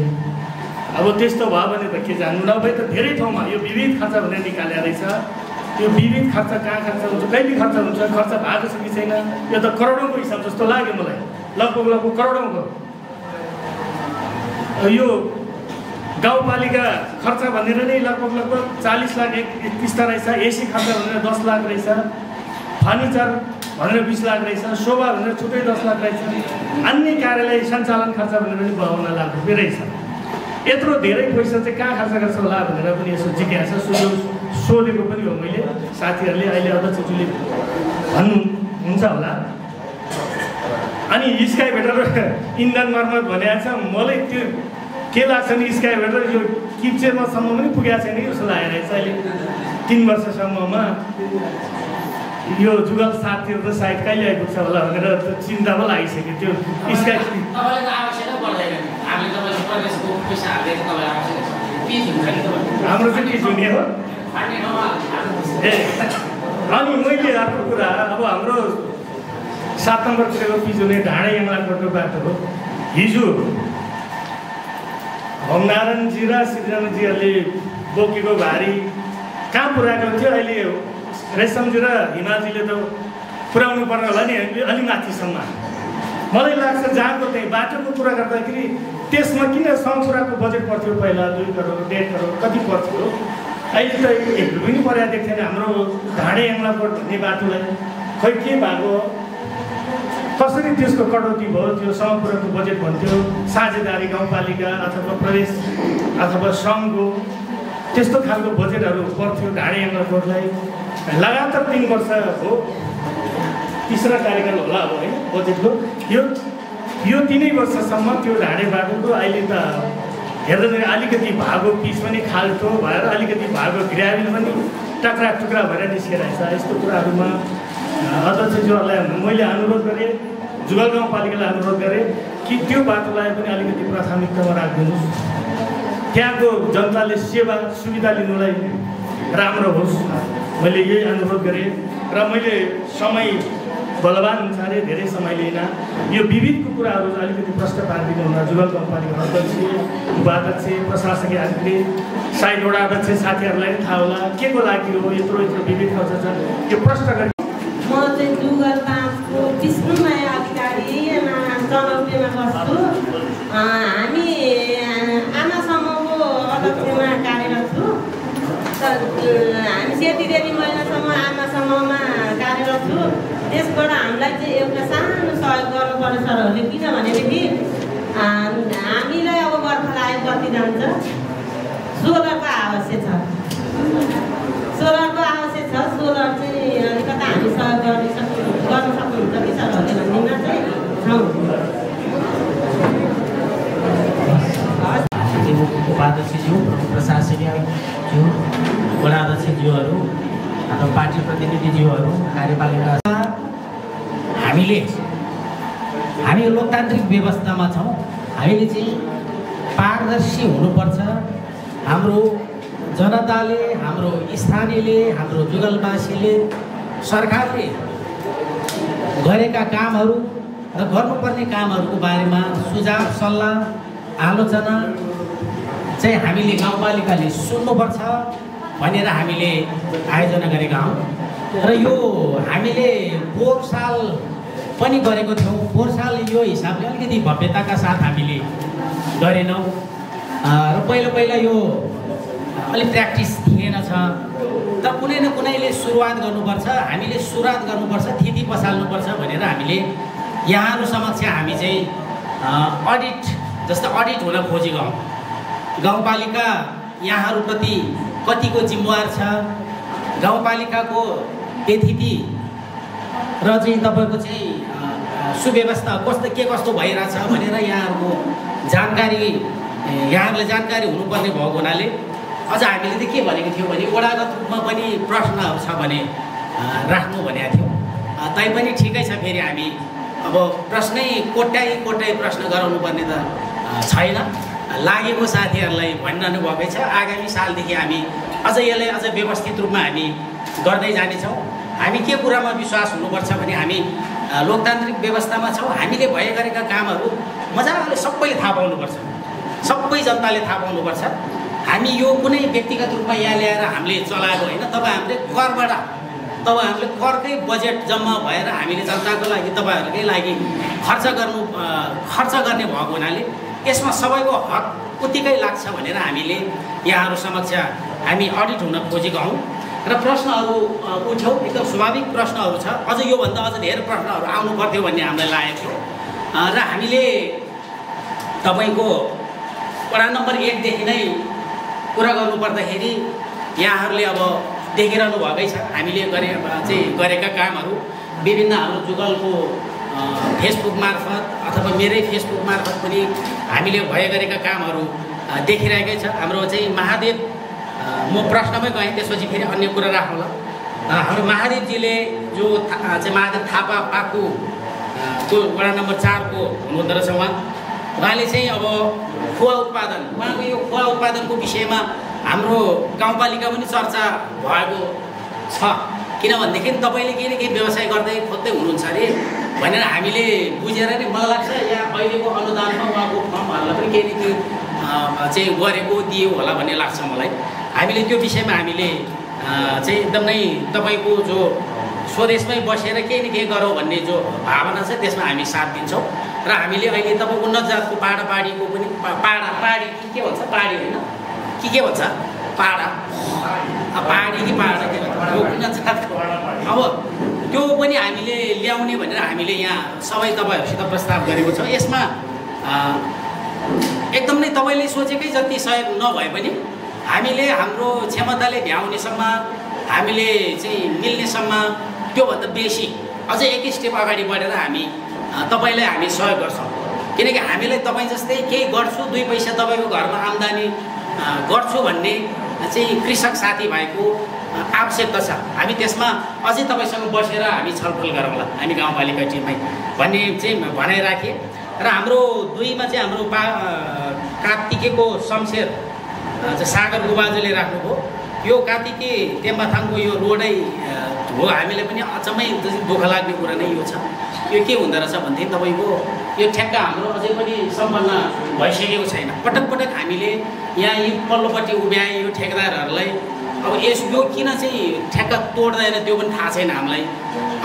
अब त्यस्तो भयो भने त के जान्नु, नभए त धेरै ठाउँमा यो विविध खर्च भनेर निकालेर रहेछ। यो विविध खर्च कहाँ खर्च हुन्छ, कहिले खर्च हुन्छ, खर्च भएको छ कि छैन, यो त करोडौँको हिसाब जस्तो लाग्यो मलाई, लगभग करोडौँको। यो गाउँपालिका खर्च भनेर नै लगभग 40 लाख 31 रहेछ, एसी खर्च भनेर 10 लाख रहेछ, फर्निचर भनेर 20 लाख रहेछ, शोभा भनेर छुट्टै 10 लाख रहेछ, अन्य कार्यालय सञ्चालन खर्च भनेर पनि 52 लाख रुपियाँ रहेछ। यत्रो धेरै पैसा चाहिँ कहाँ खर्च गर्छ होला भनेर पनि यसो जिज्ञासा सोधेको पनि हो मैले। साथीहरूले अहिले अध्यक्षज्यूले भन्नुहुन्छ होला। अनि स्काइभेटर इन्धन मर्मत भनेको छ, मलाई त्यो के लाग्छ नि स्काइभेटर यो किप्चेमासम्म पनि पुगेको छैन कि जस्तो लागेको रहेछ अहिले 3 वर्षसम्ममा। यो जुगल साथीहरू त सायद कहिले आइपुग्छ होला भनेर चिन्ता पो लागिसक्यो। त्यो स्काई हाम्रो चाहिँ के जुनियर हो ए। अनि मैले अर्को कुरा अब हाम्रो 7 नम्बरतिरको पिजुने ढाडे यमलाकोटको बाटो हो। हिजो होमनारायणजी र श्रीरामजीहरूले बोकेको भारी कहाँ पुऱ्याएको थियो, अहिले रेशमजी र हिमालजीले त पुर्याउनु पर्ने होला नि अलि माथिसम्म। मलाई लाग्छ जहाँको त्यही बाटोको कुरा गर्दाखेरि त्यसमा किन संसुराको बजेट पर्थ्यो पहिला 2 करोड 1.5 करोड कति पर्थ्यो, अहिले त 1 रुपियाँ पनि परेको देख्थेन। हाम्रो ढाडे यमलाकोट भन्ने बाटोलाई खै के भएको, कसरी त्यसको कटौती भयो, त्यो समग्रको बजेट भन्थ्यो साझेदारी गाउँपालिका अथवा प्रदेश अथवा सङ्घको त्यस्तो खालको बजेटहरू पर्थ्यो ढाडे यमलाकोटलाई। लगातार 3 वर्ष हो, तीसरा कार्यकाल होला अब होइन बजेटको। यो 3 वर्षसम्म त्यो ढाडे बाटोको अहिले त हेर्दा अलिकति भागो पिच पनि खाल्टो भएर अलिकति भागो ग्राभेल पनि टक्रा टुक्रा भएर निस्किरहेछ। यस्तो कुराहरूमा अध्यक्षज्यूहरूलाई मैले अनुरोध गरेँ, जुगल गाउँपालिकालाई अनुरोध गरेँ कि त्यो बाटोलाई पनि अलिकति प्राथमिकतामा राखिदिनुहोस्, त्यहाँको जनताले सेवा सुविधा लिनुलाई राम्रो होस्। मैले यही अनुरोध गरेँ र मैले समय बलवान हुन्छ अरे धेरै समय लिएन यो विविधको कुराहरू अलिकति प्रश्न पारिदिनु हुन जुगल कम्पनीको अध्यक्ष उपाध्यक्ष प्रशासकीय अधिकारी साइड वडा अध्यक्ष साथीहरूलाई थाहा होला के को लागि हो यत्रो विविध खर्च छ यो प्रश्न गरी म चाहिँ जुगल 5 को विष्णुमाया अधिकारी जनौटेमा बस्छु हामी आमा समूहको अध्यक्षमा कार्यरत छु हामी सेतीदेवी महिला समूह आमा समूहमा कार्यरत छु त्यसबाट हामीलाई चाहिँ एउटा सानो सहयोग गर्नुपर्ने सरहरूले किनभनेदेखि हामीलाई अब बर्खा आयो कति जान्छ सोलरको आवश्यक छ सोलर चाहिँ अलिकता हामी सहयोग गर्न सक्नुहुन्छ कि सरहरूले भन्नेमा चाहिँ छौँ उपाध्यक्षज्यू प्रशासकीयज्यू वडा अध्यक्षज्यूहरू अथवा पार्टी प्रतिनिधिज्यूहरू कार्यपालिका हामी लोकतान्त्रिक व्यवस्थामा छौँ हामीले चाहिँ पारदर्शी हुनुपर्छ हाम्रो जनताले हाम्रो स्थानीयले हाम्रो जुगलवासीले सरकारले गरेका कामहरू र गर्नुपर्ने कामहरूको बारेमा सुझाव सल्लाह आलोचना चाहिँ हामीले गाउँपालिकाले सुन्नुपर्छ भनेर हामीले आयोजना गरेका हौँ र यो हामीले पोहोर साल पनि गरेको थियौँ पोहोर साल यो हिसाबले अलिकति भव्यताका साथ हामीले गरेनौँ र पहिला यो अलिक प्र्याक्टिस थिएन छ तर कुनै न कुनैले सुरुवात गर्नुपर्छ हामीले सुरुवात गर्नुपर्छ थिति पसाल्नुपर्छ भनेर हामीले यहाँहरू समक्ष हामी चाहिँ अडिट जस्तो अडिट हुन खोजेको हौँ गाउँपालिका यहाँहरूप्रति कतिको जिम्मेवार छ गाउँपालिकाको स्थिति र चाहिँ तपाईँको चाहिँ सुव्यवस्था कस्तो भइरहेछ भनेर यहाँहरूको यहाँहरूलाई जानकारी हुनुपर्ने भएको हुनाले अझ हामीले चाहिँ के भनेको थियौँ भने वडागत रूपमा पनि प्रश्नहरू छ भने राख्नु भनेको थियौँ तैपनि ठिकै छ फेरि हामी अब प्रश्नै कोट्याइ प्रश्न गराउनु पर्ने त छैन लागेको साथीहरूलाई भनिरहनु भएकै छ आगामी सालदेखि हामी अझ यसलाई अझ व्यवस्थित रूपमा हामी गर्दै जानेछौँ हामी के कुरामा विश्वास हुनुपर्छ भने हामी लोकतान्त्रिक व्यवस्थामा छौँ हामीले भए गरेका कामहरू मजाले सबैले थाहा पाउनुपर्छ सबै जनताले थाहा पाउनुपर्छ हामी यो कुनै व्यक्तिगत रूपमा यहाँ ल्याएर हामीले चलाएको होइन हामीले करकै बजेट जम्मा भएर हामीले जनताको लागि तपाईँहरूकै लागि खर्च गर्ने भएको हुनाले यसमा सबैको हक उत्तिकै लाग्छ भनेर हामीले यहाँहरू समक्ष हामी अडिट हुन खोजेका हौँ र प्रश्नहरू उठ्यौँ एकदम स्वाभाविक प्रश्नहरू छ अझ योभन्दा अझ धेरै प्रश्नहरू आउनु पर्थ्यो भन्ने हामीलाई लागेको थियो र हामीले तपाईँको वडा नम्बर 1 देखि नै कुरा गर्नुपर्दाखेरि यहाँहरूले अब देखिरहनु भएकै छ हामीले गरेका कामहरू विभिन्न हाम्रो जुगलको फेसबुक मार्फत अथवा मेरै फेसबुक मार्फत पनि हामीले भए गरेका कामहरू देखिरहेकै छ हाम्रो चाहिँ महादेव म प्रश्नमै गएँ त्यसपछि फेरि अन्य कुरा राखौँला हाम्रो महादेवजीले जो चाहिँ महादेव थापा पाकु वडा नम्बर 4 को हुनुहुँदो रहेछ उहाँले चाहिँ अब खुवा उत्पादन उहाँको यो खुवा उत्पादनको विषयमा हाम्रो गाउँपालिका पनि चर्चा भएको छ किनभनेदेखि तपाईँले केही न केही व्यवसाय गर्दै खोज्दै हुनुहुन्छ अरे भनेर हामीले बुझेर नै मलाई लाग्छ यहाँ अहिलेको अनुदानमा उहाँको फर्महरूलाई पनि केही न केही चाहिँ गरेको दियो होला भन्ने लाग्छ मलाई हामीले त्यो विषयमा हामीले चाहिँ एकदमै तपाईँको जो स्वदेशमै बसेर केही न केही गरौँ भन्ने जो भावना छ त्यसमा हामी साथ दिन्छौँ र हामीले अहिले तपाईँ उन्नत जातको पाडापाडीको पनि पाडी के भन्छ पाडी होइन के भन्छ पाडी कि पाडा के भन्छ उन्नत जातको अब त्यो पनि हामीले ल्याउने भनेर हामीले यहाँ सबै तपाईँहरूसित प्रस्ताव गरेको छौँ यसमा एकदम नै तपाईँले सोचेकै जति सहयोग नभए पनि हामीले हाम्रो क्षमताले भ्याउनेसम्म हामीले चाहिँ मिल्नेसम्म त्योभन्दा बेसी अझै एक स्टेप अगाडि बढेर हामी तपाईँलाई हामी सहयोग गर्छौँ किनकि हामीलाई तपाईँ जस्तै केही गर्छु 2 पैसा तपाईँको घरमा आम्दानी गर्छु भन्ने चाहिँ कृषक साथीभाइको आवश्यकता छ हामी त्यसमा अझै तपाईँसँग बसेर हामी छलफल गरौँला हामी गाउँपालिका टिममै भन्ने चाहिँ भनाइराखेँ र हाम्रो 2 मा चाहिँ हाम्रो कार्तिकेको शमशेर सागर गुबाजुले राख्नुभयो यो कार्तिके टेम्बाथाङको यो रोडै हो हामीलाई पनि अचम्मै दुःख लाग्ने कुरा नै यो छ। यो के हुँदो रहेछ भनेदेखि तपाईँको यो ठ्याक्क हाम्रो अझै पनि सम्पन्न भइसकेको छैन। पटक पटक हामीले यहाँ यी पल्लोपट्टि उभ्याए यो ठेकेदारहरूलाई अब यो किन चाहिँ ठ्याक्क तोड्दैन त्यो पनि थाहा छैन हामीलाई।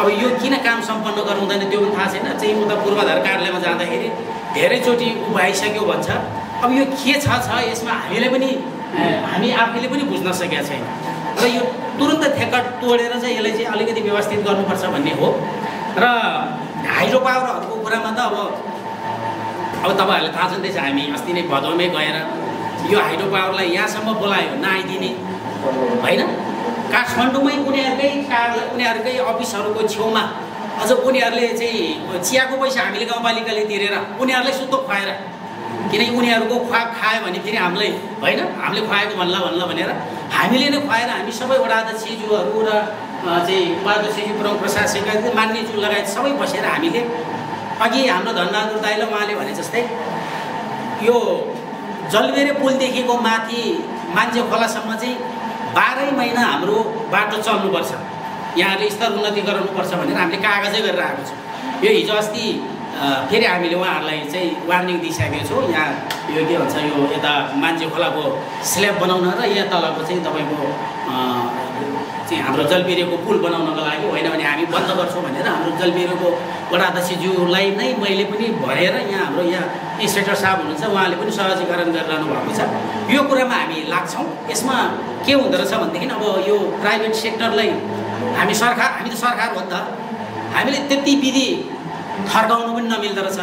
अब यो किन काम सम्पन्न गराउँदैन त्यो पनि थाहा छैन। चाहिँ उता पूर्वाधार कार्यालयमा जाँदाखेरि धेरैचोटि उभाइसक्यो भन्छ। अब यो के छ यसमा हामी आफैले पनि बुझ्न सकेका छैन र यो तुरुन्त ठेक्का तोडेर चाहिँ यसलाई चाहिँ अलिकति व्यवस्थित गर्नुपर्छ भन्ने हो। र हाइड्रो पावरहरूको कुरामा त अब तपाईँहरूले थाहा छँदैछ, हामी अस्ति नै भदौमै गएर यो हाइड्रो पावरलाई यहाँसम्म बोलायो नआइदिने होइन। काठमाडौँमै उनीहरूकै अफिसहरूको छेउमा अझ उनीहरूले चाहिँ चियाको पैसा हामीले गाउँपालिकाले तिरेर उनीहरूलाई सुत्तो खुवाएर, किनकि उनीहरूको खायो भने फेरि हामीलाई होइन, हामीले खुवाएको भन्ला भनेर हामीले नै खुवाएर हामी सबै वडा अध्यक्षज्यूहरू र चाहिँ उपाध्यक्षज्यू प्रमुख प्रशासक मान्यज्यू लगायत सबै बसेर हामीले अघि हाम्रो धनबहादुर दाइले उहाँले भने जस्तै यो जलबेरे पुलदेखिको माथि मान्छे खोलासम्म चाहिँ 12 महिना हाम्रो बाटो चल्नुपर्छ, यहाँले स्तर उन्नति गराउनुपर्छ भनेर हामीले कागजै गरेर आएको छौँ। यो हिजो अस्ति फेरि हामीले उहाँहरूलाई चाहिँ वार्निङ दिइसकेको छौँ। यहाँ यो के भन्छ यो यता मान्छे खोलाको स्ल्याब बनाउन र यहाँ तलको चाहिँ तपाईँको चाहिँ हाम्रो जलबेरेको पुल बनाउनको लागि होइन भने हामी बन्द गर्छौँ भनेर हाम्रो जलबेरेको वडा अध्यक्षज्यूलाई नै मैले पनि भरेर यहाँ हाम्रो यहाँ इन्सपेक्टर साहब हुनुहुन्छ उहाँले पनि सहजीकरण गरिरहनु भएको छ। यो कुरामा हामी लाग्छौँ। यसमा के हुँदो रहेछ भनेदेखि अब यो प्राइभेट सेक्टरलाई हामी त सरकार हो नि त, हामीले त्यति विधि थर्काउनु पनि नमिल्दो रहेछ।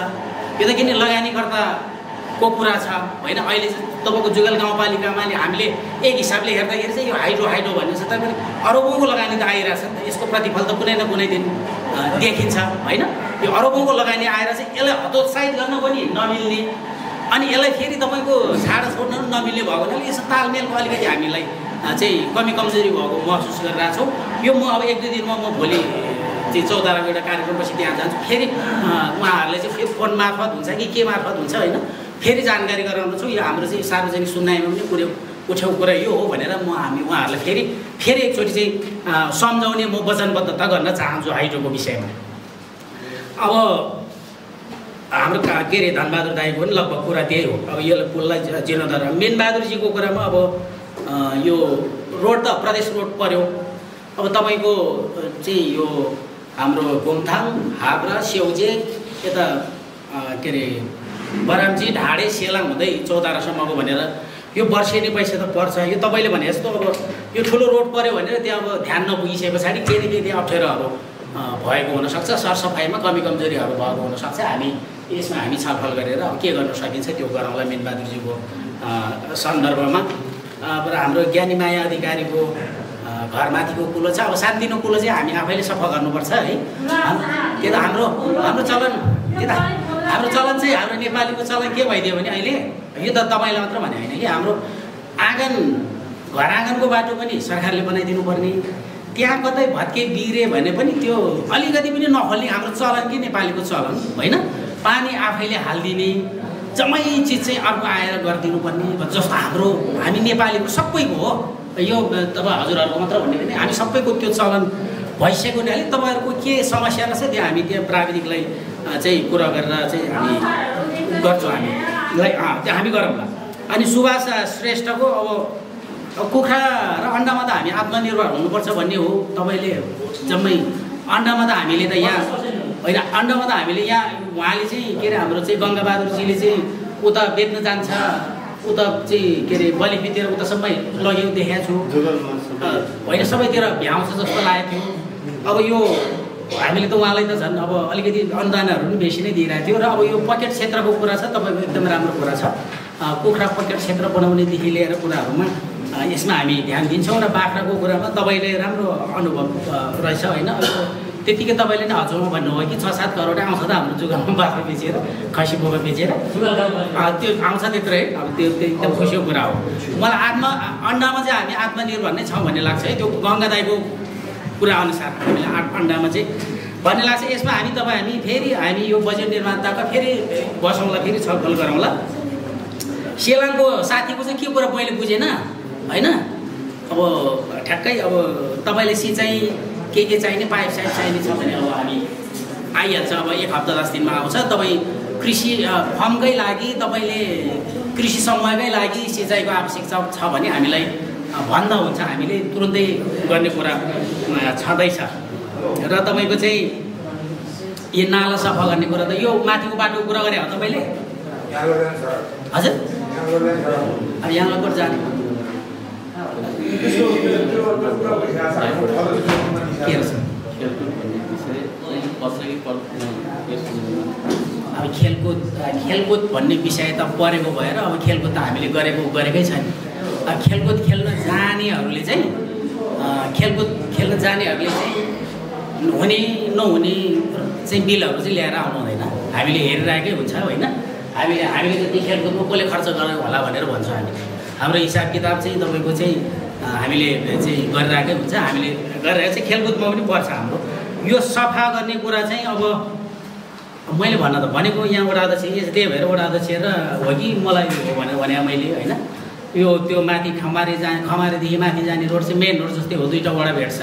यो त किन लगानीकर्ताको कुरा छ होइन। अहिले तपाईँको जुगल गाउँपालिकामा हामीले एक हिसाबले हेर्दाखेरि चाहिँ यो हाइड्रो भन्ने छ, तर पनि अरबौँको लगानी त आइरहेछ नि त, यसको प्रतिफल त कुनै न कुनै दिन देखिन्छ होइन। यो अरबौँको लगानी आएर चाहिँ यसलाई हतोत्साहित गर्न पनि नमिल्ने अनि यसलाई फेरि तपाईँको छाड छोड्न पनि नमिल्ने भएको हुनाले यसो तालमेलको अलिकति हामीलाई चाहिँ कमजोरी भएको महसुस गरिरहेको छौँ। यो म अब 1-2 दिनमा म भोलि चाहिँ चौताराको एउटा कार्यक्रमपछि त्यहाँ जान्छु। फेरि उहाँहरूले चाहिँ फेरि फोन मार्फत हुन्छ कि के मार्फत हुन्छ होइन, फेरि जानकारी गराउनु छु। यो हाम्रो चाहिँ सार्वजनिक सुनवाईमा पनि उठेको कुरा यो हो भनेर हामी उहाँहरूलाई फेरि एकचोटि चाहिँ सम्झाउने म वचनबद्धता गर्न चाहन्छु हाइड्रोको विषयमा। अब हाम्रो के अरे धनबहादुर दाइको पनि लगभग कुरा त्यही हो। अब यो पुललाई जीर्णोद्धार मेनबहादुरजीको कुरामा अब यो रोड त प्रदेश रोड पर्यो। अब तपाईँको चाहिँ यो हाम्रो घुमथाङ हाब्रा स्याउजे यता के अरे बरामजी ढाडे सेलाङ हुँदै चौतारासम्मको भनेर यो वर्षेनी पैसा त पर्छ। यो तपाईँले भने जस्तो अब यो ठुलो रोड पऱ्यो भनेर त्यहाँ अब ध्यान नपुगिसके पछाडि केही न केही त्यहाँ अप्ठ्यारोहरू भएको हुनसक्छ, सरसफाइमा कमजोरीहरू भएको हुनसक्छ। यसमा हामी छलफल गरेर अब के गर्न सकिन्छ त्यो गरौँला मेनबहादुरजीको सन्दर्भमा। र हाम्रो ज्ञानीमाया अधिकारीको घरमाथिको कुलो छ, अब सानदिनो कुलो चाहिँ हामी आफैले सफा गर्नुपर्छ है। त्यो त हाम्रो चलन हाम्रो चलन चाहिँ हाम्रो नेपालीको चलन के भइदियो भने अहिले यो त तपाईँलाई मात्र भने होइन कि हाम्रो घर आँगनको बाटो पनि सरकारले बनाइदिनु पर्ने, त्यहाँ कतै भत्के बिग्रे भने पनि त्यो अलिकति पनि नखोल्ने हाम्रो चलन कि नेपालीको चलन होइन। पानी आफैले हालिदिने, जम्मै चिज चाहिँ अर्को आएर गरिदिनु पर्ने जस्तो हामी नेपालीको सबैको हो। यो तपाईँ हजुरहरूको मात्र भन्ने भने हामी सबैको त्यो चलन भइसक्यो नि। अलिक तपाईँहरूको के समस्या रहेछ त्यो हामी त्यहाँ प्राविधिकलाई चाहिँ कुरा गरेर चाहिँ हामी गर्छौँ, हामी गरौँला। अनि सुभाष श्रेष्ठको अब कुखुरा र अन्डामा त हामी आत्मनिर्भर हुनुपर्छ भन्ने हो। तपाईँले जम्मै अन्डामा त हामीले त यहाँ होइन, अन्डामा त हामीले यहाँ उहाँले चाहिँ के अरे हाम्रो चाहिँ गङ्गाबहादुरजीले चाहिँ उता बेच्न जान्छ, उता चाहिँ के अरे बलिपीतिर उता सबै लगेको देखाएको छु होइन, सबैतिर भ्याउँछ जस्तो लागेको थियो। अब यो हामीले त उहाँलाई त झन् अब अलिकति अनुदानहरू पनि बेसी नै दिइरहेको थियो। र अब यो पकेट क्षेत्रको कुरा छ, तपाईँको एकदम राम्रो कुरा छ। कुखुरा पकेट क्षेत्र बनाउनेदेखि लिएर कुराहरूमा यसमा हामी ध्यान दिन्छौँ। र बाख्राको कुरामा तपाईँले राम्रो अनुभव रहेछ होइन। त्यतिकै तपाईँले नै हजुरमा भन्नुभयो कि 6-7 करोड आउँछ त हाम्रो जुगालमा बाख्रा बेचेर खसी बोका बेचेर त्यो आउँछ त्यत्रै। अब त्यो एकदम खुसीको कुरा हो। मलाई अन्डामा चाहिँ हामी आत्मनिर्भर नै छौँ भन्ने लाग्छ है। त्यो गङ्गादाईको कुरा अनुसार हामीले अन्डामा चाहिँ भन्ने लाग्छ। यसमा हामी फेरि यो बजेट निर्माताका फेरि बसौँला, फेरि छलफल गरौँला। सेलाङको साथीको चाहिँ के कुरा मैले बुझेन होइन। अब ठ्याक्कै अब तपाईँले सिँचाइ के चाहिने पाइप साइप चाहिने छ भने अब हामी आइहाल्छ। अब 1 हप्ता 10 दिनमा आउँछ। तपाईँ कृषि फर्मकै लागि तपाईँले कृषि समूहकै लागि सिँचाइको आवश्यकता छ भने हामीलाई भन्दा हुन्छ, हामीले तुरुन्तै गर्ने कुरा छँदैछ। र तपाईँको चाहिँ यो नाला सफा गर्ने कुरा त यो माथिको बाटोको कुरा गरे हो तपाईँले? हजुर अब यहाँ लगभग जाने अब खेलकुद भन्ने विषय त परेको भएर अब खेलकुद त हामीले गरेकै छैन। खेलकुद खेल्न जानेहरूले चाहिँ खेल्न जानेहरूले चाहिँ हुने नहुने चाहिँ बिलहरू चाहिँ ल्याएर आउनु हुँदैन। हामीले हेरिरहेकै हुन्छ होइन। हामीले जति खेलकुदमा कसले खर्च गरेको होला भनेर भन्छौँ। हाम्रो हिसाब किताब चाहिँ तपाईँको चाहिँ हामीले चाहिँ गरिरहेकै हुन्छ। हामीले गरेर चाहिँ खेलकुदमा पनि पर्छ हाम्रो। यो सफा गर्ने कुरा चाहिँ अब मैले भन्न त भनेको यहाँ वडा अध्यक्ष त्यही भएर वडा अध्यक्ष र हो कि मलाई भने मैले होइन। यो त्यो माथि खमारेदेखि माथि जाने रोड चाहिँ मेन रोड जस्तै हो, 2टा वडा भेट्छ।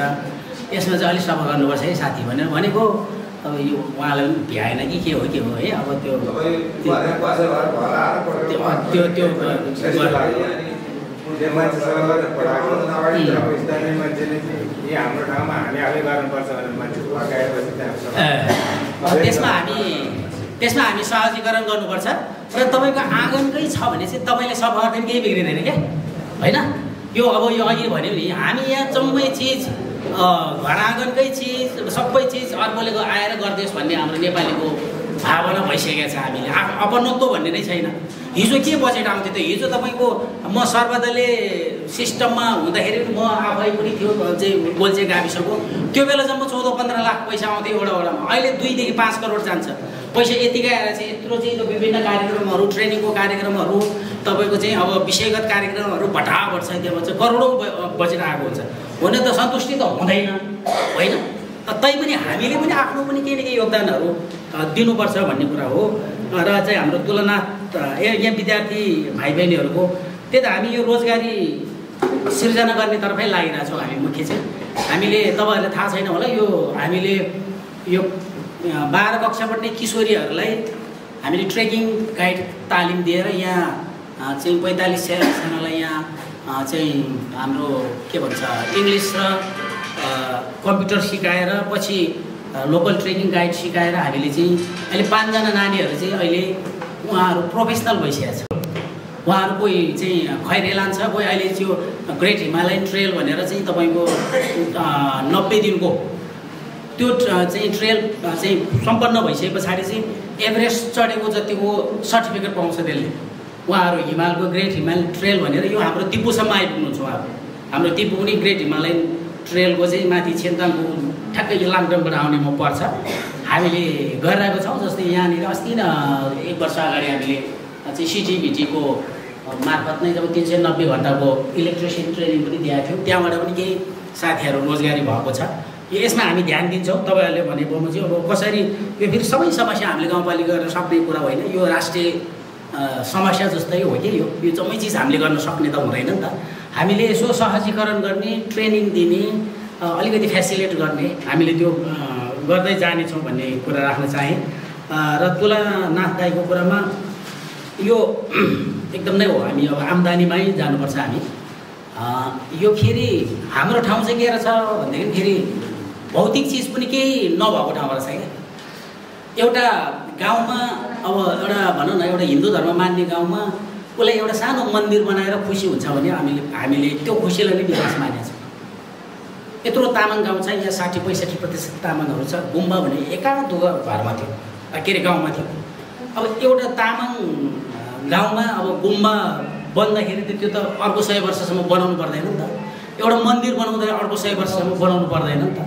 यसमा चाहिँ अलिक सफा गर्नुपर्छ है साथी भनेर भनेको। अब यो उहाँलाई पनि भ्याएन कि के हो है। अब त्यो त्यसमा हामी सहजीकरण गर्नुपर्छ। र तपाईँको आँगनकै छ भने चाहिँ तपाईँले सफा गर्दा केही बिग्रिँदैन क्या होइन। यो अब यो अघि भन्यो नि हामी यहाँ जम्मै चिज घर आँगनकै चिज सबै चिज अर्कोले आएर गरिदियोस् भन्ने हाम्रो नेपालीको भावना भइसकेको छ। हामीले अपनत्व भन्ने नै छैन। हिजो के बजेट आउँथ्यो त? हिजो तपाईँको म सर्वदलीय सिस्टममा हुँदाखेरि म आफै पनि थियो चाहिँ गोल्चे गाविसको त्यो बेला जम्मा 14-15 लाख पैसा आउँथ्यो एउटा वडामा। अहिले 2 देखि 5 करोड जान्छ पैसा। यतिकै आएर चाहिँ यत्रो चाहिँ विभिन्न कार्यक्रमहरू ट्रेनिङको कार्यक्रमहरू तपाईँको चाहिँ अब विषयगत कार्यक्रमहरू भटाभट छ। त्यहाँ चाहिँ करोडौँ बजेट आएको हुन्छ। हुन त सन्तुष्टि त हुँदैन होइन। तैपनि हामीले पनि आफ्नो पनि केही न केही योगदानहरू दिनुपर्छ भन्ने कुरा हो। र चाहिँ हाम्रो तुलना यहाँ विद्यार्थी भाइ बहिनीहरूको त्यही त हामी यो रोजगारी सिर्जना गर्ने तर्फै लागिरहेछौँ। हामी मुख्य चाहिँ हामीले तपाईँहरूलाई थाहा छैन होला यो हामीले यो 12 कक्षा पढ्ने किशोरीहरूलाई हामीले ट्रेकिङ गाइड तालिम दिएर यहाँ चाहिँ 45जनालाई यहाँ चाहिँ हाम्रो के भन्छ इङ्ग्लिस र कम्प्युटर सिकाएर पछि लोकल ट्रेकिङ गाइड सिकाएर हामीले चाहिँ अहिले 5 जना नानीहरू चाहिँ अहिले उहाँहरू प्रोफेसनल भइसकेको छ। उहाँहरू कोही चाहिँ खैरे लान्छ, कोही अहिले त्यो ग्रेट हिमालयन ट्रेल भनेर चाहिँ तपाईँको 90 दिनको त्यो चाहिँ ट्रेल चाहिँ सम्पन्न भइसके पछाडि चाहिँ एभरेस्ट चढेको जतिको सर्टिफिकेट पाउँछ त्यसले। उहाँहरू हिमालको ग्रेट हिमालयन ट्रेल भनेर यो हाम्रो दिपुसम्म आइपुग्नु छ। हाम्रो दिपु पनि ग्रेट हिमालयन ट्रेलको चाहिँ माथि छेन्ताङको ठ्याक्कै लाङडमबाट आउनेमा पर्छ। हामीले गरिरहेको छौँ। जस्तै यहाँनिर अस्ति न 1 वर्ष अगाडि हामीले चाहिँ सिटिभिटीको मार्फत नै जब 390 घन्टाको इलेक्ट्रिसियन ट्रेनिङ पनि दिएको थियो। त्यहाँबाट पनि केही साथीहरू रोजगारी भएको छ। यसमा हामी ध्यान दिन्छौँ। तपाईँहरूले भने बमोजी अब कसरी यो फेरि सबै समस्या हामीले गाउँपालिका गर्न सक्ने कुरा होइन। यो राष्ट्रिय समस्या जस्तै हो कि यो जम्मै चिज हामीले गर्न सक्ने त हुँदैन नि त। हामीले यसो सहजीकरण गर्ने ट्रेनिङ दिने अलिकति फेसिलिटेट गर्ने हामीले त्यो गर्दै जानेछौँ भन्ने कुरा राख्न चाहेँ। र तुलनानाथ दाइको कुरामा यो एकदम नै हो। हामी अब आम्दानीमै जानुपर्छ। हामी यो फेरि हाम्रो ठाउँ चाहिँ के रहेछ भनेदेखि फेरि भौतिक चिज पनि केही नभएको ठाउँ रहेछ क्या। एउटा गाउँमा अब एउटा भनौँ न एउटा हिन्दू धर्म मान्ने गाउँमा उसलाई एउटा सानो मन्दिर बनाएर खुसी हुन्छ भने हामीले त्यो खुसीलाई नै विकास मानेको छ। यत्रो तामाङ गाउँ छ, यहाँ 60-65% तामाङहरू छ। गुम्बा भने एकान्त घरमा थियो के अरे गाउँमा थियो। अब एउटा तामाङ गाउँमा अब गुम्बा बन्दाखेरि त्यो त अर्को 100 वर्षसम्म बनाउनु पर्दैन नि त। एउटा मन्दिर बनाउँदा अर्को 100 वर्षसम्म बनाउनु पर्दैन नि त।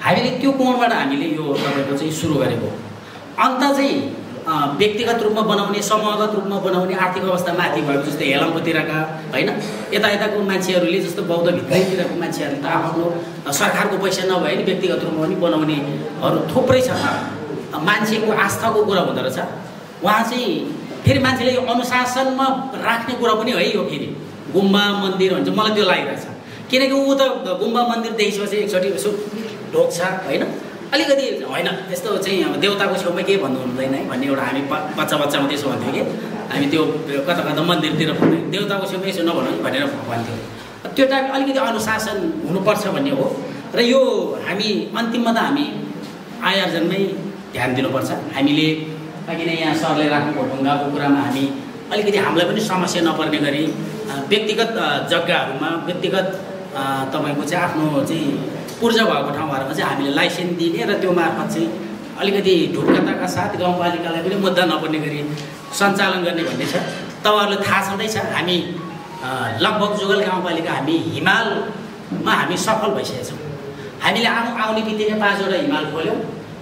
हामीले त्यो कोणबाट हामीले यो तपाईँको चाहिँ सुरु गरेको। अन्त चाहिँ व्यक्तिगत रूपमा बनाउने, समूहगत रूपमा बनाउने, आर्थिक अवस्था माथि भएको जस्तै हेलम्बुतिरका होइन यताको मान्छेहरूले जस्तो बौद्ध भित्रैतिरको मान्छेहरूले त आफ्नो सरकारको पैसा नभए नि व्यक्तिगत रूपमा पनि बनाउनेहरू थुप्रै छ। मान्छेको आस्थाको कुरा हुँदो रहेछ। उहाँ चाहिँ फेरि मान्छेले यो अनुशासनमा राख्ने कुरा पनि है। यो फेरि गुम्बा मन्दिर भन्छ मलाई त्यो लागिरहेछ। किनकि ऊ त गुम्बा मन्दिर देखिसकेपछि एकचोटि यसो ढोक्छ होइन अलिकति होइन यस्तो चाहिँ अब देउताको छेउमा केही भन्नु हुँदैन है भन्ने एउटा हामी बच्चामा त्यसो भन्थ्यौँ कि हामी त्यो कता कता मन्दिरतिर देउताको छेउमा यसो नभनौँ भनेर भन्थ्यौँ त्यो टाइम अलिकति अनुशासन हुनुपर्छ भन्ने हो र यो हामी अन्तिममा त हामी आयोजनमै ध्यान दिनुपर्छ हामीले किन यहाँ सरले राख्नुभयो ढुङ्गाको कुरामा हामी अलिकति हामीलाई पनि समस्या नपर्ने गरी व्यक्तिगत जग्गाहरूमा व्यक्तिगत तपाईँको चाहिँ आफ्नो चाहिँ पूर्जा भएको ठाउँहरूमा चाहिँ हामीले लाइसेन्स दिने र त्यो मार्फत चाहिँ अलिकति ढुक्कताका साथ गाउँपालिकालाई पनि मुद्दा नपर्ने गरी सञ्चालन गर्ने भन्ने छ तपाईँहरूलाई थाहा छँदैछ हामी लगभग जुगल गाउँपालिका हामी हिमालमा हामी सफल भइसकेका छौँ हामीले आउने बित्तिकै 5वटा हिमाल खोल्यौँ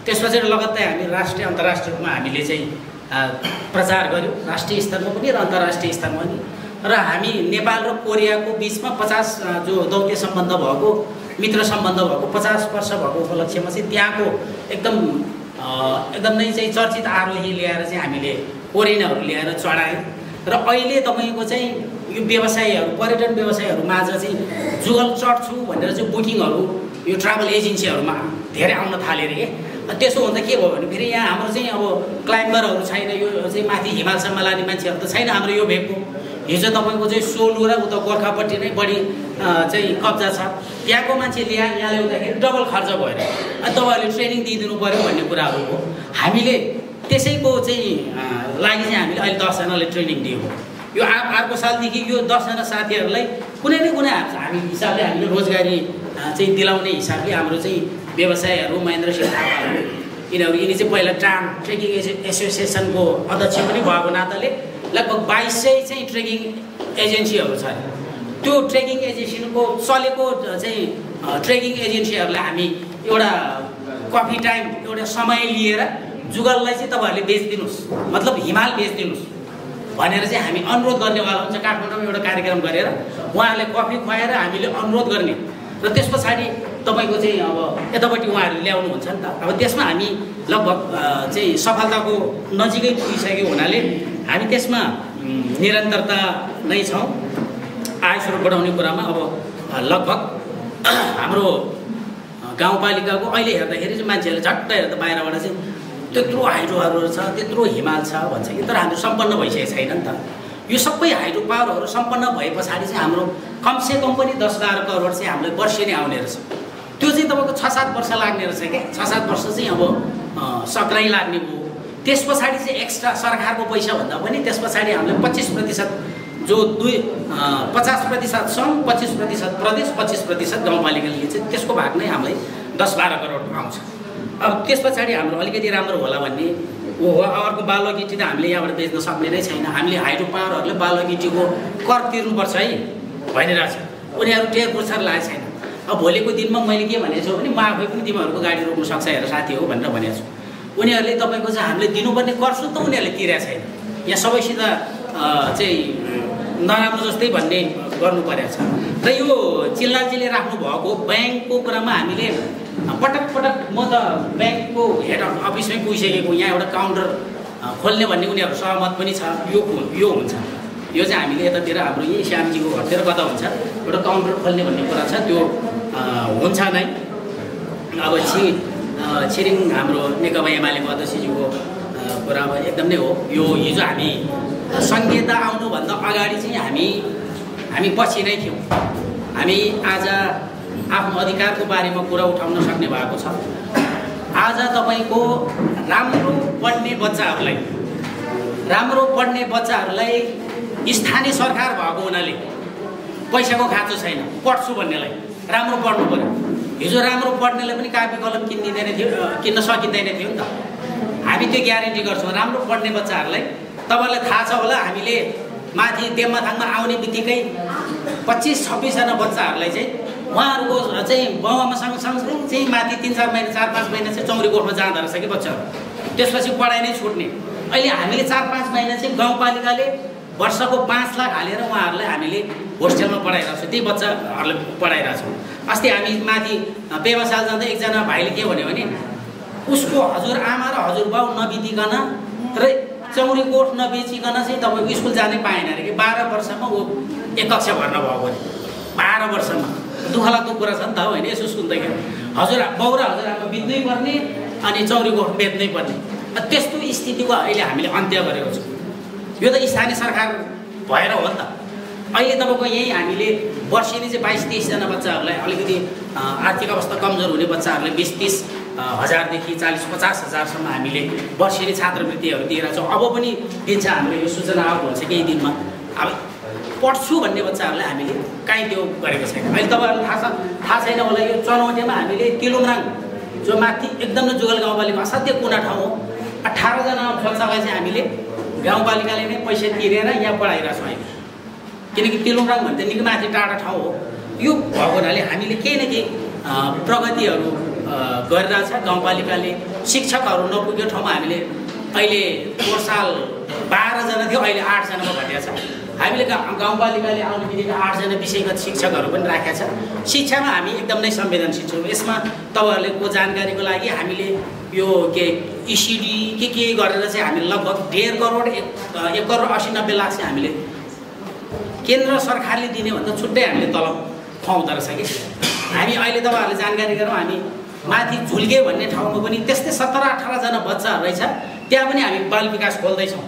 त्यसपछि लगत्तै हामी राष्ट्रिय अन्तर्राष्ट्रियमा हामीले चाहिँ प्रचार गऱ्यौँ राष्ट्रिय स्तरमा पनि र अन्तर्राष्ट्रिय स्तरमा पनि र हामी नेपाल र कोरियाको बिचमा 50 जो दौत्य सम्बन्ध भएको मित्र सम्बन्ध भएको 50 वर्ष भएको उपलक्ष्यमा चाहिँ त्यहाँको एकदम नै चाहिँ चर्चित आरोही ल्याएर चाहिँ हामीले कोरियनहरू ल्याएर चढायौँ र अहिले तपाईँको चाहिँ यो व्यवसायीहरू पर्यटन व्यवसायीहरू माझ चाहिँ जुगल चढ्छु भनेर चाहिँ बुकिङहरू यो ट्राभल एजेन्सीहरूमा धेरै आउन थाले अरे के त्यसो हुँदा के भयो भने फेरि यहाँ हाम्रो चाहिँ अब क्लाइम्बरहरू छैन यो चाहिँ माथि हिमालसम्म लाने मान्छेहरू त छैन हाम्रो यो भेगको हिजो तपाईँको चाहिँ सोलु र उता गोर्खापट्टि नै बढी चाहिँ कब्जा छ त्यहाँको मान्छे यहाँ ल्याउँदाखेरि डबल खर्च भएर अनि तपाईँहरूले ट्रेनिङ दिइदिनु पऱ्यो भन्ने कुराहरू हो हामीले त्यसैको चाहिँ लागि चाहिँ हामीले अहिले 10जनालाई ट्रेनिङ दिएको यो अर्को सालदेखि यो 10जना साथीहरूलाई कुनै न कुनै हामी हिसाबले हामीले रोजगारी चाहिँ दिलाउने हिसाबले हाम्रो चाहिँ व्यवसायहरू महेन्द्र सिंह थापाहरू यिनी चाहिँ पहिला ट्रेकिङ एसोसिएसनको अध्यक्ष पनि भएको नाताले लगभग 2200 चाहिँ ट्रेकिङ एजेन्सीहरू छ त्यो ट्रेकिङ एजेन्सीको चलेको चाहिँ ट्रेकिङ एजेन्सीहरूलाई हामी एउटा कफी टाइम एउटा समय लिएर जुगललाई चाहिँ तपाईँहरूले बेचिदिनुहोस् मतलब हिमाल बेचिदिनुहोस् भनेर चाहिँ हामी अनुरोध गर्नेवाला हुन्छ काठमाडौँमा एउटा कार्यक्रम गरेर उहाँहरूले कफी खुवाएर हामीले अनुरोध गर्ने र त्यस पछाडि तपाईँको चाहिँ अब यतापट्टि उहाँहरूले ल्याउनुहुन्छ नि त अब त्यसमा हामी लगभग चाहिँ सफलताको नजिकै पुगिसकेको हुनाले हामी त्यसमा निरन्तरता नै छौँ आय स्रोत बढाउने कुरामा अब लगभग हाम्रो गाउँपालिकाको अहिले हेर्दाखेरि चाहिँ मान्छेहरूले झट्ट हेर्दा बाहिरबाट चाहिँ त्यत्रो हाइड्रोहरू छ त्यत्रो हिमाल छ भन्छ कि तर हाम्रो सम्पन्न भइसकेको छैन नि त यो सबै हाइड्रो पावरहरू सम्पन्न भए पछाडि चाहिँ हाम्रो कमसेकम पनि 10-12 करोड चाहिँ हामीलाई वर्षेनी आउने रहेछ त्यो चाहिँ तपाईँको 6-7 वर्ष लाग्ने रहेछ क्या 6-7 वर्ष चाहिँ अब सक्राइ लाग्ने भयो त्यस पछाडि चाहिँ एक्स्ट्रा सरकारको पैसा भन्दा पनि त्यस पछाडि हामीले 25% जो 50% सङ्घ 25% प्रदेश 25% गाउँपालिकाले चाहिँ त्यसको भाग नै हामीलाई 10-12 करोड आउँछ अब त्यस पछाडि हाम्रो अलिकति राम्रो होला भन्ने हो अर्को बालुवा गिटी त हामीले यहाँबाट बेच्न सक्ने नै छैन हामीले हाइड्रो पावरहरूले बालुवा गिटीको कर तिर्नुपर्छ है भनिरहेछ उनीहरू टेर पुछार लागेको छैन अब भोलिको दिनमा मैले के भनेको छु भने म आफै पनि तिमीहरूको गाडी रोक्नु सक्छ हेर साथी हो भनेर भनेको छु उनीहरूले तपाईँको चाहिँ हामीले दिनुपर्ने कर सुध त उनीहरूले तिरेको छैन यहाँ सबैसित चाहिँ नराम्रो जस्तै भन्ने गर्नु परेको छ र यो चिल्लाजीले राख्नु भएको ब्याङ्कको कुरामा हामीले पटक म त ब्याङ्कको हेड अफिसमै पुगिसकेको यहाँ एउटा काउन्टर खोल्ने भन्ने उनीहरू सहमत पनि छ यो हुन्छ यो चाहिँ हामीले यतातिर हाम्रो यही श्यामजीको घरतिर कता हुन्छ एउटा काउन्टर खोल्ने भन्ने कुरा छ त्यो हुन्छ नै अब छिरिङ हाम्रो नेकपा एमालेको अध्यक्षज्यूको कुरा अब एकदम नै हो यो हिजो हामी संहिता आउनुभन्दा अगाडि चाहिँ हामी पछि नै थियौँ हामी आज आफ्नो अधिकारको बारेमा कुरा उठाउन सक्ने भएको छ आज तपाईँको राम्रो पढ्ने बच्चाहरूलाई स्थानीय सरकार भएको हुनाले पैसाको खाँचो छैन पढ्छु भन्नेलाई राम्रो पढ्नु पर्यो हिजो राम्रो पढ्नेलाई पनि कापी कलम किन्न सकिँदैन थियो नि त हामी त्यो ग्यारेन्टी गर्छौँ राम्रो पढ्ने बच्चाहरूलाई तपाईँलाई थाहा छ होला हामीले माथि देम्माथाङमा आउने बित्तिकै 25-26 जना बच्चाहरूलाई चाहिँ उहाँहरूको चाहिँ बाउआमा सँगसँगै चाहिँ माथि 3-4 महिना 4-5 महिना चाहिँ चौरी गोठमा जाँदो रहेछ कि बच्चाहरू त्यसपछि पढाइ नै छुट्ने अहिले हामीले 4-5 महिना चाहिँ गाउँपालिकाले वर्षको 5 लाख हालेर उहाँहरूलाई हामीले होस्टेलमा पढाइरहेको छौँ त्यही बच्चाहरूलाई पढाइरहेको छौँ अस्ति हामी माथि पेवासाल जाँदा एकजना भाइले के भन्यो भने उसको हजुरआमा र हजुरबाउ नबितिकन र चौरी गोठ नबेचिकन चाहिँ तपाईँको स्कुल जानै पाएन अरे कि 12 वर्षमा ऊ 1 कक्षा भर्न भएको अरे 12 वर्षमा दुःखलाग्दो कुरा छ नि त होइन यसो सुन्दाखेरि हजुर बौरा हजुरआमा बित्नै पर्ने अनि चौरीको बेच्नै पर्ने त्यस्तो स्थितिको अहिले हामीले अन्त्य गरेको छौँ यो त स्थानीय सरकार भएर हो नि त अहिले तपाईँको यही हामीले वर्षेनी चाहिँ 22-23जना बच्चाहरूलाई अलिकति आर्थिक अवस्था कमजोर हुने बच्चाहरूलाई 20-30 हजारदेखि 40-50 हजारसम्म हामीले वर्षेनी छात्रवृत्तिहरू दिएर छौँ अब पनि दिन्छ हाम्रो यो सूचना आउट हुन्छ केही दिनमा अब पढ्छु भन्ने बच्चाहरूलाई हामीले काहीँ त्यो गरेको छैन अहिले तपाईँहरूलाई थाहा छैन होला यो चनौटेमा हामीले तिलुमराङ जो माथि एकदम नै जुगल गाउँपालिका असाध्य कुना ठाउँ हो 18जना बच्चालाई चाहिँ हामीले गाउँपालिकाले नै पैसा तिरेर यहाँ पढाइरहेको छौँ अहिले किनकि तिलुमराङ भन्दा निकै माथि टाढा ठाउँ हो यो भएको हुनाले हामीले केही न केही प्रगतिहरू गरिरहेछ गाउँपालिकाले शिक्षकहरू नपुगेको ठाउँमा हामीले अहिले पोहोर साल 12जना थियो अहिले 8जनामा घटेको छ हामीले गाउँपालिकाले आउने बित्तिकै 8जना विषयगत शिक्षकहरू पनि राखेका छ शिक्षामा हामी एकदम नै संवेदनशील छौँ यसमा तपाईँहरूको जानकारीको लागि हामीले यो के इसिडी के गरेर चाहिँ हामीले लगभग 1.5 करोड 1 करोड 80-90 लाख चाहिँ हामीले केन्द्र सरकारले दिने भन्दा छुट्टै हामीले तलब खुवाउँदो रहेछ कि हामी अहिले तपाईँहरूले जानकारी गरौँ हामी माथि झुल्के भन्ने ठाउँमा पनि त्यस्तै 17-18जना बच्चाहरू रहेछ त्यहाँ पनि हामी बाल विकास खोल्दैछौँ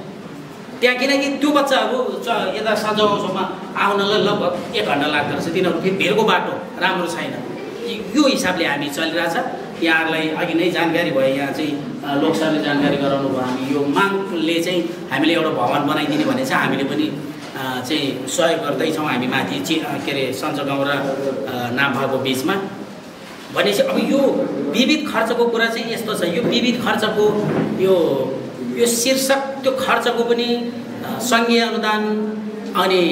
त्यहाँ किनकि त्यो बच्चाहरू यता सजाउँछौँमा आउनलाई लगभग 1 घन्टा लाग्दो रहेछ तिनीहरू फेरि भिरको बाटो राम्रो छैन यो हिसाबले हामी चलिरहेछ यहाँहरूलाई अघि नै जानकारी भयो यहाँ चाहिँ लोकसभाले जानकारी गराउनु भयो हामी यो मागले चाहिँ हामीले एउटा भवन बनाइदिने भने चाहिँ हामीले पनि चाहिँ सहयोग गर्दैछौँ हामी माथि के अरे सञ्चो गाउँ र नाम्फाको बिचमा भनेपछि अब यो विविध खर्चको कुरा चाहिँ यस्तो छ यो विविध खर्चको यो शीर्षक त्यो खर्चको पनि सङ्घीय अनुदान अनि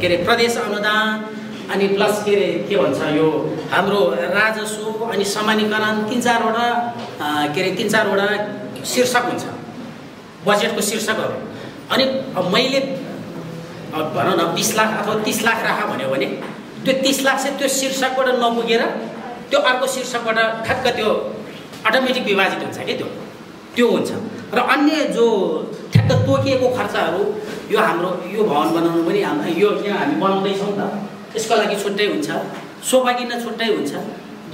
के अरे प्रदेश अनुदान अनि प्लस के अरे के भन्छ यो हाम्रो राजस्व अनि समानीकरण 3-4वटा के अरे 3-4वटा शीर्षक हुन्छ बजेटको शीर्षकहरू अनि मैले भनौँ न 20 लाख अथवा 30 लाख राख भन्यो भने त्यो 30 लाख चाहिँ त्यो शीर्षकबाट नपुगेर त्यो अर्को शीर्षकबाट ठ्याक्क त्यो अटोमेटिक विभाजित हुन्छ कि त्यो हुन्छ र अन्य जो ठ्याक्क तोकिएको खर्चहरू यो हाम्रो यो भवन बनाउनु पनि यो यहाँ हामी बनाउँदैछौँ नि त यसको लागि छुट्टै हुन्छ सोफा किन्न छुट्टै हुन्छ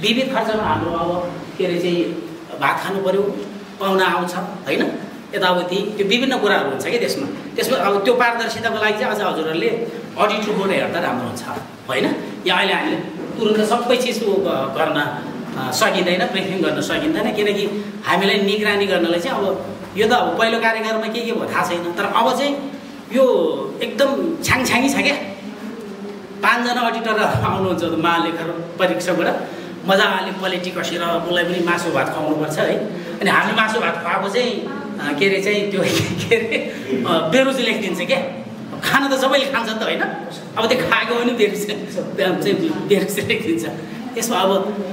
विविध खर्चमा हाम्रो अब के अरे चाहिँ भात खानु पऱ्यो पाहुना आउँछ होइन यताउति त्यो विभिन्न कुराहरू हुन्छ कि त्यसमा अब त्यो पारदर्शिताको लागि चाहिँ अझ हजुरहरूले अडिट रिपोर्ट हेर्दा राम्रो हुन्छ होइन या अहिले हामीले तुरुन्त सबै चिज गर्न सकिँदैन ब्रिफिङ गर्न सकिँदैन किनकि हामीलाई निगरानी गर्नलाई चाहिँ अब यो त अब पहिलो कार्यक्रममा के भयो थाहा छैन तर अब चाहिँ यो एकदम छ्याङछ्याङी छ क्या 5जना अडिटर आउनुहुन्छ महालेखा परीक्षकबाट मजाले पलेटी कसेर उसलाई पनि मासु भात खुवाउनुपर्छ है अनि हामीले मासु भात खुवाएको चाहिँ के अरे चाहिँ त्यो के अरे बेरोजी लेखिदिन्छ क्या खाना त सबैले खान्छ नि त होइन अब त्यो खाएको पनि बेरोजी लेखिदिन्छ त्यसमा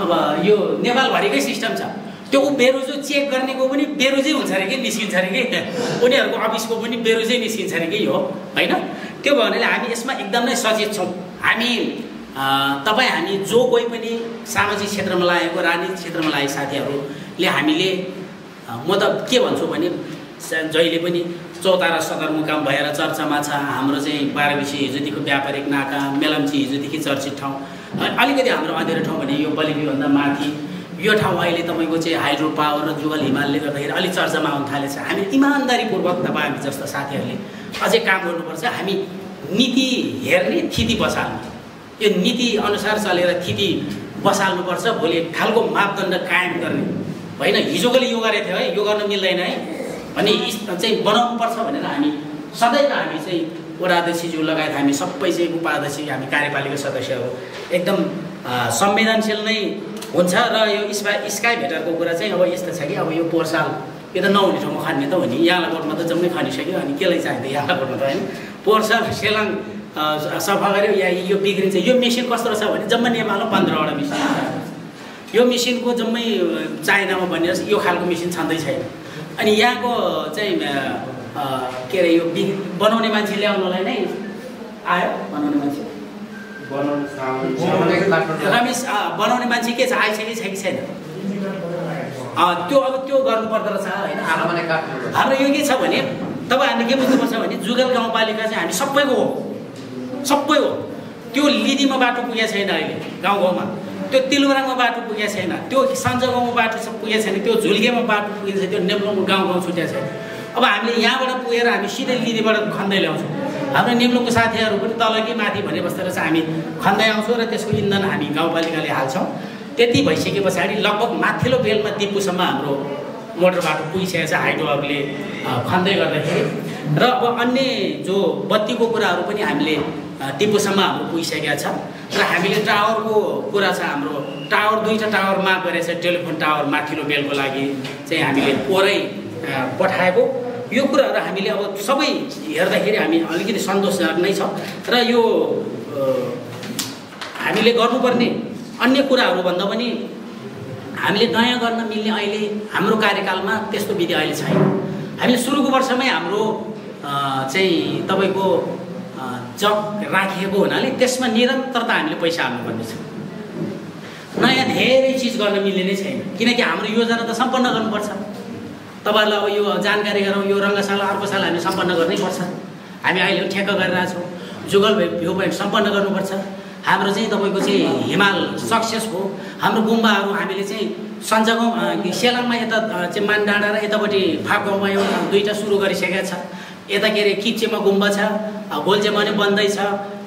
अब यो नेपालभरिकै सिस्टम छ त्यो बेरोजो चेक गर्नेको पनि बेरोजै हुन्छ अरे कि निस्किन्छ अरे कि उनीहरूको अफिसको पनि बेरोजै निस्किन्छ अरे कि हो होइन त्यो भयो भने हामी यसमा एकदम नै सचेत छौँ हामी जो कोही पनि सामाजिक क्षेत्रमा लागेको राजनीतिक क्षेत्रमा लागेको साथीहरूले हामीले म त के भन्छु भने जहिले पनि चौतारा सदरमुकाम भएर चर्चामा छ हाम्रो चाहिँ 12 हिजोदेखि व्यापारिक नाका मेलम्ची हिजोदेखि चर्चित ठाउँ अलिकति हाम्रो अँधेरो ठाउँ भने यो बलिबीभन्दा माथि यो ठाउँ अहिले तपाईँको चाहिँ हाइड्रो पावर र जुगल हिमालले गर्दाखेरि अलिक चर्चामा आउन थालेछ हामी इमान्दारीपूर्वक तपाईँ जस्ता साथीहरूले अझै काम गर्नुपर्छ हामी नीति हेर्ने थिति बसाल्ने यो नीति अनुसार चलेर थिति बसाल्नुपर्छ भोलि खालको मापदण्ड कायम गर्ने होइन हिजोकोले यो गरेको थियो है यो गर्न मिल्दैन है भने चाहिँ बनाउनुपर्छ भनेर हामी सधैँ हामी चाहिँ वडाध्यक्षज्यू लगायत हामी सबै चाहिँ उपाध्यक्ष हामी कार्यपालिका सदस्यहरू एकदम संवेदनशील नै हुन्छ र यो स्काई भेटरको कुरा चाहिँ अब यस्तो छ कि अब यो पोहोर साल यो त नहुने ठाउँमा खन्ने त हो नि यालाकोटमा त जम्मै खनिसक्यो अनि केलाई चाहिन्छ यालाकोटमा त होइन पोहोर साल सेलाङ सफा गऱ्यो या यो बिग्रिन्छ यो मेसिन कस्तो रहेछ भने जम्मै नेपालमा 15वटा मेसिन यो मेसिनको जम्मै चाइनामा बनेर यो खालको मेसिन छँदै छैन अनि यहाँको चाहिँ के अरे यो बनाउने मान्छे ल्याउनलाई नै आयो बनाउने मान्छे रमेश बनाउने मान्छे के छ आइसकेको छ कि छैन त्यो अब त्यो गर्नुपर्दो रहेछ होइन हाम्रो यो के छ भने तपाईँहरूले के बुझ्नुपर्छ भने जुगल गाउँपालिका चाहिँ हामी सबैको हो त्यो लिदीमा बाटो पुगेको छैन अहिले गाउँ गाउँमा, त्यो तिलुराङमा बाटो पुगेको छैन, त्यो सञ्जगाउँमा बाटो पुगेको छैन, त्यो झुल्केमा बाटो पुगेको छैन, त्यो नेम्लोङको गाउँ छुटेको छैन। अब हामीले यहाँबाट पुगेर हामी सिधै लिदीबाट खन्दै ल्याउँछौँ। हाम्रो नेम्लोङको साथीहरू पनि तल कि माथि भने बस्दा चाहिँ हामी खन्दै आउँछौँ र त्यसको इन्धन हामी गाउँपालिकाले हाल्छौँ। त्यति भइसके पछाडि लगभग माथिल्लो बेलमा दिपुसम्म हाम्रो मोटर बाटो पुगिसकेको छ हाइड्रोहरूले खन्दै गर्दाखेरि। र अब अन्य जो बत्तीको कुराहरू पनि हामीले टिपुसम्म हाम्रो पुगिसकेका छ। र हामीले टावरको कुरा छ, हाम्रो टावर 2टा टावर माग गरेको छ, टेलिफोन टावर माथिल्लो बेलको लागि चाहिँ हामीले पोरै पठाएको। यो कुराहरू हामीले अब सबै हेर्दाखेरि हामी अलिकति सन्तोषजनक नै छ। र यो हामीले गर्नुपर्ने अन्य कुराहरू भन्दा पनि हामीले नयाँ गर्न मिल्ने अहिले हाम्रो कार्यकालमा त्यस्तो विधि अहिले छैन। हामीले सुरुको वर्षमै हाम्रो चाहिँ तपाईँको जग राखिएको हुनाले त्यसमा निरन्तरता हामीले पैसा हाल्नुपर्ने छ। नयाँ धेरै चिज गर्न मिल्ने नै छैन, किनकि हाम्रो योजना त सम्पन्न गर्नुपर्छ। तपाईँहरूलाई अब यो जानकारी गरौँ, यो रङ्गशाला अर्को साल हामी सम्पन्न गर्नै पर्छ। हामी अहिले ठेक्का गरिरहेछौँ, जुगल भ्यू पोइन्ट सम्पन्न गर्नुपर्छ। हाम्रो चाहिँ तपाईँको चाहिँ हिमाल सक्सेस हो। हाम्रो गुम्बाहरू हामीले चाहिँ सञ्जगाउँ सेलाङमा यता चाहिँ मानडाँडा र यतापट्टि फापगाउँमा एउटा 2टा सुरु गरिसकेका छ। यता के अरे किच्चेमा गुम्बा छ, गोल्जेमा पनि बन्दैछ,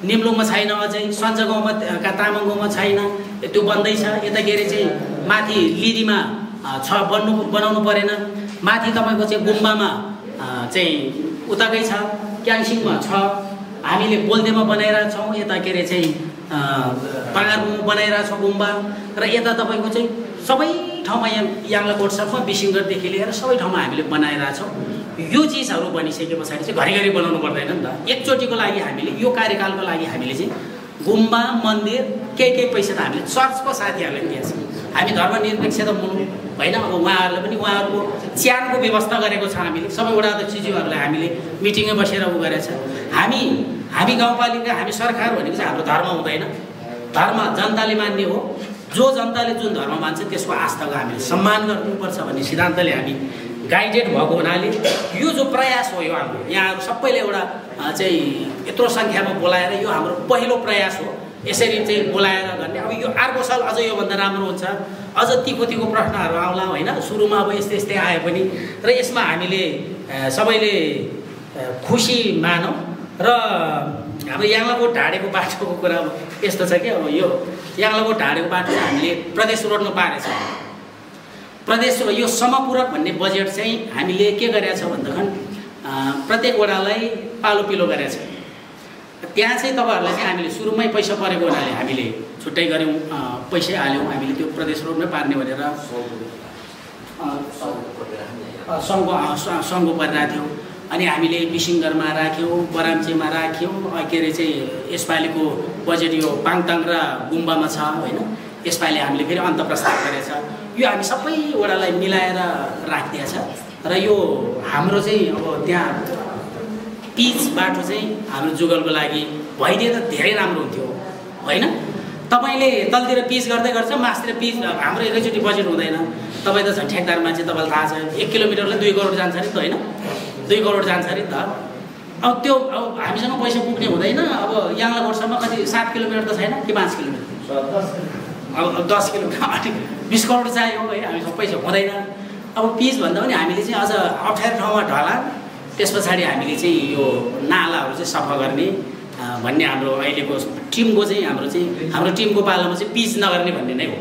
निम्लुङमा छैन, अझै सञ्जगाउँमा तामाङ गाउँमा छैन, त्यो बन्दैछ। यता के अरे चाहिँ माथि लिदीमा छ, बनाउनु परेन। माथि तपाईँको चाहिँ गुम्बामा चाहिँ उताकै छ, क्याङसिङमा छ, हामीले बोल्देमा बनाइरहेछौँ, यता के अरे चाहिँ पाँगारबुङमा बनाइरहेछौँ गुम्बा। र यता तपाईँको चाहिँ सबै ठाउँमा याङ्लाकोटसम्म बिसिङगढदेखि लिएर सबै ठाउँमा हामीले बनाइरहेछौँ। यो चिजहरू बनिसके पछाडि चाहिँ घरिघरि बनाउनु पर्दैन नि त। एकचोटिको लागि हामीले यो कार्यकालको लागि हामीले चाहिँ गुम्बा मन्दिर केही पैसा त हामीले चर्चको साथीहरूले दिएछ। हामी धर्मनिरपेक्ष त होइन, अब उहाँहरूले पनि उहाँहरूको च्यानको व्यवस्था गरेको छ। हामीले सबै वडा अध्यक्षज्यूहरूलाई हामीले मिटिङै बसेर उ गरेछ। हामी गाउँपालिका, हामी सरकार भनेको चाहिँ हाम्रो धर्म हुँदैन। धर्म जनताले मान्ने हो। जो जनताले जुन धर्म मान्छ त्यसको आस्थाको हामीले सम्मान गर्नुपर्छ भन्ने सिद्धान्तले हामी गाइडेड भएको हुनाले यो जो प्रयास हो यो हाम्रो यहाँहरू सबैले एउटा चाहिँ यत्रो सङ्ख्यामा बोलाएर यो हाम्रो पहिलो प्रयास हो। यसरी चाहिँ बोलाएर गर्ने। अब यो अर्को साल अझ योभन्दा राम्रो हुन्छ, अझ तिखो प्रश्नहरू आउला होइन। सुरुमा अब यस्तै आए पनि र यसमा हामीले सबैले खुसी मानौँ। र हाम्रो याङ्लाकोट ढाडेको बाटोको कुरा यस्तो छ कि अब यो याङ्लाकोट ढाडेको बाटो चाहिँ हामीले प्रदेश रोड्नु पारेछ। प्रदेश यो समपूरक भन्ने बजेट चाहिँ हामीले के गरेका छ भन्दाखेरि प्रत्येक वडालाई पालो पिलो गरेका छ। त्यहाँ चाहिँ तपाईँहरूलाई चाहिँ हामीले सुरुमै पैसा परेको हुनाले हामीले छुट्टै गऱ्यौँ, पैसै हाल्यौँ। हामीले त्यो प्रदेश रोडमै पार्ने भनेर सङ्घको परिरहेको थियो। अनि हामीले बिसिङगढमा राख्यौँ, बराम्चीमा राख्यौँ। के अरे चाहिँ यसपालिको बजेट यो पाङताङ र गुम्बामा छ होइन। यसपालि हामीले फेरि अन्त प्रस्ताव गरेछ। यो हामी सबै वडालाई मिलाएर राखिदिएछ। र यो हाम्रो चाहिँ अब त्यहाँ पिच बाटो चाहिँ हाम्रो जुगलको लागि भइदिए त धेरै राम्रो हुन्थ्यो होइन। तपाईँले तलतिर पिच गर्दै गर्छ, मासतिर पिच हाम्रो एकैचोटि बजेट हुँदैन। तपाईँ त झन् ठेकदार मान्छे, तपाईँलाई थाहा छ 1 किलोमिटरले 2 करोड जान्छ नि त होइन। 2 करोड जान्छ अरे त। अब त्यो अब हामीसँग पैसा पुग्ने हुँदैन। अब याङ्लाकोटसम्म कति 7 किलोमिटर त छैन कि 5 किलोमिटर, अब 10 किलोमिटर 20 करोड चाहियो है। हामीसँग पैसा हुँदैन। अब पिच भन्दा पनि हामीले चाहिँ अझ अप्ठ्यारो ठाउँमा ढला, त्यस पछाडि हामीले चाहिँ यो नालाहरू चाहिँ सफा गर्ने भन्ने हाम्रो अहिलेको टिमको चाहिँ हाम्रो टिमको पालामा चाहिँ पिच नगर्ने भन्ने नै हो।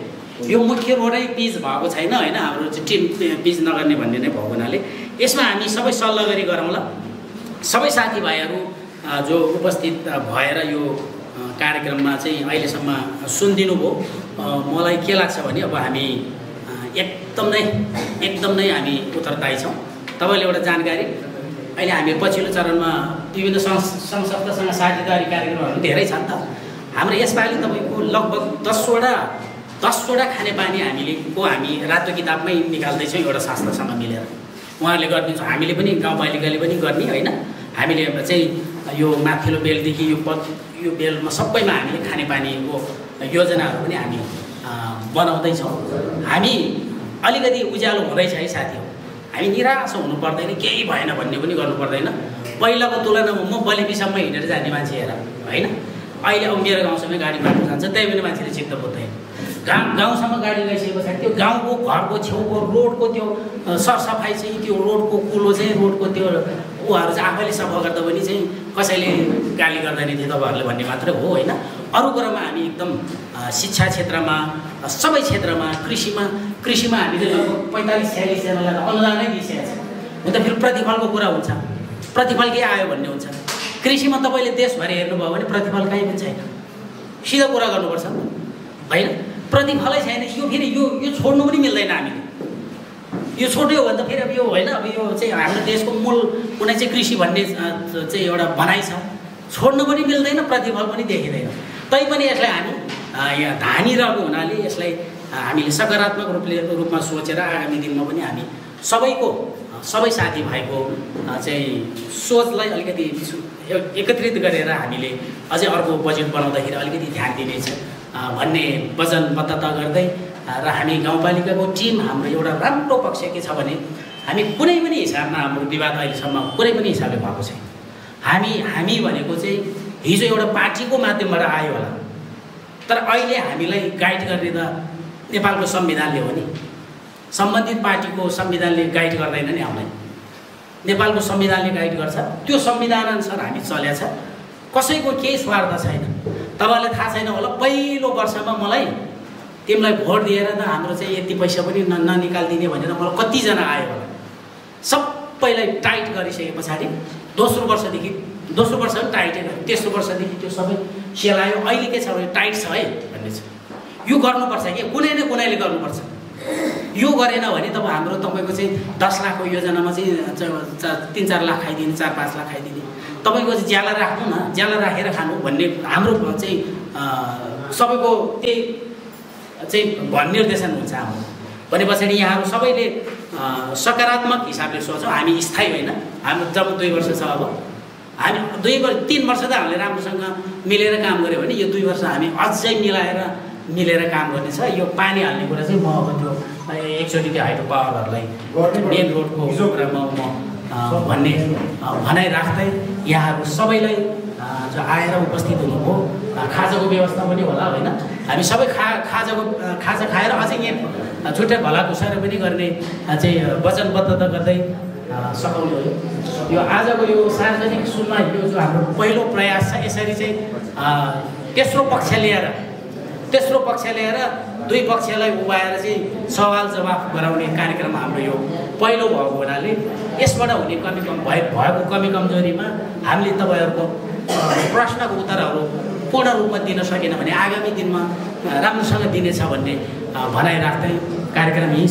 यो मुख्य रोडै पिच भएको छैन होइन। हाम्रो चाहिँ टिम पिच नगर्ने भन्ने नै भएको हुनाले यसमा हामी सबै सल्लाह गरी गरौँला। सबै साथीभाइहरू जो उपस्थित भएर यो कार्यक्रममा चाहिँ अहिलेसम्म सुनिदिनु भयो। मलाई के लाग्छ भने अब हामी एकदम नै हामी उत्तरदायी छौँ। तपाईँले एउटा जानकारी, अहिले हामी पछिल्लो चरणमा विभिन्न सङ्घ संस्थासँग साझेदारी कार्यक्रमहरू धेरै छन् त। हाम्रो यसपालि तपाईँको लगभग 10वटा खानेपानी हामी रातो किताबमै निकाल्दैछौँ एउटा संस्थासँग मिलेर। उहाँहरूले गरिदिन्छौँ, हामीले पनि गाउँपालिकाले पनि गर्ने होइन। हामीले चाहिँ यो माथिल्लो बेलदेखि यो बेलमा सबैमा हामीले खानेपानीको योजनाहरू पनि हामी बनाउँदैछौँ। हामी अलिकति उज्यालो हुँदैछ है साथी। हामी निराश हुनु पर्दैन, केही भएन भन्ने पनि गर्नु पर्दैन। पहिलाको तुलनामा म बलिपीसम्म हिँडेर जाने मान्छे हेर होइन। अहिले अब मेरो गाउँसम्म गाडी बाटो जान्छ, त्यही पनि मान्छेले चित्त बुझ्दैन। गाउँसम्म गाडी गइसके पछाडि त्यो गाउँको घरको छेउको रोडको त्यो सरसफाइ चाहिँ, त्यो रोडको कुलो चाहिँ, रोडको त्यो उहाँहरू चाहिँ आफैले सफा गर्दा पनि चाहिँ कसैले गाली गर्दैन थियो तपाईँहरूले भन्ने मात्रै हो होइन। अरू कुरामा हामी एकदम शिक्षा क्षेत्रमा, सबै क्षेत्रमा, कृषिमा हामीले लगभग 45-46 जनालाई अनुदानै दिइसकेको छ। हुन त फेरि प्रतिफलको कुरा हुन्छ, प्रतिफल के आयो भन्ने हुन्छ। कृषिमा तपाईँले देशभरि हेर्नुभयो भने प्रतिफल कहीँ पनि छैन, सिधा कुरा गर्नुपर्छ होइन, प्रतिफलै छैन। यो फेरि यो छोड्नु पनि मिल्दैन हामीले। यो छोड्यो भने त फेरि अब यो होइन, अब यो चाहिँ हाम्रो देशको मूल कुनै चाहिँ कृषि भन्ने चाहिँ एउटा भनाइ छ, छोड्नु पनि मिल्दैन, प्रतिफल पनि देखिँदैन। तैपनि यसलाई हामी यहाँ धानिरहेको हुनाले यसलाई हामीले सकारात्मक रूपमा सोचेर आगामी दिनमा पनि हामी सबै साथीभाइको चाहिँ सोचलाई अलिकति एकत्रित गरेर हामीले अझै अर्को बजेट बनाउँदाखेरि अलिकति ध्यान दिनेछ भन्ने वचनबद्धता गर्दै र हामी गाउँपालिकाको टिम हाम्रो एउटा राम्रो पक्ष के छ भने हामी कुनै पनि हिसाबमा हाम्रो विवाद अहिलेसम्म कुनै पनि हिसाबले भएको छैन। हामी भनेको चाहिँ हिजो एउटा पार्टीको माध्यमबाट आयो होला, तर अहिले हामीलाई गाइड गर्ने त नेपालको संविधानले हो नि। सम्बन्धित पार्टीको संविधानले गाइड गर्दैन नि हामीलाई, नेपालको संविधानले गाइड गर्छ। त्यो संविधान अनुसार हामी चलेको छ, कसैको केही स्वार्थ छैन। तपाईँलाई थाहा छैन होला, पहिलो वर्षमा मलाई तिमीलाई भोट दिएर त हाम्रो चाहिँ यति पैसा पनि ननिकालिदिने भनेर मलाई कतिजना आयो होला। सबैलाई टाइट गरिसके पछाडि दोस्रो वर्ष पनि टाइटै गर्यो, तेस्रो वर्षदेखि त्यो सबै सेलायो। अहिले के छ भने टाइट छ है भन्ने छ। यो गर्नुपर्छ कि कुनै न कुनैले गर्नुपर्छ। यो गरेन भने तपाईँको चाहिँ 10 लाखको योजनामा चाहिँ 3-4 लाख खाइदिने, 4-5 लाख खाइदिने, तपाईँको चाहिँ ज्याला राख्नु न, ज्याला राखेर खानु भन्ने हाम्रो चाहिँ सबैको त्यही चाहिँ निर्देशन हुन्छ हाम्रो। भने पछाडि यहाँहरू सबैले सकारात्मक हिसाबले सोचौँ। हामी स्थायी होइन, हाम्रो जब 2 वर्ष छ, अब हामी 3 वर्ष त हामीले राम्रोसँग मिलेर काम गऱ्यो भने यो 2 वर्ष हामी अझै मिलेर काम गर्नेछ। यो पानी हाल्ने कुरा चाहिँ म अब त्यो एकचोटि त्यो हाइड्रो पावरहरूलाई मेन रोडको कुरामा म भन्ने भनाइ राख्दै यहाँहरू सबैलाई जो आएर उपस्थित हुनुभयो, खाजाको व्यवस्था पनि होला होइन। हामी सबै खाजा खाएर अझै यहाँ छुट्टै भलाकुसार पनि गर्ने चाहिँ वचनबद्धता गर्दै सघाउने हो। यो आजको यो सार्वजनिक सुनवाई यो जो हाम्रो पहिलो प्रयास छ, यसरी चाहिँ तेस्रो पक्ष लिएर 2 पक्षलाई उभाएर चाहिँ सवाल जवाफ गराउने कार्यक्रम हाम्रो यो पहिलो भएको हुनाले यसबाट हुने भएको कमी कमजोरीमा हामीले तपाईँहरूको प्रश्नको उत्तरहरू पूर्ण रूपमा दिन सकेन भने आगामी दिनमा राम्रोसँग दिनेछ भन्ने भनाइ राख्दै कार्यक्रम यही